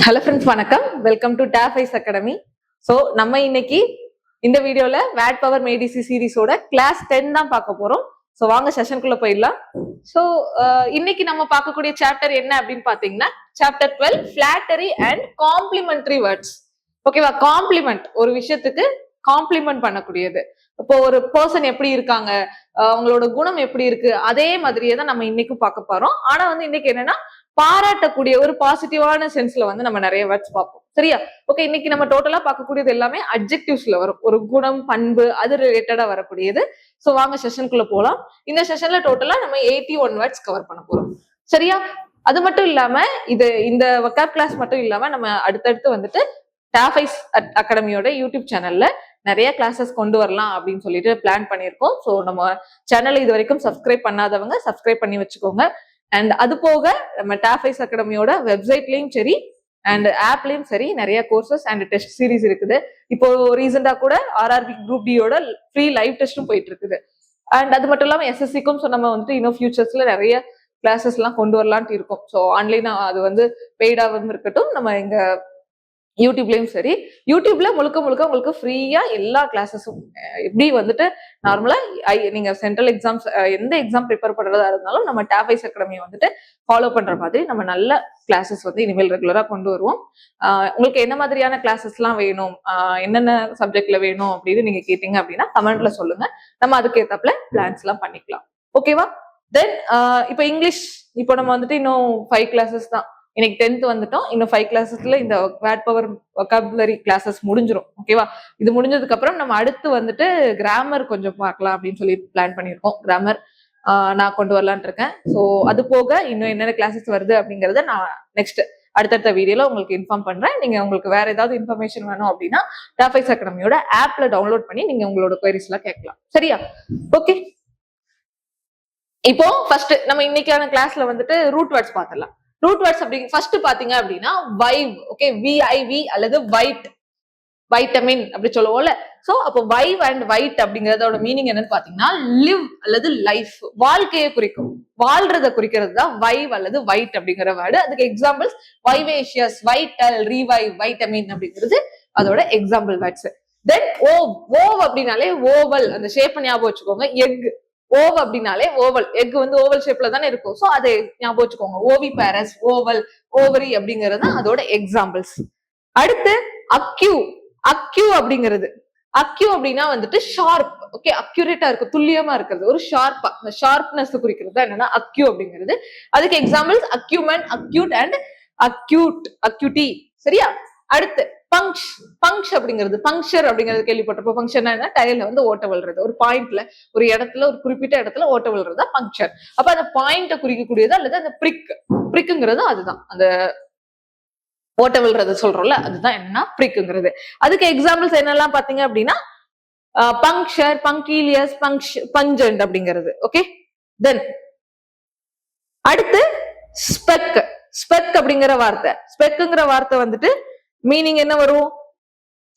Hello friends, வணக்கம். Welcome to டாஃபைஸ் academy. So நம்ம இன்னைக்கு இந்த வீடியோல வேட் பவர் மேடிசி சீரிஸோட கிளாஸ் 10 தான் பார்க்க போறோம். ஸோ வாங்க செஷனுக்குள்ள போயிடலாம். ஸோ இன்னைக்கு நம்ம பார்க்கக்கூடிய சாப்டர் என்ன அப்படின்னு பாத்தீங்கன்னா chapter 12 flattery and complementary words. ஓகேவா? காம்ப்ளிமெண்ட், ஒரு விஷயத்துக்கு காம்ப்ளிமெண்ட் பண்ணக்கூடியது. இப்போ ஒரு பர்சன் எப்படி இருக்காங்க, அவங்களோட குணம் எப்படி இருக்கு, அதே மாதிரியே தான் நம்ம இன்னைக்கும் பார்க்க போறோம். ஆனா இன்னைக்கு என்னன்னா பாராட்டக்கூடிய ஒரு பாசிட்டிவான சென்ஸ்ல நம்ம நிறைய வேர்ட்ஸ் பார்ப்போம். சரியா? ஓகே, இன்னைக்கு நம்ம டோட்டலா பார்க்கக்கூடியது எல்லாமே அட்ஜெக்டிவ்ஸ்ல வரும். ஒரு குணம், பண்பு, அது ரிலேட்டடா வரக்கூடியது. சோ வாங்க செஷனுக்குள்ள போலாம். இந்த செஷன்ல டோட்டலா நம்ம 81 வேர்ட்ஸ் கவர் பண்ண போறோம். சரியா? அது மட்டும் இல்லாம இந்த வொக்காப் கிளாஸ் மட்டும் இல்லாம நம்ம அடுத்தடுத்து டாஃபைஸ் அகாடமியோட யூடியூப் சேனல்ல நிறைய கிளாஸஸ் கொண்டு வரலாம் அப்படின்னு சொல்லிட்டு பிளான் பண்ணியிருக்கோம். ஸோ நம்ம சேனலை இது வரைக்கும் சப்ஸ்கிரைப் பண்ணாதவங்க சப்ஸ்கிரைப் பண்ணி வச்சுக்கோங்க. அண்ட் அது போக நம்ம டாஃபைஸ் அகாடமியோட வெப்சைட்லயும் சரி அண்ட் ஆப்லயும் சரி நிறைய கோர்சஸ் அண்ட் டெஸ்ட் சீரிஸ் இருக்குது. இப்போ ரீசெண்டா கூட ஆர்ஆர்பி குரூப் டியோட ஃப்ரீ லைவ் டெஸ்டும் போயிட்டு இருக்குது. அண்ட் அது மட்டும் இல்லாம எஸ்எஸ்சிக்கும் நம்ம இன்னும் ஃபியூச்சர்ஸ்ல நிறைய கிளாஸஸ் எல்லாம் கொண்டு வரலான்ட்டு இருக்கோம். ஸோ ஆன்லைனா அது பெய்டாவும் இருக்கட்டும், நம்ம இங்க யூடியூப்லயும் சரி. யூடியூப்ல முழுக்க உங்களுக்கு ஃப்ரீயா எல்லா கிளாஸஸும் எப்படி நார்மலா நீங்க சென்ட்ரல் எக்ஸாம்ஸ் எந்த எக்ஸாம் ப்ரிப்பேர் பண்றதா இருந்தாலும் நம்ம டாஃபைஸ் அகாடமியை ஃபாலோ பண்ற மாதிரி நம்ம நல்ல கிளாஸஸ் இனிமேல் ரெகுலரா கொண்டு வருவோம். உங்களுக்கு என்ன மாதிரியான கிளாஸஸ் எல்லாம் வேணும், என்னென்ன சப்ஜெக்ட்ல வேணும் அப்படின்னு நீங்க கேட்டீங்க அப்படின்னா கமெண்ட்ல சொல்லுங்க. நம்ம அதுக்கு ஏத்தாப்புல பிளான்ஸ் எல்லாம் பண்ணிக்கலாம். ஓகேவா? தென் இப்போ இங்கிலீஷ், இப்போ நம்ம இன்னும் 5 கிளாஸஸ் தான். இன்னைக்கு 10th வந்துட்டோம். இன்னும் 5 கிளாஸஸ்ல இந்த வேட் பவர் வொக்காபுலரி கிளாஸஸ் முடிஞ்சிடும். ஓகேவா? இது முடிஞ்சதுக்கு அப்புறம் நம்ம அடுத்து கிராமர் கொஞ்சம் பார்க்கலாம் அப்படின்னு சொல்லி பிளான் பண்ணியிருக்கோம். கிராமர் நான் கொண்டு வரலான் இருக்கேன். ஸோ அது போக இன்னும் என்னென்ன கிளாஸஸ் வருது அப்படிங்கறத நான் நெக்ஸ்ட் அடுத்தடுத்த வீடியோல உங்களுக்கு இன்ஃபார்ம் பண்றேன். நீங்க உங்களுக்கு வேற ஏதாவது இன்ஃபர்மேஷன் வேணும் அப்படின்னா டாஃபைஸ் அகாடமியோட ஆப்ல டவுன்லோட் பண்ணி நீங்க உங்களோட குவரிஸ் எல்லாம் கேட்கலாம். சரியா? ஓகே, இப்போ ஃபர்ஸ்ட் நம்ம இன்னைக்கான கிளாஸ்ல ரூட் வேர்ட்ஸ் பார்த்துடலாம். ரூட் வேர்ட்ஸ் அப்படிங்க ஃபர்ஸ்ட் பாத்தீங்க அப்படின்னா வைவ். ஓகே, விஐவி அல்லது வைட், வைட்டமின் அப்படி சொல்லுவோம்ல. சோ அப்போ வைவ் அண்ட் வைட் அப்படிங்கறதோட மீனிங் என்னன்னு பாத்தீங்கன்னா லிவ் அல்லது லைஃப், வாழ்க்கையை குறிக்கும், வாழ்றத குறிக்கிறது தான் வைவ் அல்லது வைட் அப்படிங்கிற வேர்டு. அதுக்கு எக்ஸாம்பிள்ஸ் வைவேஷியஸ், வைட்டல், ரீவைவ், வைட்டமின் அப்படிங்கிறது அதோட எக்ஸாம்பிள் வேர்ட்ஸ். தென் ஓவ் அப்படின்னாலே ஓவல், அந்த ஷேப் ஞாபகம் வச்சுக்கோங்க. எக், ஓவ் அப்படின்னாலே ஓவல், எக் ஓவல் ஷேப்ல தானே இருக்கும். சோ அதை ஞாபகம் வச்சுக்கோங்க. ஓவி பேரஸ், ஓவல், ஓவரி அப்படிங்கிறது அதோட எக்ஸாம்பிள்ஸ். அடுத்து அக்யூ. அக்யூ அப்படிங்கிறது, அக்யூ அப்படின்னா ஷார்ப். ஓகே, அக்யூரேட்டா இருக்கு, துல்லியமா இருக்கிறது, ஒரு ஷார்ப்பா, அந்த ஷார்ப்னஸ் குறிக்கிறது என்னன்னா அக்யூ அப்படிங்கிறது. அதுக்கு examples acumen, acute and acute, acuity. சரியா? அடுத்து பங்க்ஷ். பங்க்ஷ் அப்படிங்கிறது, பங்க்சர் அப்படிங்கிறது கேள்விப்பட்டிருப்போம். பங்க்ஷன் என்ன? டயர்ல ஓட்ட விழுறது, ஒரு பாயிண்ட்ல, ஒரு இடத்துல, ஒரு குறிப்பிட்ட இடத்துல ஓட்ட விழுறதா பங்க்சர். அப்ப அந்த பாயிண்ட குறிக்கக்கூடியது அல்லது அந்த பிரிக்குங்கிறது அதுதான். அந்த ஓட்ட விழுறது சொல்றோம்ல, அதுதான் என்னன்னா பிரிக்குங்கிறது. அதுக்கு எக்ஸாம்பிள்ஸ் என்னெல்லாம் பாத்தீங்க அப்படின்னா பங்க்சர், பங்கீலியஸ், பஞ்சன்ட் அப்படிங்கிறது. ஓகே, தென் அடுத்து ஸ்பெக். ஸ்பெக் அப்படிங்கிற வார்த்தை, ஸ்பெக்குங்கிற வார்த்தை மீனிங் என்ன வரும்?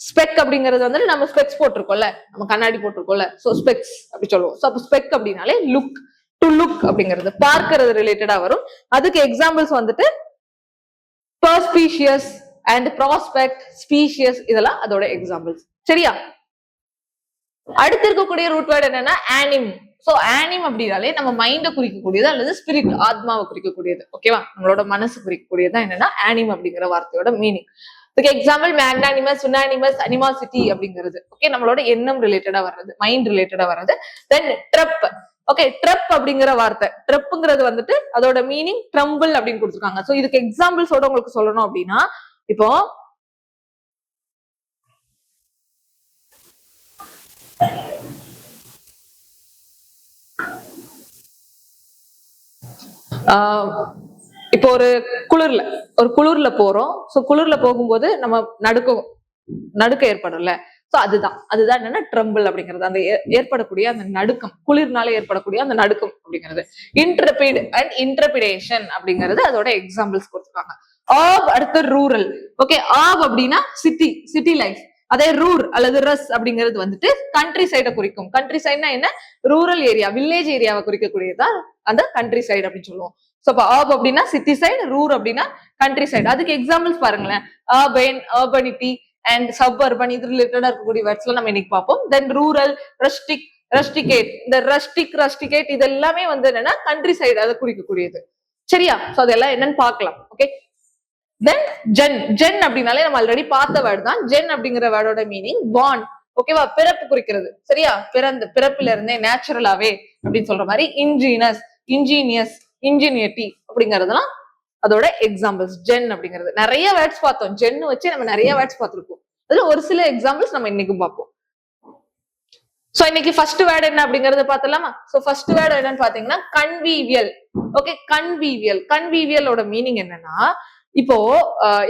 ஸ்பெக் அப்படிங்கிறது நம்ம ஸ்பெக்ஸ் போட்டிருக்கோம்ல, நம்ம கண்ணாடி போட்டிருக்கோம்ல, சோ ஸ்பெக்ஸ் அப்படி சொல்லுவோம். சோ அப்ப ஸ்பெக் அப்படின்னாலே லுக், டு லுக் அப்படிங்கிறது பார்க்கிறது ரிலேட்டடா வரும். அதுக்கு எக்ஸாம்பிள்ஸ் பர்ஸ்பீஷியஸ் அண்ட் ப்ராஸ்பெக்ட், ஸ்பீஷியஸ், இதெல்லாம் அதோட எக்ஸாம்பிள்ஸ். சரியா? அடுத்து இருக்கக்கூடிய ரூட் வேர்ட் என்னன்னா ஆனிம். சோ ஆனிம் அப்படின்னாலே நம்ம மைண்ட குறிக்கக்கூடியது அல்லது ஸ்பிரிட், ஆத்மாவை குறிக்கக்கூடியது. ஓகேவா? நம்மளோட மனசு குறிக்கக்கூடியது என்னன்னா ஆனிம் அப்படிங்கிற வார்த்தையோட மீனிங். இதுக்கு எக்ஸாம்பிள் மேக்னானிமஸ், யுனானிமஸ், அனிமாசிட்டி அப்படிங்கிறது. ஓகே, நம்மளோட எண்ணம் ரிலேட்டடா வர்றது, மைண்ட் ரிலேட்டடா வர்றது. தென் ட்ரப். ஓகே, ட்ரப் அப்படிங்கிற வார்த்தை, ட்ரப்ங்கிறது அதோட மீனிங் ட்ரம்பிள் அப்படின்னு கொடுத்துருக்காங்க. சோ இதுக்கு எக்ஸாம்பிள்ஸோட உங்களுக்கு சொல்லணும் அப்படின்னா இப்போ இப்போ ஒரு குளிர்ல போறோம். சோ குளிர்ல போகும்போது நம்ம நடுக்க ஏற்படும்ல. சோ அதுதான் என்னன்னா ட்ரம்பிள் அப்படிங்கிறது, அந்த ஏற்படக்கூடிய அந்த நடுக்கம், குளிர்னால ஏற்படக்கூடிய அந்த நடுக்கம் அப்படிங்கிறது. இன்ட்ரபிட் அண்ட் இன்டர்பிரேஷன் அப்படிங்கிறது அதோட எக்ஸாம்பிள்ஸ் கொடுத்துருக்காங்க. ஆப், அடுத்து ரூரல். ஓகே, ஆப் அப்படின்னா சிட்டி லைஃப். அதே ரூர் அல்லது ரஸ் அப்படிங்கிறது கண்ட்ரி சைடை குறிக்கும். கண்ட்ரி சைடுனா என்ன? ரூரல் ஏரியா, வில்லேஜ் ஏரியாவை குறிக்கக்கூடியதான் அந்த கண்ட்ரி சைடு அப்படின்னு சொல்லுவோம். சோ இப்ப அர்ப் அப்படின்னா சிட்டி சைடு, ரூர் அப்படின்னா கண்ட்ரி சைடு. அதுக்கு எக்ஸாம்பிள்ஸ் பாருங்களேன். அர்பன், அர்பனிட்டி அண்ட் சப் அர்பன், இது ரிலேட்டடா இருக்கக்கூடிய வேர்ட்ஸ்ல நம்ம இன்னைக்கு பார்ப்போம். தென் ரூரல், ரஸ்டிக், ரஸ்டிகேட். இந்த ரஸ்டிகேட் இது எல்லாமே வந்து என்னன்னா கண்ட்ரி சைடு அதை குறிக்கக்கூடியது. சரியா? சோ அதெல்லாம் என்னன்னு பார்க்கலாம். ஓகே. தென் ஜென் அப்படின்னாலே நம்ம ஆல்ரெடி பார்த்த வேர்டு தான். ஜென் அப்படிங்கிற வேர்டோட மீனிங் பார்ன். ஓகேவா? பிறப்பு குறிக்கிறது. சரியா? பிறப்புல இருந்தே நேச்சுரலாவே அப்படின்னு சொல்ற மாதிரி இன்ஜீனியஸ், இன்ஜினியரிட்டி அப்படிங்கறதுலாம் அதோட எக்ஸாம்பிள்ஸ். ஜென் அப்படிங்கிறது நிறைய வேர்ட்ஸ் பார்த்தோம். ஜென் வச்சு நம்ம நிறைய வேர்ட்ஸ் பார்த்திருக்கோம். அதுல ஒரு சில எக்ஸாம்பிள்ஸ் நம்ம இன்னைக்கும் பார்ப்போம். சோ இன்னைக்கு ஃபர்ஸ்ட் வேர்டு என்ன அப்படிங்கறத பார்த்தலாமா? சோ ஃபர்ஸ்ட் வேர்டு என்னன்னு பாத்தீங்கன்னா கன்வீவியல். ஓகே, கன்வீவியலோட மீனிங் என்னன்னா, இப்போ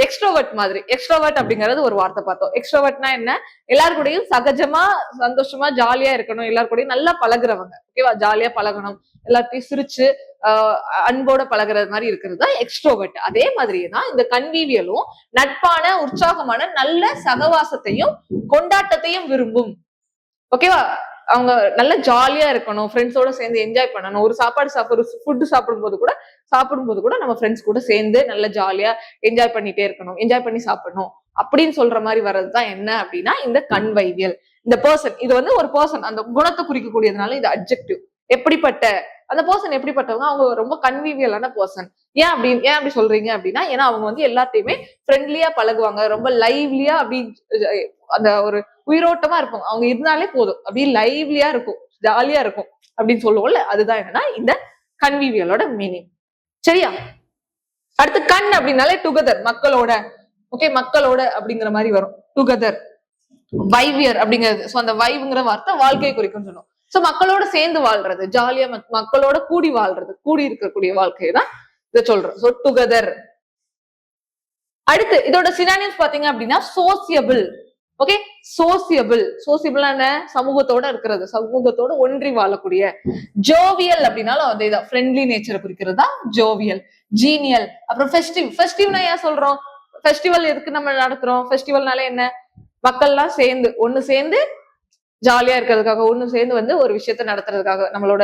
எக்ஸ்ட்ரோவர்ட் மாதிரி. எக்ஸ்ட்ரோவர்ட் அப்படிங்கறது ஒரு வார்த்தை பார்த்தோம். எக்ஸ்ட்ரோவர்ட்னா என்ன? எல்லார் கூடயும் சகஜமா, சந்தோஷமா, ஜாலியா இருக்கணும், எல்லார் கூடயும் நல்லா பழகுறவங்க. ஓகேவா? ஜாலியா பழகணும், எல்லாத்தையும் சிரிச்சு அன்போட பழகுறது மாதிரி இருக்கிறது தான் எக்ஸ்ட்ரோவர்ட். அதே மாதிரிதான் இந்த கன்வீவியலும் நட்பான, உற்சாகமான, நல்ல சகவாசத்தையும் கொண்டாட்டத்தையும் விரும்பும். ஓகேவா? அவங்க நல்ல ஜாலியா இருக்கணும், ஃப்ரெண்ட்ஸோட சேர்ந்து என்ஜாய் பண்ணணும். ஒரு ஃபுட் சாப்பிடும்போது கூட நம்ம ஃப்ரெண்ட்ஸ் கூட சேர்ந்து நல்ல ஜாலியா என்ஜாய் பண்ணிட்டே இருக்கணும், என்ஜாய் பண்ணி சாப்பிடணும் அப்படின்னு சொல்ற மாதிரி வர்றதுதான் என்ன அப்படின்னா இந்த கன்வைவியல். இந்த பர்சன், இது வந்து ஒரு பர்சன், அந்த குணத்தை குறிக்கக்கூடியதுனால இது அட்ஜெக்டிவ். எப்படிப்பட்ட அந்த பர்சன், எப்படிப்பட்டவங்க? அவங்க ரொம்ப கன்வீவியலான பர்சன். ஏன் அப்படி சொல்றீங்க அப்படின்னா, ஏன்னா அவங்க வந்து எல்லாத்தையுமே ஃப்ரெண்ட்லியா பழகுவாங்க, ரொம்ப லைவ்லியா, அப்படி அந்த ஒரு உயிரோட்டமா இருப்பாங்க. அவங்க இருந்தாலே போதும், அப்படியே லைவ்லியா இருக்கும், ஜாலியா இருக்கும் அப்படின்னு சொல்லுவோம்ல, அதுதான் என்னன்னா இந்த கன்வீவியலோட மீனிங். சரியா? அடுத்து கண் அப்படின்னாலே டுகெதர், மக்களோட. ஓகே, மக்களோட அப்படிங்கிற மாதிரி வரும். டுகெதர், வைவியர் அப்படிங்கிறது. சோ அந்த வைவ்ங்கிற வார்த்தை வாழ்க்கையை குறிக்கும் சொன்னோம். சோ மக்களோட சேர்ந்து வாழ்றது, ஜாலியா மக்களோட கூடி வாழ்றது, கூடி இருக்கக்கூடிய வாழ்க்கையை தான் இதை சொல்றோம். So together. அடுத்து இதோட சினானிம்ஸ் பாத்தீங்க அப்படின்னா சோசியபிள். ஓகே, சோசியபிள் என்ன? சமூகத்தோட இருக்கிறது, சமூகத்தோட ஒன்றி வாழக்கூடிய. ஜோவியல் அப்படின்னாலும் அதேதான், ஃப்ரெண்ட்லி நேச்சரை குறிக்கிறது தான் ஜோவியல். ஜீனியல். அப்புறம் ஃபெஸ்டிவ்னா ஏன் சொல்றோம்? ஃபெஸ்டிவல் எதுக்கு நம்ம நடத்துறோம்? ஃபெஸ்டிவல்னால என்ன? மக்கள்லாம் சேர்ந்து ஒண்ணு சேர்ந்து ஜாலியா இருக்கிறதுக்காக, ஒண்ணு சேர்ந்து வந்து ஒரு விஷயத்த நடத்துறதுக்காக, நம்மளோட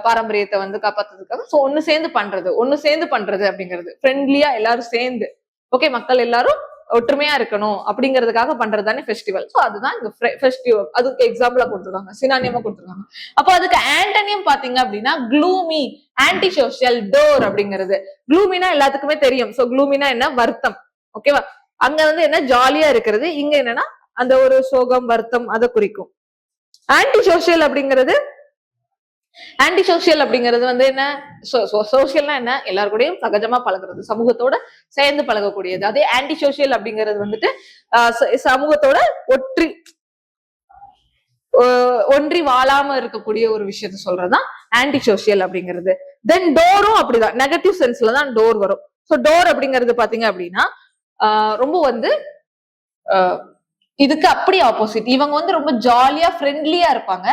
பாரம்பரியத்தை வந்து காப்பாத்துறதுக்காக. சோ ஒண்ணு சேர்ந்து பண்றது அப்படிங்கிறது ஃப்ரெண்ட்லியா எல்லாரும் சேர்ந்து. ஓகே, மக்கள் எல்லாரும் ஒற்றுமையா இருக்கணும் அப்படிங்கிறதுக்காக பண்றது தானே ஃபெஸ்டிவல். சோ அதுதான் இந்த ஃபெஸ்டிவல். அதுக்கு எக்ஸாம்பிளா கொடுத்துருக்காங்க, சினானியமா கொடுத்துருக்காங்க. அப்போ அதுக்கு ஆன்டனியம் பாத்தீங்க அப்படின்னா க்ளூமி, ஆன்டி சோஷியல், டோர் அப்படிங்கிறது. க்ளூமினா எல்லாத்துக்குமே தெரியும். சோ க்ளூமினா என்ன? வருத்தம். ஓகேவா? அங்க வந்து என்ன? ஜாலியா இருக்கிறது. இங்க என்னன்னா அந்த ஒரு சோகம், வருத்தம் அதை குறிக்கும். ஆன்டி சோஷியல் அப்படிங்கிறது வந்து என்ன? சோசியல்னா என்ன? எல்லாருக்கூடயும் சகஜமா பழகுறது, சமூகத்தோட சேர்ந்து பழகக்கூடியது. அதே ஆன்டி சோஷியல் அப்படிங்கிறது வந்துட்டு சமூகத்தோட ஒன்றி வாழாம இருக்கக்கூடிய ஒரு விஷயத்த சொல்றதுதான் ஆன்டி சோஷியல் அப்படிங்கிறது. தென் டோரும் அப்படிதான், நெகட்டிவ் சென்ஸ்ல தான் டோர் வரும். சோ டோர் அப்படிங்கிறது பாத்தீங்க அப்படின்னா ரொம்ப வந்து இதுக்கு அப்படி ஆப்போசிட். இவங்க வந்து ரொம்ப ஜாலியா ஃப்ரெண்ட்லியா இருப்பாங்க.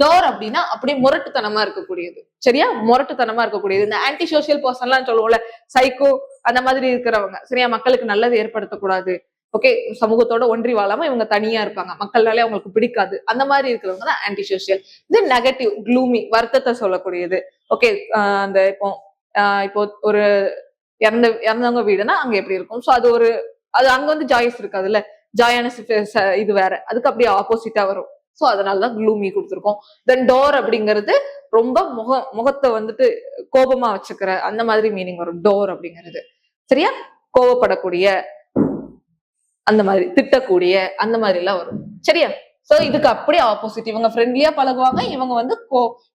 டோர் அப்படின்னா அப்படியே முரட்டுத்தனமா இருக்கக்கூடியது. சரியா? முரட்டுத்தனமா இருக்கக்கூடியது. இந்த ஆன்டி சோசியல் பர்சன் எல்லாம் சொல்லுவோம்ல, சைக்கோ அந்த மாதிரி இருக்கிறவங்க. சரியா? மக்களுக்கு நல்லது ஏற்படுத்தக்கூடாது. ஓகே, சமூகத்தோட ஒன்றி வாழாம இவங்க தனியா இருப்பாங்க, மக்கள்னாலே அவங்களுக்கு பிடிக்காது, அந்த மாதிரி இருக்கிறவங்க தான் ஆன்டி சோசியல். இது நெகட்டிவ், க்ளூமி, வருத்தத்தை சொல்லக்கூடியது. ஓகே, அந்த இப்போ ஒரு இறந்தவங்க வீடுனா அங்க எப்படி இருக்கும்? சோ அது அங்க வந்து ஜாய்ஸ் இருக்காதுல்ல, ஜாயான இது வேற, அதுக்கு அப்படியே ஆப்போசிட்டா வரும். சோ அதனாலதான் க்ளூமி கொடுத்துருக்கோம். தென் டோர் அப்படிங்கிறது ரொம்ப முகத்தை வந்துட்டு கோபமா வச்சுக்கிற அந்த மாதிரி மீனிங் வரும் டோர் அப்படிங்கிறது. சரியா? கோபப்படக்கூடிய, அந்த மாதிரி திட்டக்கூடிய, அந்த மாதிரி எல்லாம் வரும். சரியா? சோ இதுக்கு அப்படியே ஆப்போசிட். இவங்க ஃப்ரெண்ட்லியா பழகுவாங்க, இவங்க வந்து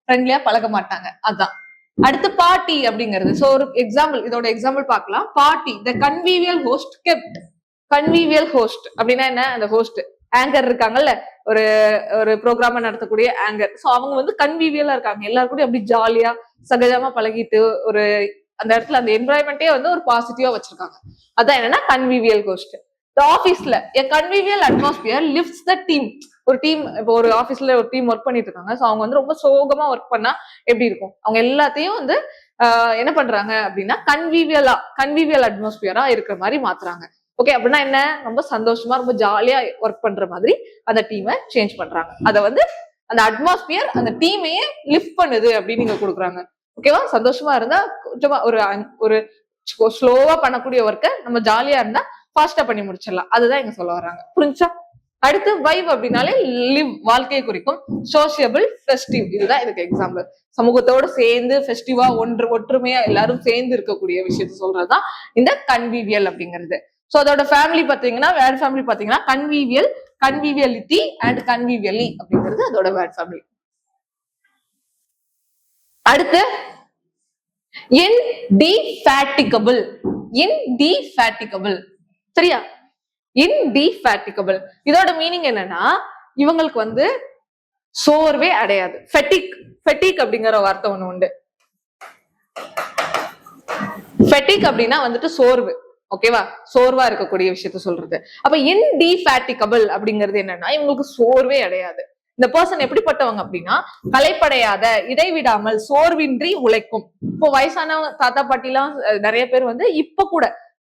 ஃப்ரெண்ட்லியா பழக மாட்டாங்க. அதான். அடுத்து பார்ட்டி அப்படிங்கிறது. சோ ஒரு எக்ஸாம்பிள், இதோட எக்ஸாம்பிள் பார்க்கலாம். Party, the convivial host kept. Convivial host அப்படின்னா என்ன? அந்த ஹோஸ்ட், ஆங்கர் இருக்காங்கல்ல, ஒரு ப்ரோக்ராம நடத்தக்கூடிய ஆங்கர். சோ அவங்க வந்து கன்வீவியலா இருக்காங்க, எல்லாரும் கூட அப்படி ஜாலியா சகஜமா பழகிட்டு ஒரு அந்த இடத்துல அந்த என்வரான்மெண்டே வந்து ஒரு பாசிட்டிவா வச்சிருக்காங்க. அதான் என்னன்னா கன்வீவியல் ஹோஸ்ட். ஆபீஸ்ல a convivial atmosphere lifts the team. ஒரு டீம், இப்போ ஒரு ஆபீஸ்ல ஒரு டீம் ஒர்க் பண்ணிட்டு இருக்காங்க. சோ அவங்க வந்து ரொம்ப சோகமா ஒர்க் பண்ணா எப்படி இருக்கும்? அவங்க எல்லாத்தையும் வந்து என்ன பண்றாங்க அப்படின்னா கன்வீவியல் அட்மாஸ்பியரா இருக்கிற மாதிரி மாத்துறாங்க. ஓகே, அப்படின்னா என்ன? ரொம்ப சந்தோஷமா, ரொம்ப ஜாலியா ஒர்க் பண்ற மாதிரி அந்த டீமை சேஞ்ச் பண்றாங்க. அதை வந்து அந்த அட்மாஸ்பியர் அந்த டீமையே லிஃப்ட் பண்ணுது அப்படின்னு நீங்க கொடுக்குறாங்க. ஓகேவா? சந்தோஷமா இருந்தா கொஞ்சமா ஒரு ஸ்லோவா பண்ணக்கூடிய ஒர்க்கை நம்ம ஜாலியா இருந்தா ஃபாஸ்டா பண்ணி முடிச்சிடலாம். அதுதான் இங்க சொல்ல வர்றாங்க. புரிஞ்சா? அடுத்து வைப் அப்படின்னாலே லிவ், வாழ்க்கையை குறிக்கும். சோசியபிள், ஃபெஸ்டிவ், இதுதான் இதுக்கு எக்ஸாம்பிள். சமூகத்தோட சேர்ந்து ஃபெஸ்டிவா ஒற்றுமையா எல்லாரும் சேர்ந்து இருக்கக்கூடிய விஷயத்த சொல்றதுதான் இந்த கன்வீவியல் அப்படிங்கிறது. சோ அதோட ஃபேமிலி பாத்தீங்கன்னா, வேர்ட் ஃபேமிலி பாத்தீங்கன்னா கன்வீவியல், கன்வீவியலிட்டி அண்ட் கன்வீவியலி அப்படிங்கிறது அதோட வேர்ட் ஃபேமிலி. அடுத்து இன்டிஃபேட்டிகபிள். இன்டிஃபேட்டிகபிள், சரியா? இன்டிஃபேட்டிகபிள் இதோட மீனிங் என்னன்னா, இவங்களுக்கு வந்து சோர்வே அடையாது. ஃபெட்டிக், ஃபெட்டிக் அப்படிங்கிற வார்த்தை ஒண்ணு உண்டு. ஃபெட்டிக் அப்படின்னா வந்துட்டு சோர்வு, ஓகேவா? சோர்வா இருக்கக்கூடிய விஷயத்த சொல்றது. அப்ப இன்டிஃபேட்டிகபிள் அப்படிங்கிறது என்னன்னா, இவங்களுக்கு சோர்வே அடையாது. இந்த பர்சன் எப்படிப்பட்டவங்க அப்படின்னா, களைப்படையாத, இடைவிடாமல், சோர்வின்றி உழைக்கும். இப்போ வயசான தாத்தா பாட்டி எல்லாம் நிறைய பேர் வந்து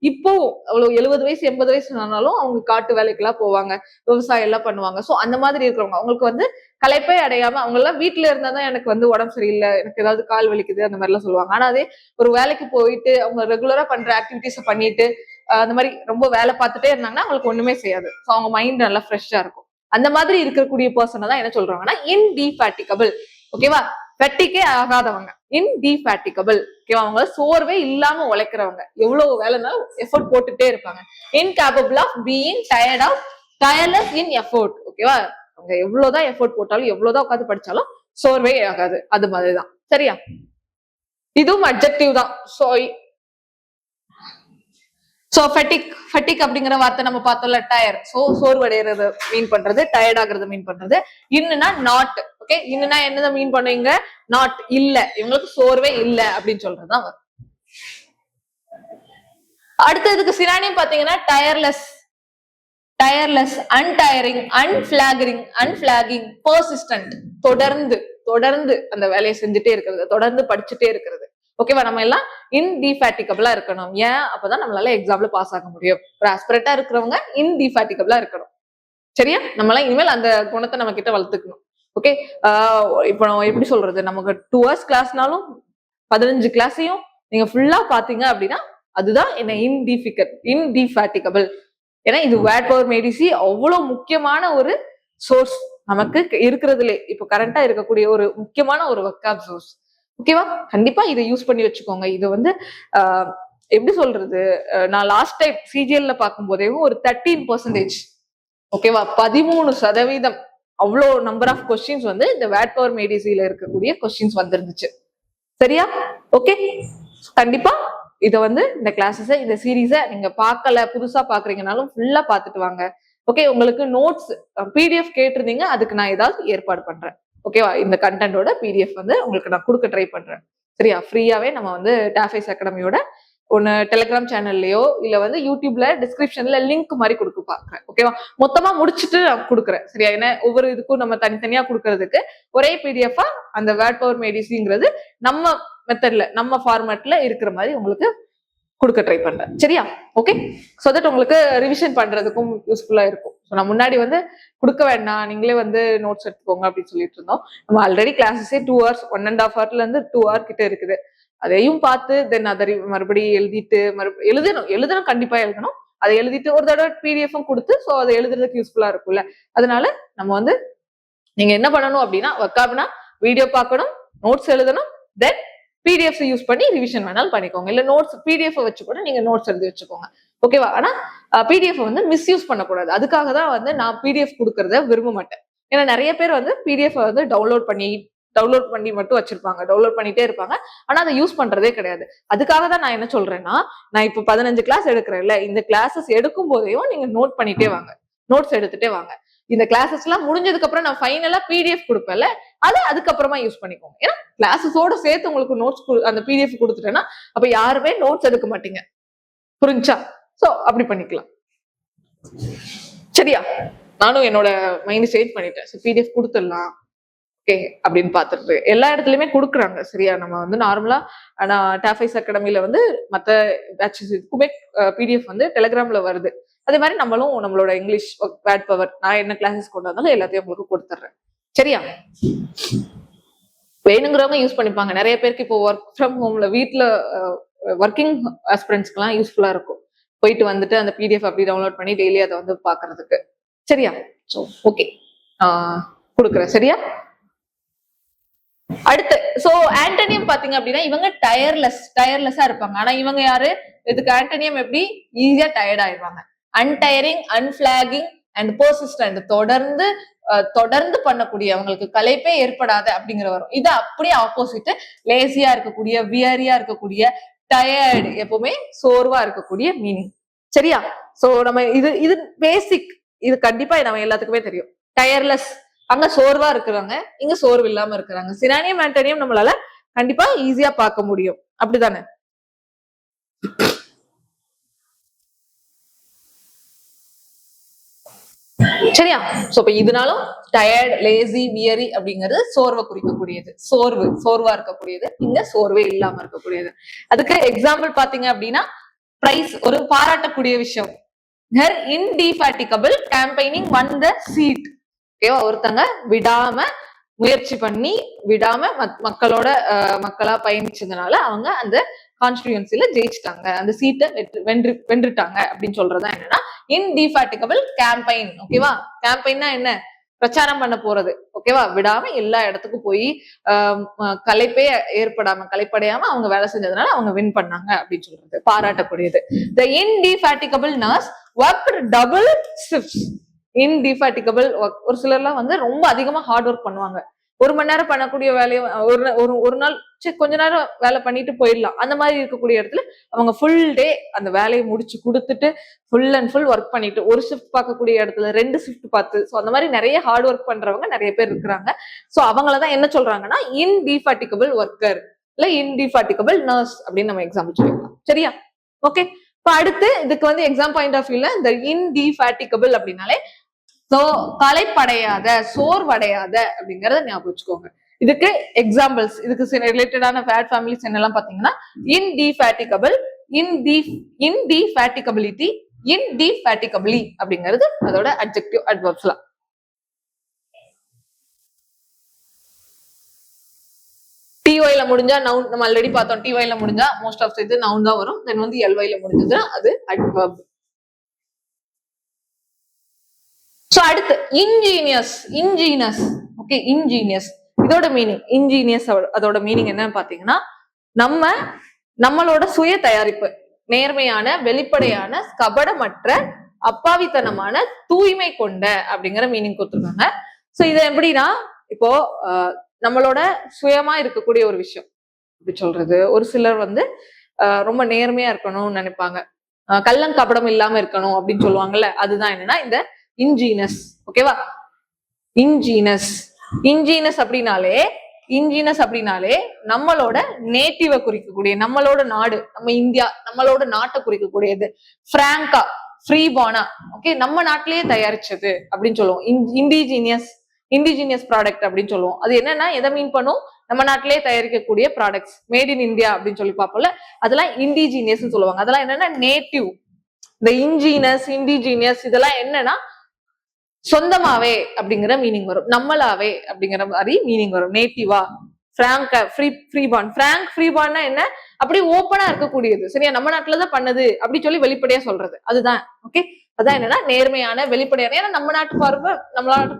இப்போ அவ்வளவு 70 வயசு 80 வயசு ஆனாலும் அவங்க காட்டு வேலைக்கெல்லாம் போவாங்க, விவசாயம் எல்லாம் பண்ணுவாங்க. சோ அந்த மாதிரி இருக்கிறவங்க, அவங்களுக்கு வந்து களைப்பே அடையாம, அவங்க எல்லாம் வீட்டுல இருந்தாதான் எனக்கு வந்து உடம்பு சரியில்லை, எனக்கு ஏதாவது கால் வலிக்குது, அந்த மாதிரி எல்லாம் சொல்லுவாங்க. ஆனா அதே ஒரு வேலைக்கு போயிட்டு அவங்க ரெகுலரா பண்ற ஆக்டிவிட்டிஸை பண்ணிட்டு அந்த மாதிரி ரொம்ப வேலை பார்த்துட்டே இருந்தாங்கன்னா அவங்களுக்கு ஒண்ணுமே செய்யாது. ஸோ அவங்க மைண்ட் நல்லா ஃப்ரெஷ்ஷா இருக்கும். அந்த மாதிரி இருக்கக்கூடிய பர்சனை தான் என்ன சொல்றாங்கன்னா இன்டிஃபேட்டிகபிள். ஓகேவா? ஃபெட்டிக்கே ஆகாதவங்க இன்டிஃபேட்டிகபிள். ஓகேவா? அவங்க சோர்வே இல்லாம உழைக்கிறவங்க, எவ்வளவு வேலைனாலும் எஃபோர்ட் போட்டுட்டே இருப்பாங்க. Incapable of being tired of tireless in effort. ஓகேவா? அவங்க எவ்வளவுதான் எஃபோர்ட் போட்டாலும் எவ்வளவுதான் உட்காந்து படிச்சாலும் சோர்வே ஆகாது. அது மாதிரிதான், சரியா? இதுவும் அட்ஜெக்டிவ் தான். சோ ஃபெட்டிக் அப்படிங்கிற வார்த்தை நம்ம பார்த்தோம்ல, டயர். சோ சோர்வடைகிறது மீன் பண்றது, டயர்ட் ஆகுறது மீன் பண்றது. இன்னுனா நாட். ஓகே, இன்னுனா என்னதான் மீன் பண்ணுவீங்க? நாட், இல்ல, இவங்களுக்கு சோர்வே இல்ல அப்படின்னு சொல்றதுதான் வரும். அடுத்ததுக்கு சினானியம் பாத்தீங்கன்னா டயர்லெஸ், டயர்லெஸ், அன்டயரிங், அன்ஃபிளாகிங், பர்சிஸ்டன்ட், தொடர்ந்து அந்த வேலையை செஞ்சுட்டே இருக்கிறது, தொடர்ந்து படிச்சுட்டே இருக்கிறது. ஓகேவா? நம்ம எல்லாம் இன்டிஃபேட்டிகபிளா இருக்கணும். ஏன்? அப்பதான் நம்மளால எக்ஸாம்ல பாஸ் ஆக முடியும். ஒரு ஆஸ்பிரேட்டா இருக்கிறவங்க இன்டிஃபேட்டிகபிளா இருக்கணும், சரியா? நம்ம எல்லாம் இனிமேல் அந்த குணத்தை நம்ம கிட்ட வளர்த்துக்கணும். ஓகே, இப்போ எப்படி சொல்றது, நமக்கு 2 hours கிளாஸ்னாலும் 15 கிளாஸையும் நீங்க ஃபுல்லா பாத்தீங்க அப்படின்னா அதுதான் என்ன இன்டிஃபேட்டிகபிள். ஏன்னா இது வேர்ட் பவர் மேடிசி அவ்வளவு முக்கியமான ஒரு சோர்ஸ் நமக்கு இருக்கிறதுலே, இப்போ கரண்டா இருக்கக்கூடிய ஒரு முக்கியமான ஒரு வொக்காப் சோர்ஸ். ஓகேவா? கண்டிப்பா இதை யூஸ் பண்ணி வச்சுக்கோங்க. இது வந்து எப்படி சொல்றது, நான் லாஸ்ட் டைம் சிஜிஎல்ல பார்க்கும் போதே ஒரு 13%, ஓகேவா, 13% அவ்வளோ நம்பர் ஆஃப் கொஸ்டின்ஸ் வந்து இந்த வேர்ட் பவர் மேடிசில இருக்கக்கூடிய கொஸ்டின்ஸ் வந்துருந்துச்சு, சரியா? ஓகே, கண்டிப்பா இதை வந்து இந்த கிளாஸஸை, இந்த சீரீஸை நீங்க பார்க்கல, புதுசா பாக்குறீங்கனாலும் ஃபுல்லா பார்த்துட்டு வாங்க. ஓகே, உங்களுக்கு நோட்ஸ் பிடிஎஃப் கேட்டிருந்தீங்க, அதுக்கு நான் ஏதாவது ஏற்பாடு பண்றேன். ஓகேவா? இந்த கண்டென்ட்டோட பிடிஎஃப் வந்து உங்களுக்கு நான் கொடுக்க ட்ரை பண்றேன், சரியா? ஃப்ரீயாவே நம்ம வந்து டாஃபைஸ் அகாடமியோட ஒன்னு டெலிகிராம் சேனல்லையோ இல்ல வந்து யூடியூப்ல டிஸ்கிரிப்ஷன்ல லிங்க் மாதிரி கொடுக்க பாக்குறேன். ஓகேவா? மொத்தமா முடிச்சுட்டு நான் கொடுக்குறேன், சரியா? ஏன்னா ஒவ்வொரு இதுக்கும் நம்ம தனித்தனியா கொடுக்கறதுக்கு ஒரே பிடிஎஃபா அந்த வேர்ட் பவர் மேடிசிங்கிறது நம்ம மெத்தட்ல, நம்ம ஃபார்மேட்ல இருக்கிற மாதிரி உங்களுக்கு கொடுக்க ட்ரை பண்றேன், சரியா? ஓகே, ஸோ தட் உங்களுக்கு ரிவிஷன் பண்றதுக்கும் யூஸ்ஃபுல்லா இருக்கும். ஸோ நான் முன்னாடி வந்து கொடுக்க வேண்டாம், நீங்களே வந்து நோட்ஸ் எடுத்துக்கோங்க அப்படின்னு சொல்லிட்டு இருந்தோம். நம்ம ஆல்ரெடி கிளாஸஸே 2 hours, 1.5 hourல இருந்து 2 hour கிட்ட இருக்குது. அதையும் பார்த்து தென் அதை மறுபடியும் எழுதிட்டு எழுதணும், கண்டிப்பா எழுதணும். அதை எழுதிட்டு ஒரு தடவை பிடிஎஃப்பும் கொடுத்து, ஸோ அதை எழுதுறதுக்கு யூஸ்ஃபுல்லா இருக்கும்ல. அதனால நம்ம வந்து நீங்க என்ன பண்ணணும் அப்படின்னா, வொக்காப்னா வீடியோ பார்க்கணும், நோட்ஸ் எழுதணும், தென் பிடிஎஃப் யூஸ் பண்ணி ரிவிஷன் வேணாலும் பண்ணிக்கோங்க. இல்ல நோட்ஸ் பிடிஎஃப் வச்சு கூட நீங்க நோட்ஸ் எழுதி வச்சுக்கோங்க, ஓகேவா? ஆனா பிடிஎஃப் வந்து மிஸ்யூஸ் பண்ணக்கூடாது. அதுக்காக தான் வந்து நான் பிடிஎஃப் கொடுக்கறத விரும்ப மாட்டேன். ஏன்னா நிறைய பேர் வந்து பிடிஎஃப் வந்து டவுன்லோட் பண்ணி மட்டும் வச்சிருப்பாங்க, டவுன்லோட் பண்ணிட்டே இருப்பாங்க, ஆனா அதை யூஸ் பண்றதே கிடையாது. அதுக்காக தான் நான் என்ன சொல்றேன்னா, நான் இப்போ 15 கிளாஸ் எடுக்கிறேன்ல, இந்த கிளாஸஸ் எடுக்கும் போதையும் நீங்க நோட் பண்ணிட்டே வாங்க, நோட்ஸ் எடுத்துட்டே வாங்க. இந்த கிளாஸஸ் எல்லாம் முடிஞ்சதுக்கு அப்புறம் நான் ஃபைனலா பிடிஎஃப் கொடுப்பேன்ல, அதை அதுக்கப்புறமா யூஸ் பண்ணிக்கோங்க. ஏன்னா கிளாஸஸோட சேர்த்து உங்களுக்கு நோட்ஸ் அந்த பிடிஎஃப் கொடுத்துட்டேன்னா அப்ப யாருமே நோட்ஸ் எடுக்க மாட்டீங்க, புரிஞ்சா? சோ அப்படி பண்ணிக்கலாம், சரியா? நானும் என்னோட மைண்ட் சேஞ்ச் பண்ணிட்டேன். பிடிஎஃப் கொடுத்துடலாம், ஓகே அப்படின்னு பார்த்துட்டு எல்லா இடத்துலயுமே கொடுக்குறாங்க, சரியா? நம்ம வந்து நார்மலா டாஃபைஸ் அகாடமில வந்து மற்ற பேட்சஸ் இதுக்குமே பிடிஎஃப் வந்து டெலிகிராம்ல வருது. அதே மாதிரி நம்மளும் நம்மளோட இங்கிலீஷ் வேர்ட் பவர் நான் என்ன கிளாஸஸ் கொண்டு வந்தாலும் எல்லாத்தையும் உங்களுக்கு கொடுத்துட்றேன், சரியா? வேணுங்கிறவங்க யூஸ் பண்ணிப்பாங்க. நிறைய பேருக்கு இப்போ ஒர்க் ஃப்ரம் ஹோம்ல வீட்டுல ஒர்க்கிங் ஆஸ்பிரண்ட்ஸ்க்குலாம் யூஸ்ஃபுல்லா இருக்கும். போயிட்டு வந்துட்டு அந்த பிடிஎஃப் அப்படி டவுன்லோட் பண்ணி டெய்லி அதை வந்து பாக்குறதுக்கு. சரியா? ஸோ ஓகே, கொடுக்குறேன். சரியா? அடுத்து சோ ஆண்டனியம் பாத்தீங்க அப்படின்னா இவங்க டயர்லெஸ்ஸா இருப்பாங்க. ஆனா இவங்க யாரு? இதுக்கு ஆண்டனியம் எப்படி? ஈஸியா டயர்ட் ஆயிடுவாங்க. அன்டயரிங், அன்பிளாகிங் அண்ட் பெர்சிஸ்டன்ட், தொடர்ந்து பண்ணக்கூடிய, அவங்களுக்கு களைப்பே ஏற்படாத அப்படிங்கிற வரும். இது அப்படியே ஆப்போசிட், லேசியா இருக்கக்கூடிய, வியரியா இருக்கக்கூடிய, டயர்டு, எப்பவுமே சோர்வா இருக்கக்கூடிய மீனிங். சரியா? சோ நம்ம இது பேசிக், இது கண்டிப்பா நம்ம எல்லாத்துக்குமே தெரியும். டயர்லெஸ், அங்க சோர்வா இருக்கிறாங்க, இங்க சோர்வு இல்லாம இருக்கிறாங்க. சினானியம் ஆண்டனியம் நம்மளால கண்டிப்பா ஈஸியா பார்க்க முடியும். அப்படிதானே? சரியா? சோ இப்ப இதனாலும் டயர்ட், லேசி, வியரி அப்படிங்கிறது சோர்வை குறிக்கக்கூடியது. சோர்வா இருக்கக்கூடியது, இங்க சோர்வே இல்லாம இருக்கக்கூடியது. அதுக்கு எக்ஸாம்பிள் பாத்தீங்க அப்படின்னா பிரைஸ், ஒரு பாராட்டக்கூடிய விஷயம். her indefatigable campaigning won the seat. ஓகேவா? ஒருத்தங்க விடாம முயற்சி பண்ணி விடாம மக்களா பயணிச்சதுனால அவங்க அந்த கான்ஸ்டிடியூன்சில ஜெயிச்சிட்டாங்க, அந்த சீட்டை வென்றுட்டாங்க அப்படின்னு சொல்றதா என்னன்னா இன்டிஃபாட்டிகபிள் கேம்பெயின். ஓகேவா? கேம்பெயின்னா என்ன? பிரச்சாரம் பண்ண போறது. ஓகேவா? விடாம எல்லா இடத்துக்கும் போய் களைப்படையாம அவங்க வேலை செஞ்சதுனால அவங்க வின் பண்ணாங்க அப்படின்னு சொல்றது பாராட்டக்கூடியது. the indefatigable nurse worked double shifts. Indefatigable work, ஒரு சிலர்லாம் வந்து ரொம்ப அதிகமா ஹார்ட் ஒர்க் பண்ணுவாங்க. 1 மணி நேரம் பண்ணக்கூடிய வேலையை ஒரு நாள் கொஞ்ச நேரம் வேலை பண்ணிட்டு போயிடலாம். அந்த மாதிரி இருக்கக்கூடிய இடத்துல அவங்க ஃபுல் டே அந்த வேலையை முடிச்சு கொடுத்துட்டு ஃபுல் அண்ட் ஃபுல் ஒர்க் பண்ணிட்டு, ஒரு ஷிஃப்ட் பார்க்கக்கூடிய இடத்துல 2 ஷிஃப்ட் பார்த்து, ஸோ அந்த மாதிரி நிறைய ஹார்ட் ஒர்க் பண்றவங்க நிறைய பேர் இருக்கிறாங்க. ஸோ அவங்களதான் என்ன சொல்றாங்கன்னா இன்டிஃபாட்டிகபிள் ஒர்க்கர் இல்ல இன்டிஃபாட்டிகபிள் நர்ஸ் அப்படின்னு நம்ம எக்ஸாம்பிள் சொல்லிக்கலாம். சரியா? ஓகே. இப்போ அடுத்து இதுக்கு வந்து எக்ஸாம் பாயிண்ட் ஆஃப் வியூல இந்த இன்டிஃபாட்டிகபிள் அப்படின்னாலே களைப்படையாத, சோர்வடையாத அப்படிங்கறத ஞாபகம் வச்சுக்கோங்க. இதுக்கு எக்ஸாம்பிள்ஸ், இதுக்கு ரிலேட்டடான ஃபேட் ஃபேமிலிஸ் என்னெல்லாம் பாத்தீங்கன்னா இன்டிஃபாட்டிகபிள், இன்டிஃபாட்டிகபிலிட்டி, இன்டிஃபாட்டிகபிளி அப்படிங்கிறது அதோட அட்ஜெக்டிவ் அட்வர்ப்ஸ்லாம். டிஒய்ல முடிஞ்சா நவுன், நம்ம ஆல்ரெடி பார்த்தோம். டிஒய்ல முடிஞ்சா மோஸ்ட் ஆஃப் இது நவுன் தான் வரும். தென் வந்து எல்ஒய்ல முடிஞ்சதுன்னா அது அட்வர்ப். சோ அடுத்து இன்ஜீனியஸ். ஓகே, இன்ஜீனியஸ் இதோட மீனிங், இன்ஜீனியஸ் அதோட மீனிங் என்னன்னு பாத்தீங்கன்னா நம்மளோட சுய தயாரிப்பு, நேர்மையான, வெளிப்படையான, கபடமற்ற, அப்பாவித்தனமான, தூய்மை கொண்ட அப்படிங்கிற மீனிங் கொடுத்துருக்காங்க. சோ இது எப்படின்னா இப்போ நம்மளோட சுயமா இருக்கக்கூடிய ஒரு விஷயம் அப்படி சொல்றது. ஒரு சிலர் வந்து ரொம்ப நேர்மையா இருக்கணும்னு நினைப்பாங்க, கள்ளம் கபடம் இல்லாம இருக்கணும் அப்படின்னு சொல்லுவாங்கல்ல, அதுதான் என்னன்னா இந்த இன்ஜீனஸ். ஓகேவா? இன்ஜீனஸ் அப்படின்னாலே நம்மளோட நேட்டிவ குறிக்கக்கூடிய, நம்மளோட நாடு, நம்ம இந்தியா, நம்மளோட நாட்டை குறிக்கக்கூடியது. பிராங்கா, ஃப்ரீபானா, ஓகே, நம்ம நாட்டிலேயே தயாரிச்சது அப்படின்னு சொல்லுவோம். இண்டிஜினியஸ் ப்ராடக்ட் அப்படின்னு சொல்லுவோம். அது என்னன்னா எதை மீன் பண்ணும்? நம்ம நாட்டிலேயே தயாரிக்கக்கூடிய ப்ராடக்ட்ஸ், மேட் இன் இந்தியா அப்படின்னு சொல்லி பார்ப்போம்ல, அதெல்லாம் இண்டிஜினியஸ் சொல்லுவாங்க. அதெல்லாம் என்னன்னா நேட்டிவ். இந்த இண்டிஜினியஸ் இதெல்லாம் என்னன்னா சொந்தமாவே அப்படிங்கிற மீனிங் வரும், நம்மளாவே அப்படிங்கிற மாதிரி மீனிங் வரும். நேட்டிவா, பிராங்கா, ஃப்ரீபான்னா என்ன? அப்படி ஓப்பனா இருக்கக்கூடியது. சரியா? நம்ம நாட்டுலதான் பண்ணது அப்படி சொல்லி வெளிப்படையா சொல்றது, அதுதான். ஓகே, அதான் என்னன்னா நேர்மையான, வெளிப்படையான. ஏன்னா நம்ம நாட்டு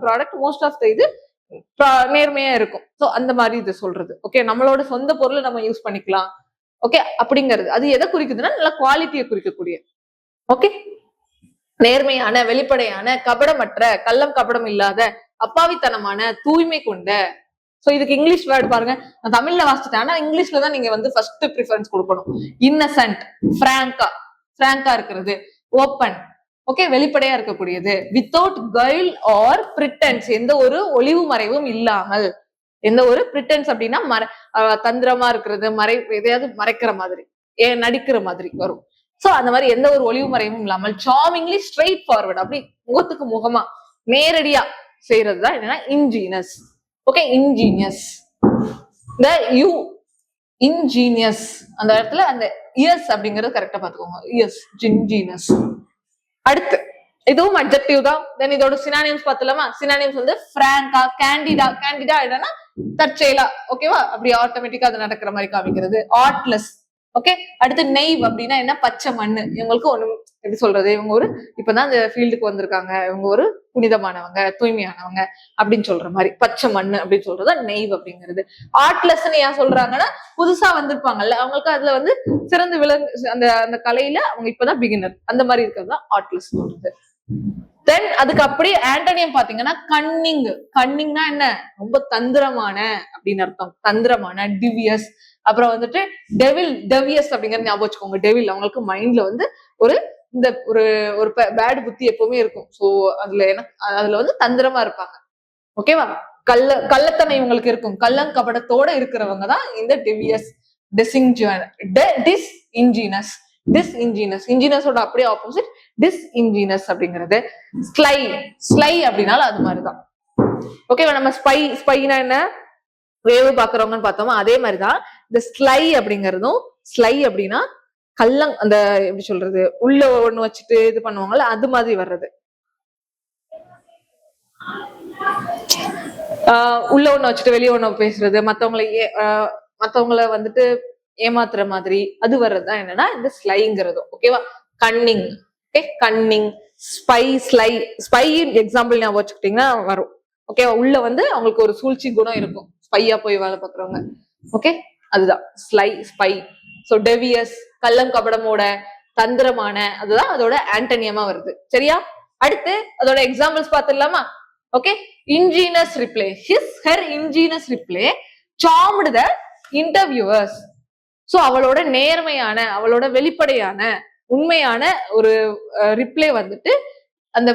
ப்ராடக்ட் மோஸ்ட் ஆஃப் த இது நேர்மையா இருக்கும். ஸோ அந்த மாதிரி இது சொல்றது. ஓகே, நம்மளோட சொந்த பொருளை நம்ம யூஸ் பண்ணிக்கலாம். ஓகே, அப்படிங்கிறது அது எதை குறிக்குதுன்னா நல்ல குவாலிட்டியை குறிக்கக்கூடிய. ஓகே, நேர்மையான, வெளிப்படையான, கபடமற்ற, கள்ளம் கபடம் இல்லாத, அப்பாவித்தனமான, தூய்மை கொண்ட. சோ இதுக்கு இங்கிலீஷ் வேர்டு பாருங்க, நான் தமிழ்ல வாசிட்டேன், ஆனா இங்கிலீஷ்ல தான் நீங்க வந்து ஃபர்ஸ்ட் ப்ரிஃபரன்ஸ் கொடுக்கணும். இன்னசென்ட், பிராங்கா இருக்கிறது, ஓப்பன், ஓகே, வெளிப்படையா இருக்கக்கூடியது, வித்தவுட் கயில் ஆர் பிரிட்டன்ஸ், எந்த ஒரு ஒளிவு மறைவும் இல்லாமல். எந்த ஒரு பிரிட்டன்ஸ் அப்படின்னா தந்திரமா இருக்கிறது, எதையாவது மறைக்கிற மாதிரி, நடிக்கிற மாதிரி வரும். சோ அந்த மாதிரி எந்த ஒரு ஒளிவு மறைவும் இல்லாமல், சார்மிங்லி ஸ்ட்ரெயிட் ஃபார்வர்ட், அப்படி முகத்துக்கு முகமா நேரடியா செய்யறதுதான் என்னன்னா இன்ஜீனியஸ். Okay, ingenious. இன்ஜீனியஸ் அந்த இடத்துல அந்த இயர்ஸ் அப்படிங்கறது கரெக்டா பாத்துக்கோங்க. Years, ingenious. அடுத்து இதுவும் அட்ஜெக்டிவ் தான். தென் இதோட சினானிம்ஸ் பார்த்தலாமா? சினானிம்ஸ் வந்து பிராங்கா, கேண்டிடா. கேண்டிடா என்னன்னா தற்செயலா, ஓகேவா? அப்படி ஆட்டோமேட்டிக்கா அது நடக்கிற மாதிரி காமிக்கிறது. ஆர்ட்லெஸ். ஓகே. அடுத்து நெய்வ் அப்படின்னா என்ன? பச்சை மண்ணு. இவங்களுக்கு ஒண்ணு எப்படி சொல்றது, இவங்க ஒரு இப்பதான் இந்த ஃபீல்டுக்கு வந்திருக்காங்க, இவங்க ஒரு புனிதமானவங்க, தூய்மையானவங்க அப்படின்னு சொல்ற மாதிரி பச்சை மண்ணு அப்படின்னு சொல்றது நெய்வ் அப்படிங்கிறது. ஆர்ட்லெஸ் ஏன் சொல்றாங்கன்னா புதுசா வந்திருப்பாங்கல்ல, அவங்களுக்கு அதுல வந்து சிறந்து விளங்கு அந்த அந்த கலையில அவங்க இப்பதான் பிகினர், அந்த மாதிரி இருக்கிறது தான் ஆர்ட்லெஸ் சொல்றது. தென் அதுக்கு அப்படியே ஆண்டனியம் பாத்தீங்கன்னா கன்னிங். கன்னிங்னா என்ன? ரொம்ப தந்திரமான அப்படின்னு அர்த்தம். தந்திரமான, டிவியஸ். அப்புறம் வந்துட்டு டெவில், டெவியஸ் அப்படிங்கறது ஞாபகம் வச்சுக்கோங்க. டெவில் அவங்களுக்கு மைண்ட்ல வந்து ஒரு இந்த ஒரு ஒரு பேட் புத்தி எப்பவுமே இருக்கும். சோ அதுல எனக்கு அதுல வந்து தந்திரமா இருப்பாங்க. ஓகேவா? கள்ளத்தனை இவங்களுக்கு இருக்கும். கள்ளங்கபடத்தோட இருக்கிறவங்க தான் இந்த டெவியஸ். டிஸ்இன்ஜினஸ். டிஸ்இன்ஜினஸ். இன்ஜினஸோட அப்படியே ஆப்போசிட் டிஸ்இன்ஜினஸ் அப்படிங்கிறது. ஸ்லை. ஸ்லை அப்படின்னாலும் அது மாதிரிதான். ஓகேவா? நம்ம ஸ்பைனா என்ன? வேவு பாக்குறவங்கன்னு பார்த்தோமா, அதே மாதிரிதான் இந்த ஸ்லை அப்படிங்கறதும். ஸ்லை அப்படின்னா அந்த எப்படி சொல்றது, உள்ள ஒண்ணு வச்சுட்டு இது பண்ணுவாங்கல்ல, அது மாதிரி வர்றது. உள்ள ஒண்ணு வச்சுட்டு வெளியே ஒண்ணு பேசுறது, மத்தவங்களை வந்துட்டு ஏமாத்துற மாதிரி அது வர்றதுதான் என்னன்னா இந்த ஸ்லைங்கிறதும். ஓகேவா? Cunning. Okay. Cunning, spy, sly. Spy example ஞாபகம் வச்சுக்கிட்டீங்கன்னா வரும். ஓகேவா? உள்ள வந்து அவங்களுக்கு ஒரு சூழ்ச்சி குணம் இருக்கும், ஸ்பையா போய் வேலை பாக்குறவங்க. ஓகே. அதுதான் ஸ்லை, ஸ்பை. சோ டெவியஸ், கள்ளம் கபடமோட, தந்திரமான, அதுதான் அதோட ஆண்டனியமா வருது. சரியா? அடுத்து அதோட எக்ஸாம்பிள்ஸ் பார்த்துடலாமா? ஓகே. இன்ஜினியஸ் ரிப்ளே. ஹர் இன்ஜினியஸ் ரிப்ளே சார்ம்டு த இன்டர்வியூவர்ஸ். சோ அவளோட நேர்மையான, அவளோட வெளிப்படையான, உண்மையான ஒரு ரிப்ளே வந்துட்டு அந்த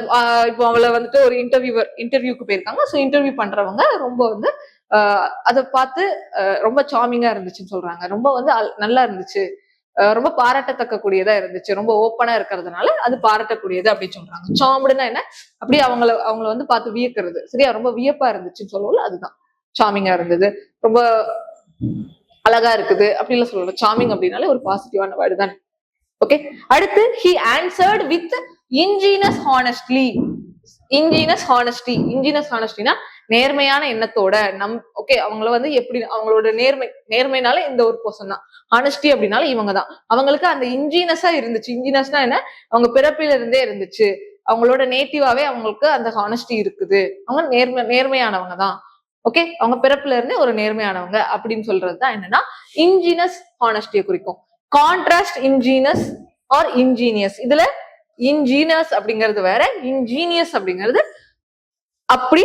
இப்போ அவளை வந்துட்டு ஒரு இன்டர்வியூக்கு போயிருக்காங்க. ஸோ இன்டர்வியூ பண்றவங்க ரொம்ப வந்து அதை பார்த்து ரொம்ப சார்மிங்கா இருந்துச்சுன்னு சொல்றாங்க. ரொம்ப வந்து நல்லா இருந்துச்சு, ரொம்ப பாராட்டத்தக்க கூடியதா இருந்துச்சு, ரொம்ப ஓப்பனா இருக்கிறதுனால அது பாராட்டக்கூடியது அப்படின்னு சொல்றாங்க. சார்ம்டுனா என்ன? அப்படியே அவங்கள வந்து பார்த்து வியக்கிறது. சரியா? ரொம்ப வியப்பா இருந்துச்சுன்னு சொல்லுவோம்ல, அதுதான் சார்மிங்கா இருந்தது, ரொம்ப அழகா இருக்குது அப்படிலாம் சொல்லலாம். சார்மிங் அப்படின்னாலே ஒரு பாசிட்டிவான வேர்டு தான். ஓகே. அடுத்து he answered with ingenious honestly. ingenious honesty. ingenious honestyனா நேர்மையான எண்ணத்தோட. ஓகே, அவங்கள வந்து எப்படி அவங்களோட நேர்மைனால இந்த ஒரு பர்சன் தான். ஹானஸ்டி அப்படின்னால இவங்க தான். அவங்களுக்கு அந்த இன்ஜினியஸா இருந்துச்சு. இன்ஜினியஸ்னா என்ன? அவங்க பிறப்பில இருந்தே இருந்துச்சு, அவங்களோட நேட்டிவாவே அவங்களுக்கு அந்த ஹானஸ்டி இருக்குது. அவங்க நேர்மையானவங்க தான். ஓகே. அவங்க பிறப்புல இருந்தே ஒரு நேர்மையானவங்க அப்படின்னு சொல்றதுதான் என்னன்னா இன்ஜினியஸ் ஹானஸ்டியை குறிக்கும். Contrast ingenuous or ingenious. இதுல இன்ஜீனியஸ் அப்படிங்கிறது வேற, இன்ஜீனியஸ் அப்படிங்கிறது அப்படி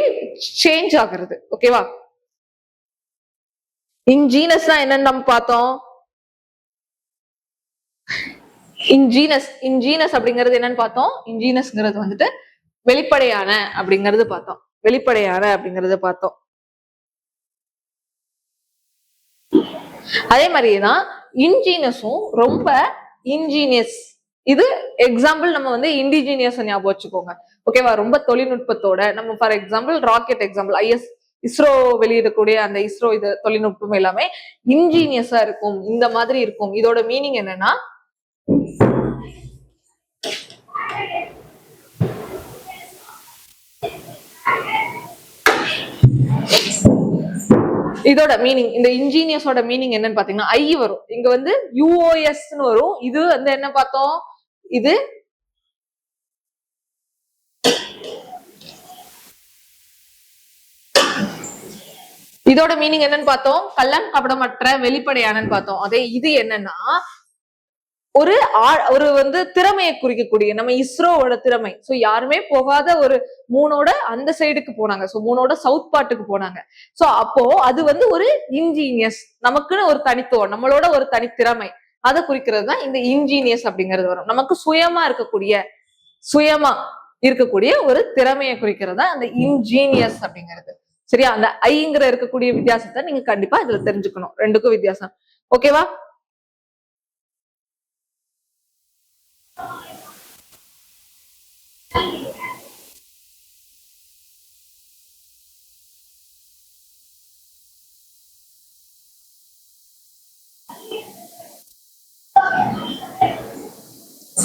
சேஞ்ச் ஆகுறது. ஓகேவா? இன்ஜீனியஸ் என்னன்னு நம்ம பார்த்தோம். இன்ஜீனியஸ் அப்படிங்கிறது என்னன்னு பார்த்தோம். இன்ஜீனியஸ்ங்கிறது வந்துட்டு வெளிப்படையான அப்படிங்கிறது பார்த்தோம். வெளிப்படையான அப்படிங்கறத பார்த்தோம். அதே மாதிரிதான் இன்ஜீனியஸும் ரொம்ப இன்ஜீனியஸ். இது எக்ஸாம்பிள் நம்ம வந்து இண்டிஜினியஸ் ஞாபகம் வச்சுக்கோங்க. ஓகேவா? ரொம்ப தொழில்நுட்பத்தோட நம்ம for example rocket example ISRO வெளியிடக்கூடிய அந்த இஸ்ரோ இது தொழில்நுட்பம் எல்லாமே இன்ஜீனியஸா இருக்கும், இந்த மாதிரி இருக்கும். இதோட மீனிங் என்னன்னா இதோட மீனிங், இந்த இன்ஜீனியஸோட மீனிங் என்னன்னு பாத்தீங்கன்னா ஐ வரும். இங்க வந்து யூஓஎஸ்ன்னு வரும். இது வந்து என்ன பார்த்தோம்? இது இதோட மீனிங் என்னன்னு பார்த்தோம். கள்ளம் கபடமற்ற, வெளிப்படையானன்னு பார்த்தோம். அதே இது என்னன்னா ஒரு வந்து திறமையை குறிக்கக்கூடிய நம்ம இஸ்ரோவோட திறமை. சோ யாருமே போகாத ஒரு மூணோட அந்த சைடுக்கு போனாங்க. சோ மூணோட சவுத் பார்ட்டுக்கு போனாங்க. சோ அப்போ அது வந்து ஒரு இன்ஜீனியஸ், நமக்குன்னு ஒரு தனித்துவம், நம்மளோட ஒரு தனித்திறமை, அதை குறிக்கிறது தான் இந்த இன்ஜீனியஸ் அப்படிங்கிறது வரும். நமக்கு சுயமா இருக்கக்கூடிய ஒரு திறமையை குறிக்கிறதா அந்த இன்ஜீனியஸ் அப்படிங்கிறது. சரியா? அந்த ஐங்கிற இருக்கக்கூடிய வித்தியாசத்தை நீங்க கண்டிப்பா இதுல தெரிஞ்சுக்கணும். ரெண்டுக்கும் வித்தியாசம். ஓகேவா?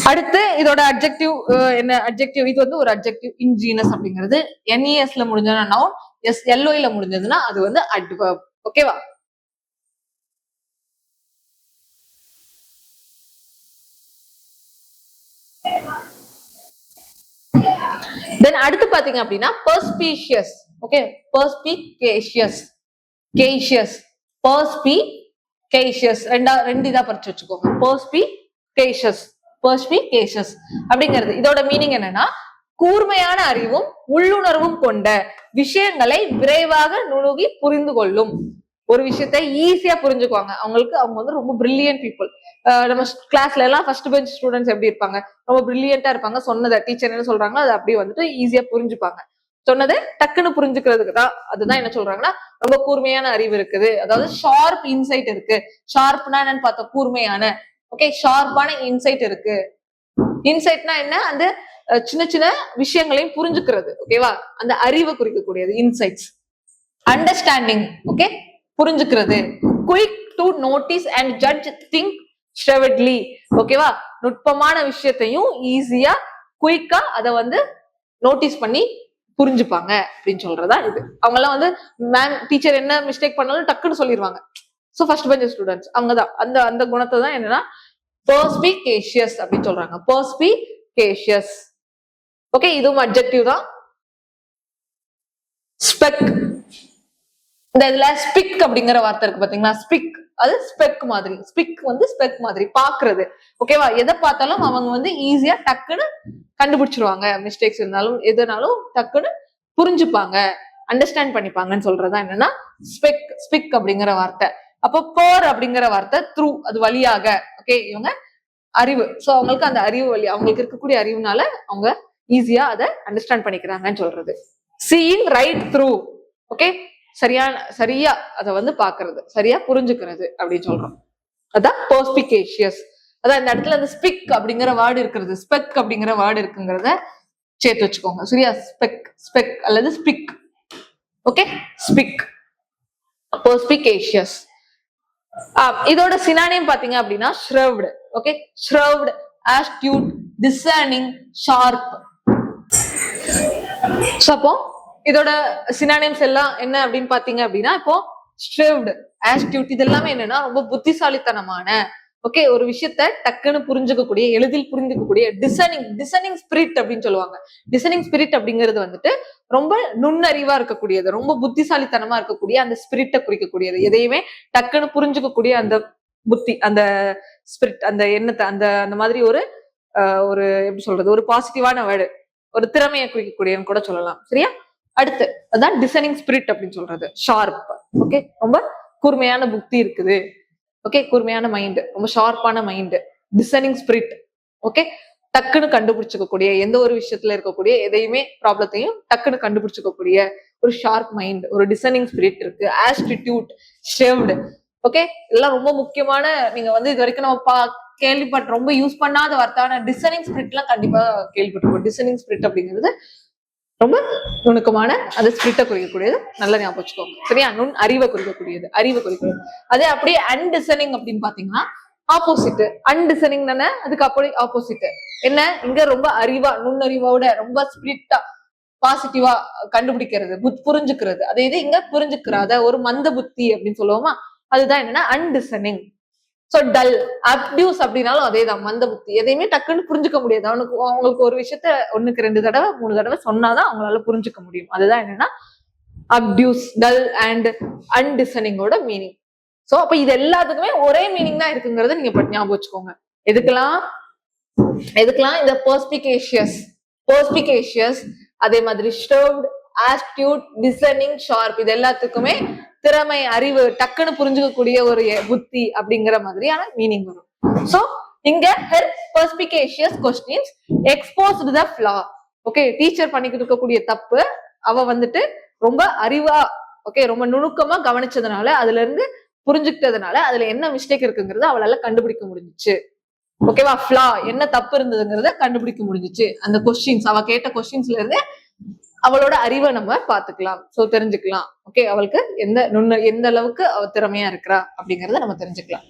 அடுத்து இதோட அட்ஜெக்டிவ் என்ன அட்ஜெக்டிவ், இது வந்து ஒரு அட்ஜெக்டிவ். இன்ஜீனஸ் அப்படிங்கிறது NESல முடிஞ்சதுன்னா நவுன், LOIல முடிஞ்சதுன்னா அது வந்து அட்வர்ப். ஓகேவா? தென் அடுத்து பாத்தீங்க அப்படின்னா பெர்ஸ்பீஷியஸ். ஓகே, பெர்ஸ்பிகேஷியஸ், கேஷியஸ், பெர்ஸ்பிகேஷியஸ் ரெண்டு இதா படிச்சு வச்சுக்கோங்க. பெர்ஸ்பிகேஷியஸ், பெர்ஸ்பிகேஷியஸ் அப்படிங்கிறது இதோட மீனிங் என்னன்னா கூர்மையான அறிவும் உள்ளுணர்வும் கொண்ட விஷயங்களை விரைவாக நுணுகி புரிந்து கொள்ளும். ஒரு விஷயத்த ஈஸியா புரிஞ்சுக்குவாங்க. அவங்க வந்து ரொம்ப பிரில்லியன்ட் பீப்புள். நம்ம கிளாஸ்ல எல்லாம் ஃபர்ஸ்ட் பெஞ்ச் ஸ்டூடெண்ட்ஸ் எப்படி இருப்பாங்க? ரொம்ப பிரில்லியண்டா இருப்பாங்க. சொன்னதை டீச்சர் என்ன சொல்றாங்களோ அதை அப்படியே வந்துட்டு ஈஸியா புரிஞ்சுப்பாங்க. சொன்னதை டக்குன்னு புரிஞ்சுக்கிறதுக்கு தான் அதுதான் என்ன சொல்றாங்கன்னா ரொம்ப கூர்மையான அறிவு இருக்குது, அதாவது ஷார்ப் இன்சைட் இருக்கு. ஷார்ப்னா என்னன்னு பார்த்தோம், கூர்மையான. ஓகே, ஷார்ப்பான இன்சைட் இருக்கு. இன்சைட்னா என்ன? அந்த சின்ன சின்ன விஷயங்களையும் புரிஞ்சுக்கிறது. ஓகேவா? அந்த அறிவை குறிக்கக்கூடியது இன்சைட்ஸ். அண்டர்ஸ்டாண்டிங், ஓகே, புரிஞ்சுக்கிறது. Quick to notice and judge thing shrewdly. ஓகேவா? நுட்பமான விஷயத்தையும் ஈஸியா குயிக்கா அதை வந்து நோட்டீஸ் பண்ணி புரிஞ்சுப்பாங்க அப்படின்னு சொல்றதா இது. அவங்க எல்லாம் வந்து மேம் டீச்சர் என்ன மிஸ்டேக் பண்ணாலும் டக்குன்னு சொல்லிடுவாங்க. சோ ஃபர்ஸ்ட் பெஞ்ச் ஸ்டூடெண்ட்ஸ் அவங்கதான் அந்த அந்த குணத்தை தான் என்னன்னா பெர்ஸ்பிகேஷியஸ் அப்படின்னு சொல்றாங்க. பெர்ஸ்பிகேஷியஸ். ஓகே, இதுவும் அட்ஜெக்டிவ் தான். ஸ்பெக், இந்த இதுல ஸ்பிக் அப்படிங்கிற வார்த்தை இருக்கு பாத்தீங்களா? ஸ்பிக் அது ஸ்பெக் மாதிரி. ஸ்பிக் வந்து ஸ்பெக் மாதிரி பாக்குறது. ஓகேவா? எதை பார்த்தாலும் அவங்க வந்து ஈஸியா டக்குன்னு கண்டுபிடிச்சிருவாங்க. மிஸ்டேக்ஸ் இருந்தாலும் எதுனாலும் டக்குன்னு புரிஞ்சுப்பாங்க, அண்டர்ஸ்டாண்ட் பண்ணிப்பாங்கன்னு சொல்றதா என்னன்னா ஸ்பெக், ஸ்பிக் அப்படிங்கிற வார்த்தை. அப்போ போர் அப்படிங்கிற வார்த்தை த்ரூ, அது வழியாக. ஓகே, இவங்க அறிவு. சோ அவங்களுக்கு அந்த அறிவு வழி, அவங்களுக்கு இருக்கக்கூடிய அறிவுனால அவங்க ஈஸியா அதை அண்டர்ஸ்டாண்ட் பண்ணிக்கிறாங்கன்னு சொல்றது. Seeing right through. ஓகே, சரியா அதை வந்து பாக்குறது, சரியா புரிஞ்சுக்கிறது அப்படின்னு சொல்றோம். அதான் பெர்ஸ்பிகேஷியஸ். அதான் இந்த இடத்துல அந்த ஸ்பிக் அப்படிங்கிற வேர்டு இருக்கிறது, ஸ்பெக் அப்படிங்கிற வேர்டு இருக்குங்கிறத சேர்த்து வச்சுக்கோங்க. சரியா? ஸ்பெக், ஸ்பெக் அல்லது ஸ்பிக். ஓகே, ஸ்பிக், பெர்ஸ்பிகேஷியஸ். இதோட சினானியம் பாத்தீங்க அப்படின்னா shrewd. Okay, shrewd, astute, discerning, sharp. அப்போ இதோட சினானிம்ஸ் எல்லாம் என்ன அப்படின்னு பாத்தீங்க அப்படின்னா இப்போ ஷ்ரெவ்டு, ஆஸ்டியூட் இது எல்லாமே என்னன்னா ரொம்ப புத்திசாலித்தனமான. ஓகே, ஒரு விஷயத்த டக்குன்னு புரிஞ்சுக்கக்கூடிய, எளிதில் புரிஞ்சுக்கக்கூடிய. டிசனிங் ஸ்பிரிட் அப்படின்னு சொல்லுவாங்க. டிசனிங் ஸ்பிரிட் அப்படிங்கிறது வந்துட்டு ரொம்ப நுண்ணறிவா இருக்கக்கூடியது, ரொம்ப புத்திசாலித்தனமா இருக்கக்கூடிய அந்த ஸ்பிரிட்டை குறிக்கக்கூடியது. எதையுமே டக்குன்னு புரிஞ்சுக்கக்கூடிய அந்த புத்தி, அந்த ஸ்பிரிட், அந்த எண்ணத்தை, அந்த அந்த மாதிரி ஒரு எப்படி சொல்றது, ஒரு பாசிட்டிவான வேர்டு, ஒரு திறமையை குறிக்கக்கூடியன்னு கூட சொல்லலாம். சரியா? அடுத்து அதான் டிசைனிங் ஸ்பிரிட் அப்படின்னு சொல்றது. ஷார்ப். ஓகே, ரொம்ப கூர்மையான புத்தி இருக்குது. ஓகே, கூர்மையான மைண்ட், ரொம்ப ஷார்ப்பான மைண்ட். Designing spirit. ஓகே, டக்குன்னு கண்டுபிடிச்சுக்கக்கூடிய, எந்த ஒரு விஷயத்துல இருக்கக்கூடிய எதையுமே ப்ராப்ளத்தையும் டக்குன்னு கண்டுபிடிச்சுக்கக்கூடிய ஒரு ஷார்ப் மைண்ட், ஒரு டிசைனிங் ஸ்பிரிட் இருக்கு. ஆஸ்டிடியூட், ஷ்ரெவ்டு. ஓகே, எல்லாம் ரொம்ப முக்கியமான. நீங்க வந்து இது வரைக்கும் நம்ம கேள்விப்பட்ட ரொம்ப யூஸ் பண்ணாத வார்த்தையான டிசைனிங் ஸ்பிரிட் எல்லாம் கண்டிப்பா கேள்விப்பட்டிருக்கோம். டிசைனிங் ஸ்பிரிட் அப்படிங்கிறது ரொம்ப நுணுக்கமான அந்த ஸ்பிரிட்டை குறிக்கக்கூடியது. நல்ல ஞாபகம் வச்சுக்கோங்க. சரியா? நுண் அறிவை குறிக்கக்கூடியது, அறிவை குறிக்கக்கூடியது. அதே அப்படியே அன்டிசைனிங் அப்படின்னு பாத்தீங்கன்னா ஆப்போசிட். அன்டிசைனிங் தானே, அதுக்கு அப்படி ஆப்போசிட் என்ன? இங்க ரொம்ப அறிவா, நுண்ணறிவோட ரொம்ப ஸ்பிரிட்டா பாசிட்டிவா கண்டுபிடிக்கிறது, புரிஞ்சுக்கிறது. அதே இது இங்க புரிஞ்சுக்கிறாத ஒரு மந்த புத்தி அப்படின்னு சொல்லுவோமா, அதுதான் என்னன்னா அன்டிசைனிங். சோ டல், அப்டியூஸ் அப்படின்னாலும் அதேதான், மந்த புத்தி. எதையுமே டக்குன்னு புரிஞ்சுக்க முடியாது. அவங்களுக்கு ஒரு விஷயத்த 1க்கு 2 தடவை 3 தடவை சொன்னாதான் அவங்களால புரிஞ்சுக்க முடியும். அதுதான் என்னன்னா அப்டியூஸ், டல் அண்ட் அன்டிசனிங்கோட மீனிங். சோ அப்ப இது எல்லாத்துக்குமே ஒரே மீனிங் தான் இருக்குங்கிறத நீங்க ஞாபகம் வச்சுக்கோங்க. எதுக்கெல்லாம் இந்த பெர்ஸ்பிகேஷியஸ், அதே மாதிரி ஷ்ரெவ்டு, ஆஸ்டியூட், டிசனிங், ஷார்ப் இது எல்லாத்துக்குமே திறமை, அறிவு, டக்குன்னு புரிஞ்சுக்கக்கூடிய ஒரு புத்தி அப்படிங்கிற மாதிரியான மீனிங் வரும். சோ இங்க ஹெர் பெர்ஸ்பிகேஷியஸ் கொஸ்டின்ஸ் எக்ஸ்போஸ்ட் த ஃப்ளா. ஓகே, டீச்சர் பண்ணிக்கிட்டு இருக்கக்கூடிய தப்பு அவ வந்துட்டு ரொம்ப அறிவா, ஓகே, ரொம்ப நுணுக்கமா கவனிச்சதுனால, அதுல இருந்து புரிஞ்சுக்கிட்டதுனால அதுல என்ன மிஸ்டேக் இருக்குங்கிறத அவளால கண்டுபிடிக்க முடிஞ்சிச்சு. ஓகேவா? ஃப்ளா, என்ன தப்பு இருந்ததுங்கிறத கண்டுபிடிக்க முடிஞ்சிச்சு. அந்த கொஸ்டின்ஸ், அவ கேட்ட கொஸ்டின்ஸ்ல இருந்து அவளோட அறிவை நம்ம பாத்துக்கலாம். சோ தெரிஞ்சுக்கலாம். ஓகே, அவளுக்கு எந்த அளவுக்கு அவ திறமையா இருக்கிறா அப்படிங்கறத நம்ம தெரிஞ்சுக்கலாம்.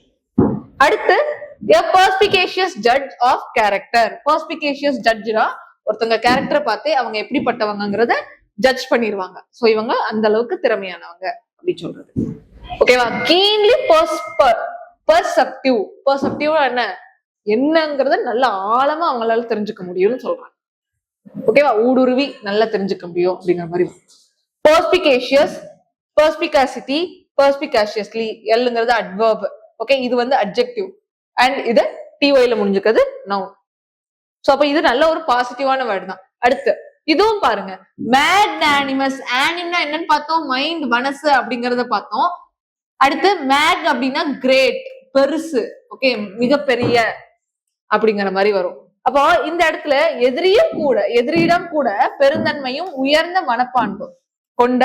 அடுத்து a perspicacious judge of character. perspicacious judgeனா ஒருத்தங்க கேரக்டரை பார்த்து அவங்க எப்படிப்பட்டவங்கிறத ஜட்ஜ் பண்ணிடுவாங்க. சோ இவங்க அந்த அளவுக்கு திறமையானவங்க அப்படின்னு சொல்றது. ஓகேவா? keenly perceptive. perceptive என்ன என்னங்கறத நல்ல ஆழமா அவங்களால தெரிஞ்சுக்க முடியும்னு சொல்றாங்க. ஓகேவா? ஊடுருவி நல்லா தெரிஞ்சுக்க முடியும் அப்படிங்கிற மாதிரி. perspicacious, perspicacity, perspicaciously, எல்லுங்கிறது adverb. Okay, இது வந்து adjective அண்ட் இது ty-ல முடிஞ்சுக்கிறது noun. சோ அப்ப இது நல்ல ஒரு பாசிட்டிவான வேர்டு தான். அடுத்து இதுவும் பாருங்க, மேக்னானிமஸ். ஆனிம்னா என்னன்னு பார்த்தோம், மைண்ட், மனசு அப்படிங்கறத பார்த்தோம். அடுத்து மேக் அப்படின்னா கிரேட், பெருசு, ஓகே, மிகப்பெரிய அப்படிங்கிற மாதிரி வரும். அப்போ இந்த இடத்துல எதிரியிடம் கூட பெருந்தன்மையும் உயர்ந்த மனப்பான்பும் கொண்ட,